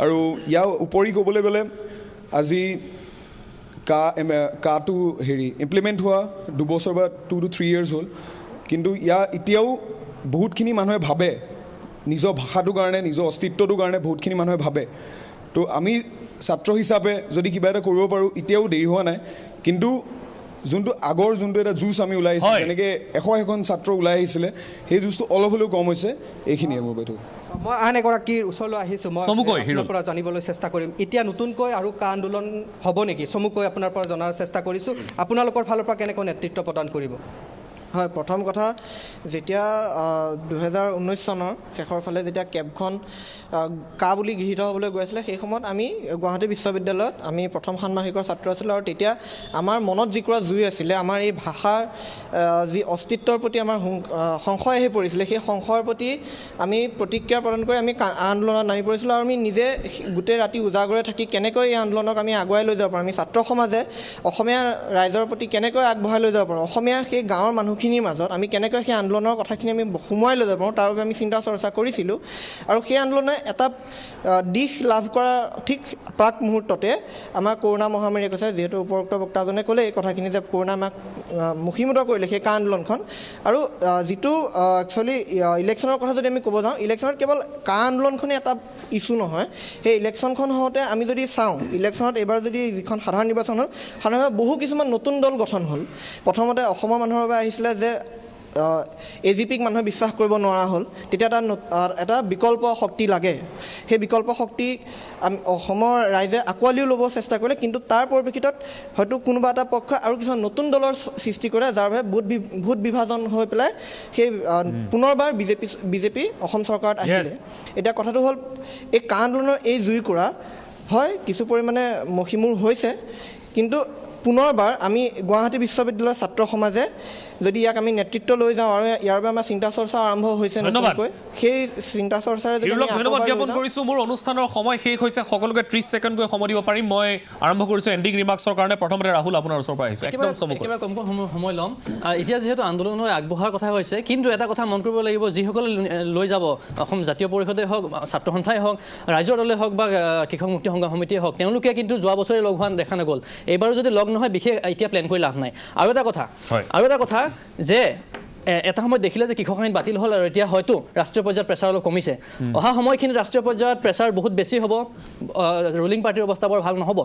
আৰু ইয়াৰ উপৰি ক'বলৈ গ'লে আজি কাটো হেৰি ইমপ্লিমেণ্ট হোৱা 2 বছৰ বা 2 to 3 years হ'ল কিন্তু এতিয়াও বহুতখিনি মানুহে ভাবে নিজৰ ভাষাটোৰ কাৰণে নিজৰ অস্তিত্বটোৰ কাৰণে বহুতখিনি মানুহে ভাবে তো আমি ছাত্ৰ হিচাপে যদি কিবা এটা কৰিব পাৰোঁ এতিয়াও দেৰি হোৱা নাই কিন্তু যোনটো আগৰ যোনটো এটা জুচ আমি ওলাই আহিছিলোঁ যেনেকৈ 100 ছাত্ৰ ওলাই আহিছিলে সেই জুচটো অলপ হ'লেও কম হৈছে এইখিনিয়ে মোৰ বাইদেউ মই আন এগৰাকীৰ ওচৰলৈ আহিছোঁ মই আপোনাৰ পৰা জানিবলৈ চেষ্টা কৰিম এতিয়া নতুনকৈ আৰু কা আন্দোলন হ'ব নেকি চমুকৈ আপোনাৰ পৰা জনাৰ চেষ্টা কৰিছোঁ আপোনালোকৰ ফালৰ পৰা কেনেকৈ নেতৃত্ব প্ৰদান কৰিব হয় প্ৰথম কথা যেতিয়া 2019 চনৰ শেষৰ ফালে যেতিয়া কেবখন কা বুলি গৃহীত হ'বলৈ গৈ আছিলে সেই সময়ত আমি গুৱাহাটী বিশ্ববিদ্যালয়ত আমি প্ৰথম ষাণ্মাসিকৰ ছাত্ৰ আছিলোঁ আৰু তেতিয়া আমাৰ মনত যিকোৰা জুই আছিলে আমাৰ এই ভাষাৰ যি অস্তিত্বৰ প্ৰতি আমাৰ সংশয় আহি পৰিছিলে সেই সংশয়ৰ প্ৰতি আমি প্ৰতিক্ৰিয়া প্ৰদান কৰি আমি আন্দোলনত নামি পৰিছিলোঁ আৰু আমি নিজে গোটেই ৰাতি উজাগৰে থাকি কেনেকৈ এই আন্দোলনক আমি আগুৱাই লৈ যাব পাৰোঁ আমি ছাত্ৰ সমাজে অসমীয়া ৰাইজৰ প্ৰতি কেনেকৈ আগবঢ়াই লৈ যাব পাৰোঁ অসমীয়া সেই গাঁৱৰ মানুহখিনিৰ মাজত আমি কেনেকৈ সেই আন্দোলনৰ কথাখিনি আমি সোমোৱাই লৈ যাব পাৰোঁ তাৰ বাবে আমি চিন্তা চৰ্চা কৰিছিলোঁ আৰু সেই আন্দোলনে এটা দিশ লাভ কৰাৰ ঠিক প্ৰাক মুহূৰ্ততে আমাৰ কৰোণা মহামাৰীয়ে কৈছে যিহেতু উপৰোক্ত বক্তাজনে ক'লে এই কথাখিনি যে কৰোণা আমাক মুখীমুত কৰিলে সেই কা আন্দোলনখন আৰু যিটো একচুৱেলি ইলেকশ্যনৰ কথা যদি আমি ক'ব যাওঁ ইলেকশ্যনত কেৱল কা আন্দোলনখনেই এটা ইছ্যু নহয় সেই ইলেকশ্যনখন হওঁতে আমি যদি চাওঁ ইলেকশ্যনত এইবাৰ যদি যিখন সাধাৰণ নিৰ্বাচন হ'ল সাধাৰণতে বহু কিছুমান নতুন দল গঠন হ'ল প্ৰথমতে অসমৰ মানুহৰ বাবে আহিছিলে যে AGPক মানুহে বিশ্বাস কৰিব নোৱাৰা হ'ল তেতিয়া এটা বিকল্প শক্তি লাগে সেই বিকল্প শক্তি আমি অসমৰ ৰাইজে আকোৱালিও ল'ব চেষ্টা কৰিলে কিন্তু তাৰ পৰিপ্ৰেক্ষিতত হয়তো কোনোবা এটা পক্ষ আৰু কিছুমান নতুন দলৰ সৃষ্টি কৰে যাৰ বাবে ভোট বিভাজন হৈ পেলাই সেই পুনৰবাৰ বিজেপি অসম চৰকাৰত আহিলে এতিয়া কথাটো হ'ল এই কা আন্দোলনৰ এই জুইকুৰা হয় কিছু পৰিমাণে মষিমূৰ হৈছে কিন্তু পুনৰবাৰ আমি গুৱাহাটী বিশ্ববিদ্যালয়ৰ ছাত্ৰ সমাজে যদি ইয়াক আমি নেতৃত্ব লৈ যাওঁ আৰু ইয়াৰ বাবে আমাৰ চিন্তা চৰ্চা আৰম্ভ হৈছে নতুনকৈ সেই চিন্তা চৰ্চাৰে যদি ধন্যবাদ জ্ঞাপন কৰিছোঁ মোৰ অনুষ্ঠানৰ সময় শেষ হৈছে সকলোকে 30 ছেকেণ্ডকৈ সময় দিব পাৰিম মই আৰম্ভ কৰিছোঁ এণ্ডিং ৰিমাৰ্কছৰ কাৰণে প্ৰথমতে ৰাহুল আপোনাৰ ওচৰৰ পৰা আহিছোঁ একদম একেবাৰে কমকৈ সময় ল'ম এতিয়া যিহেতু আন্দোলনৰ আগবঢ়াৰ কথা হৈছে কিন্তু এটা কথা মন কৰিব লাগিব যিসকলে লৈ যাব অসম জাতীয় পৰিষদে হওক ছাত্ৰ সন্থাই হওক ৰাইজৰ দলে হওক বা কৃষক মুক্তি সংগ্ৰাম সমিতিয়ে হওক তেওঁলোকে কিন্তু যোৱা বছৰে লগ হোৱা দেখা নগ'ল এইবাৰো যদি লগ নহয় বিশেষ এতিয়া প্লেন কৰি লাভ নাই আৰু এটা কথা যে এটা সময়ত দেখিলে যে কৃষক আইন বাতিল হ'ল আৰু এতিয়া হয়তো ৰাষ্ট্ৰীয় পৰ্যায়ত প্ৰেছাৰ অলপ কমিছে অহা সময়খিনিত ৰাষ্ট্ৰীয় পৰ্যায়ত প্ৰেছাৰ বহুত বেছি হ'ব ৰুলিং পাৰ্টিৰ অৱস্থা বৰ ভাল নহ'ব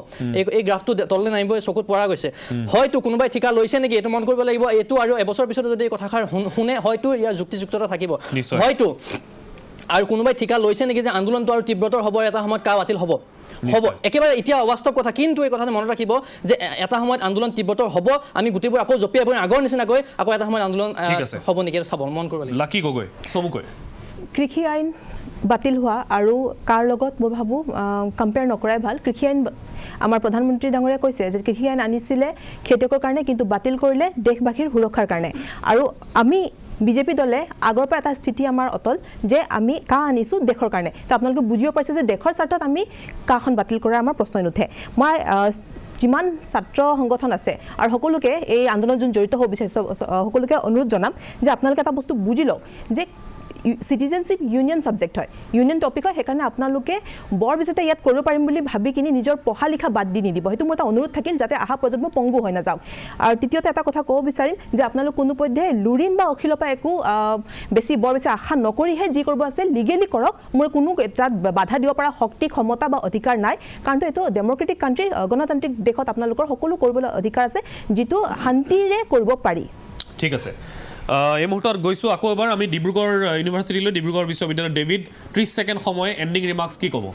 এই গ্ৰাফটো তললৈ নামিবই চকুত পৰা গৈছে হয়তো কোনোবাই ঠিকা লৈছে নেকি এইটো মন কৰিব লাগিব এইটো আৰু এবছৰ পিছত যদি এই কথাষাৰ শুনে হয়তো ইয়াৰ যুক্তিযুক্ততা থাকিব হয়তো আৰু কোনোবাই ঠিকা লৈছে নেকি যে আন্দোলনটো আৰু তীব্ৰতৰ হ'ব এটা সময়ত কা বাতিল হ'ব একেবাৰে এতিয়া অবাস্তৱ কথা কিন্তু এই কথাটো মনত ৰাখিব যে এটা সময়ত আন্দোলন তীব্ৰতৰ হ'ব আমি গোটেইবোৰ আকৌ জপিয়াই পৰি আগৰ নিচিনাকৈ আকৌ এটা সময়ত আন্দোলন হ'ব নেকি চাব মন কৰিব লাগিব লাকি গগৈ চমুকৈ কৃষি আইন বাতিল হোৱা আৰু কাৰ লগত মই ভাবোঁ কম্পেয়াৰ নকৰাই ভাল কৃষি আইন আমাৰ প্ৰধানমন্ত্ৰী ডাঙৰীয়াই কৈছে যে কৃষি আইন আনিছিলে খেতিয়কৰ কাৰণে কিন্তু বাতিল কৰিলে দেশবাসীৰ সুৰক্ষাৰ কাৰণে আৰু আমি বিজেপি দলে আগৰ পৰা এটা স্থিতি আমাৰ অটল যে আমি কা আনিছোঁ দেশৰ কাৰণে তো আপোনালোকে বুজিব পাৰিছে যে দেশৰ স্বাৰ্থত আমি কাখন বাতিল কৰাৰ আমাৰ প্ৰশ্নই নুঠে মই যিমান ছাত্ৰ সংগঠন আছে আৰু সকলোকে এই আন্দোলন যোন জড়িত হ'ব বিচাৰিছে সকলোকে অনুৰোধ জনাম যে আপোনালোকে এটা বস্তু বুজি লওক যে চিটিজেনশ্বিপ ইউনিয়ন ছাবজেক্ট হয় ইউনিয়ন টপিক হয় সেইকাৰণে আপোনালোকে বৰ বেছিতে ইয়াত কৰিব পাৰিম বুলি ভাবি কিনি নিজৰ পঢ়া লিখা বাদ দি নিদিব সেইটো মোৰ এটা অনুৰোধ থাকিল যাতে অহা প্ৰজন্ম পংগু হৈ নাযাওক আৰু তৃতীয়তে এটা কথা ক'ব বিচাৰিম যে আপোনালোক কোনোপধ্যে লুৰিন বা অখিলৰ পৰা একো বৰ বেছি আশা নকৰিহে যি কৰিব আছে লিগেলি কৰক মোৰ কোনো তাত বাধা দিব পৰা শক্তি ক্ষমতা বা অধিকাৰ নাই কাৰণ এইটো ডেম'ক্ৰেটিক কাণ্ট্ৰি গণতান্ত্ৰিক দেশত আপোনালোকৰ সকলো কৰিবলৈ অধিকাৰ আছে যিটো শান্তিৰে কৰিব পাৰি ঠিক আছে এই মুহূৰ্তত গৈছোঁ আকৌ এবাৰ আমি ডিব্ৰুগড় ইউনিভাৰ্চিটিলৈ ডিব্ৰুগড় বিশ্ববিদ্যালয় ডেভিড 30 ছেকেণ্ড সময় এণ্ডিং ৰিমাৰ্কছ কি ক'ব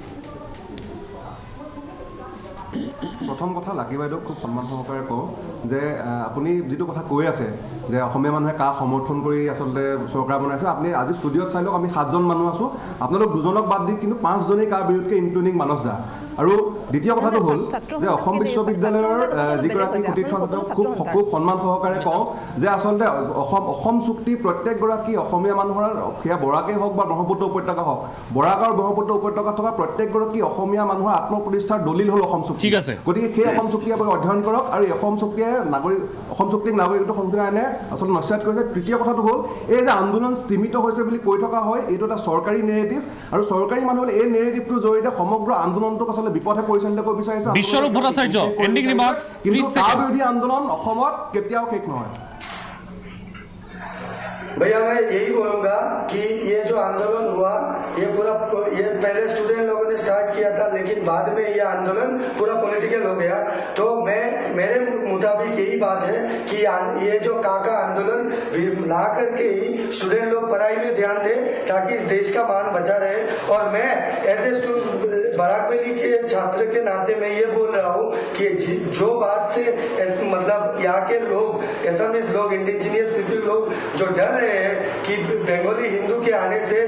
প্ৰথম কথা লাকি বাইদেউক খুব সন্মান সহকাৰে কওঁ যে আপুনি যিটো কথা কৈ আছে যে অসমীয়া মানুহে কাক সমৰ্থন কৰি আচলতে চৰকাৰ বনাইছে আপুনি আজি ষ্টুডিঅ'ত চাই লওক আমি 7জন মানুহ আছোঁ আপোনালোক 2জনক বাদ দি কিন্তু 5জনেই কাৰ বিৰুদ্ধে ইনক্লুডিং মানস দা আৰু দ্বিতীয় কথাটো হ'ল যে অসম বিশ্ববিদ্যালয়ৰ যিগৰাকী সতীৰ্থ ছাত্ৰক খুব সন্মান সহকাৰে কওঁ যে আচলতে অসম চুক্তি প্ৰত্যেকগৰাকী অসমীয়া মানুহৰ সেয়া বৰাকেই হওক বা ব্ৰহ্মপুত্ৰ উপত্যকা হওক বৰাক আৰু ব্ৰহ্মপুত্ৰ উপত্যকাত থকা প্ৰত্যেকগৰাকী অসমীয়া মানুহৰ আত্মপ্ৰতিষ্ঠাৰ দলিল হ'ল অসম চুক্তি ঠিক আছে গতিকে সেই অসম চুক্তি আপুনি অধ্যয়ন কৰক আৰু অসম চুক্তিয়ে অসম চুক্তিক নাগৰিকত্ব সংশোধনী আইনে আচলতে নস্যাৎ কৰিছে তৃতীয় কথাটো হ'ল এই যে আন্দোলন স্তীমিত হৈছে বুলি কৈ থকা হয় এইটো এটা চৰকাৰী নেৰেটিভ আৰু চৰকাৰী মানুহৰ এই নেৰেটিভটোৰ জৰিয়তে সমগ্ৰ আন্দোলনটোক আচলতে বিপথে পৰিচালিত কৰিব বিচাৰিছে বিশ্বৰূপ ভট্টাচাৰ্য এণ্ডিং ৰিমাৰ্কছ কিন্তু তাৰ বিৰোধী আন্দোলন অসমত কেতিয়াও শেষ নহয় भैया मैं यही बोलूंगा कि ये जो आंदोलन हुआ ये पहले स्टूडेंट लोगों ने स्टार्ट किया था लेकिन बाद में ये आंदोलन पूरा पॉलिटिकल हो गया तो मेरे मुताबिक यही बात है कि ये जो काका आंदोलन ला करके ही स्टूडेंट लोग पढ़ाई में ध्यान दें ताकि इस देश का मान बचा रहे और मैं एज ए बराक वैली के छात्र के नाते मैं ये बोल रहा हूँ कि जो बात से मतलब यहाँ के लोग एसएमएस लोग इंडिजिनियस पीपल लोग जो डर रहे हैं कि बंगाली हिंदू के आने से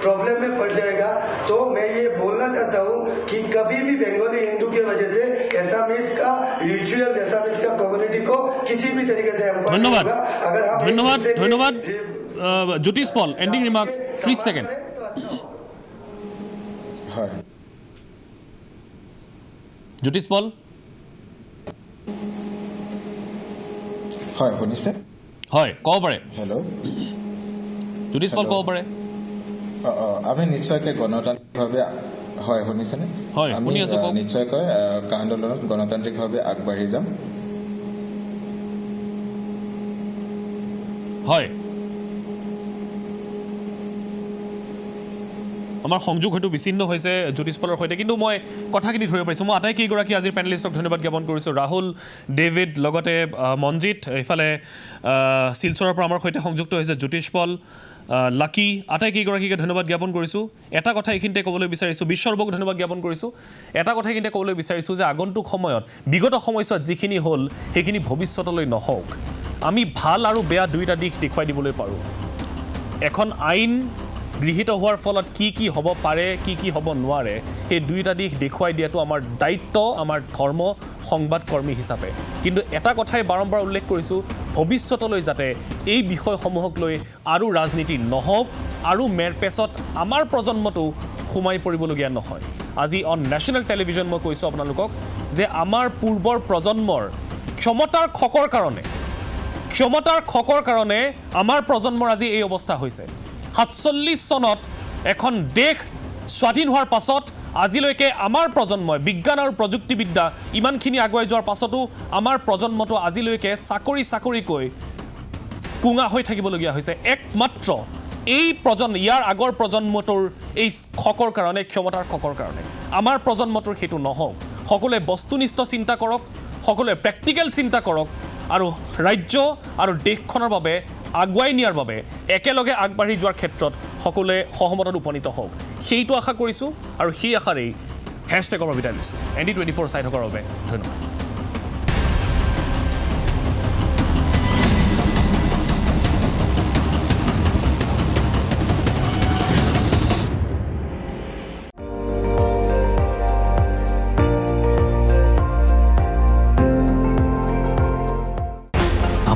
प्रॉब्लम में पड़ जाएगा तो मैं ये बोलना चाहता हूँ कि कभी भी बंगाली हिंदू की वजह से एसएमएस का रिचुअल एसएमएस का कम्युनिटी को किसी भी तरीके से धन्यवाद अगर धन्यवाद জ্যোতিষ পল এণ্ডিং ৰিমাৰ্কছ 30 ছেকেণ্ড হয় জ্যোতিষ পল হয় শুনিছে হয় ক'ব পাৰে হেল্ল' জ্যোতিষ পল ক'ব পাৰে আমি নিশ্চয়কৈ গণতান্ত্ৰিকভাৱে হয় শুনিছেনে হয় শুনি আছোঁ কওক নিশ্চয়কৈ কা আন্দোলনত গণতান্ত্ৰিকভাৱে আগবাঢ়ি যাম হয় আমাৰ সংযোগ হয়তো বিচ্ছিন্ন হৈছে জ্যোতিষ পলৰ সৈতে কিন্তু মই কথাখিনি ধৰিব পাৰিছোঁ মই আটাইকেইগৰাকী আজিৰ পেনেলিষ্টক ধন্যবাদ জ্ঞাপন কৰিছোঁ ৰাহুল ডেভিড লগতে মনজিত এইফালে শিলচৰৰ পৰা আমাৰ সৈতে সংযুক্ত হৈছে জ্যোতিষ পল লাকি আটাইকেইগৰাকীকে ধন্যবাদ জ্ঞাপন কৰিছোঁ এটা কথা এইখিনিতে ক'বলৈ বিচাৰিছোঁ বিশ্বৰূপক ধন্যবাদ জ্ঞাপন কৰিছোঁ এটা কথা এইখিনিতে ক'বলৈ বিচাৰিছোঁ যে আগন্তুক সময়ত বিগত সময়ছোৱাত যিখিনি হ'ল সেইখিনি ভৱিষ্যতলৈ নহওক আমি ভাল আৰু বেয়া দুয়োটা দিশ দেখুৱাই দিবলৈ পাৰোঁ এখন আইন গৃহীত হোৱাৰ ফলত কি হ'ব পাৰে কি হ'ব নোৱাৰে সেই দুয়োটা দিশ দেখুৱাই দিয়াটো আমাৰ দায়িত্ব আমাৰ ধৰ্ম সংবাদকৰ্মী হিচাপে কিন্তু এটা কথাই বাৰম্বাৰ উল্লেখ কৰিছোঁ ভৱিষ্যতলৈ যাতে এই বিষয়সমূহক লৈ আৰু ৰাজনীতি নহওক আৰু মেৰপেচত আমাৰ প্ৰজন্মটো সোমাই পৰিবলগীয়া নহয় আজি অন নেশ্যনেল টেলিভিজন মই কৈছোঁ আপোনালোকক যে আমাৰ পূৰ্বৰ প্ৰজন্মৰ ক্ষমতাৰ খকৰ কাৰণে আমাৰ প্ৰজন্মৰ আজি এই অৱস্থা হৈছে 47 চনত এখন দেশ স্বাধীন হোৱাৰ পাছত আজিলৈকে আমাৰ প্ৰজন্মই বিজ্ঞান আৰু প্ৰযুক্তিবিদ্যা ইমানখিনি আগুৱাই যোৱাৰ পাছতো আমাৰ প্ৰজন্মটো আজিলৈকে চাকৰিকৈ কুঙা হৈ থাকিবলগীয়া হৈছে একমাত্ৰ এই ইয়াৰ আগৰ প্ৰজন্মটোৰ এই খকৰ কাৰণে ক্ষমতাৰ খকৰ কাৰণে আমাৰ প্ৰজন্মটোৰ সেইটো নহওক সকলোৱে বস্তুনিষ্ঠ চিন্তা কৰক সকলোৱে প্ৰেক্টিকেল চিন্তা কৰক আৰু ৰাজ্য আৰু দেশখনৰ বাবে আগুৱাই নিয়াৰ বাবে একেলগে আগবাঢ়ি যোৱাৰ ক্ষেত্ৰত সকলোৱে সহমতত উপনীত হওক সেইটো আশা কৰিছোঁ আৰু সেই আশাৰেই হেছটেগৰ পৰা বিদায় লৈছোঁ ND24 চাই থকাৰ বাবে ধন্যবাদ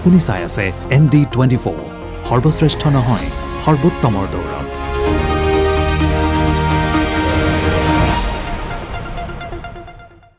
আপুনি চাই আছে ND24 সৰ্বশ্ৰেষ্ঠ নহয় সৰ্বোত্তমৰ দৌৰ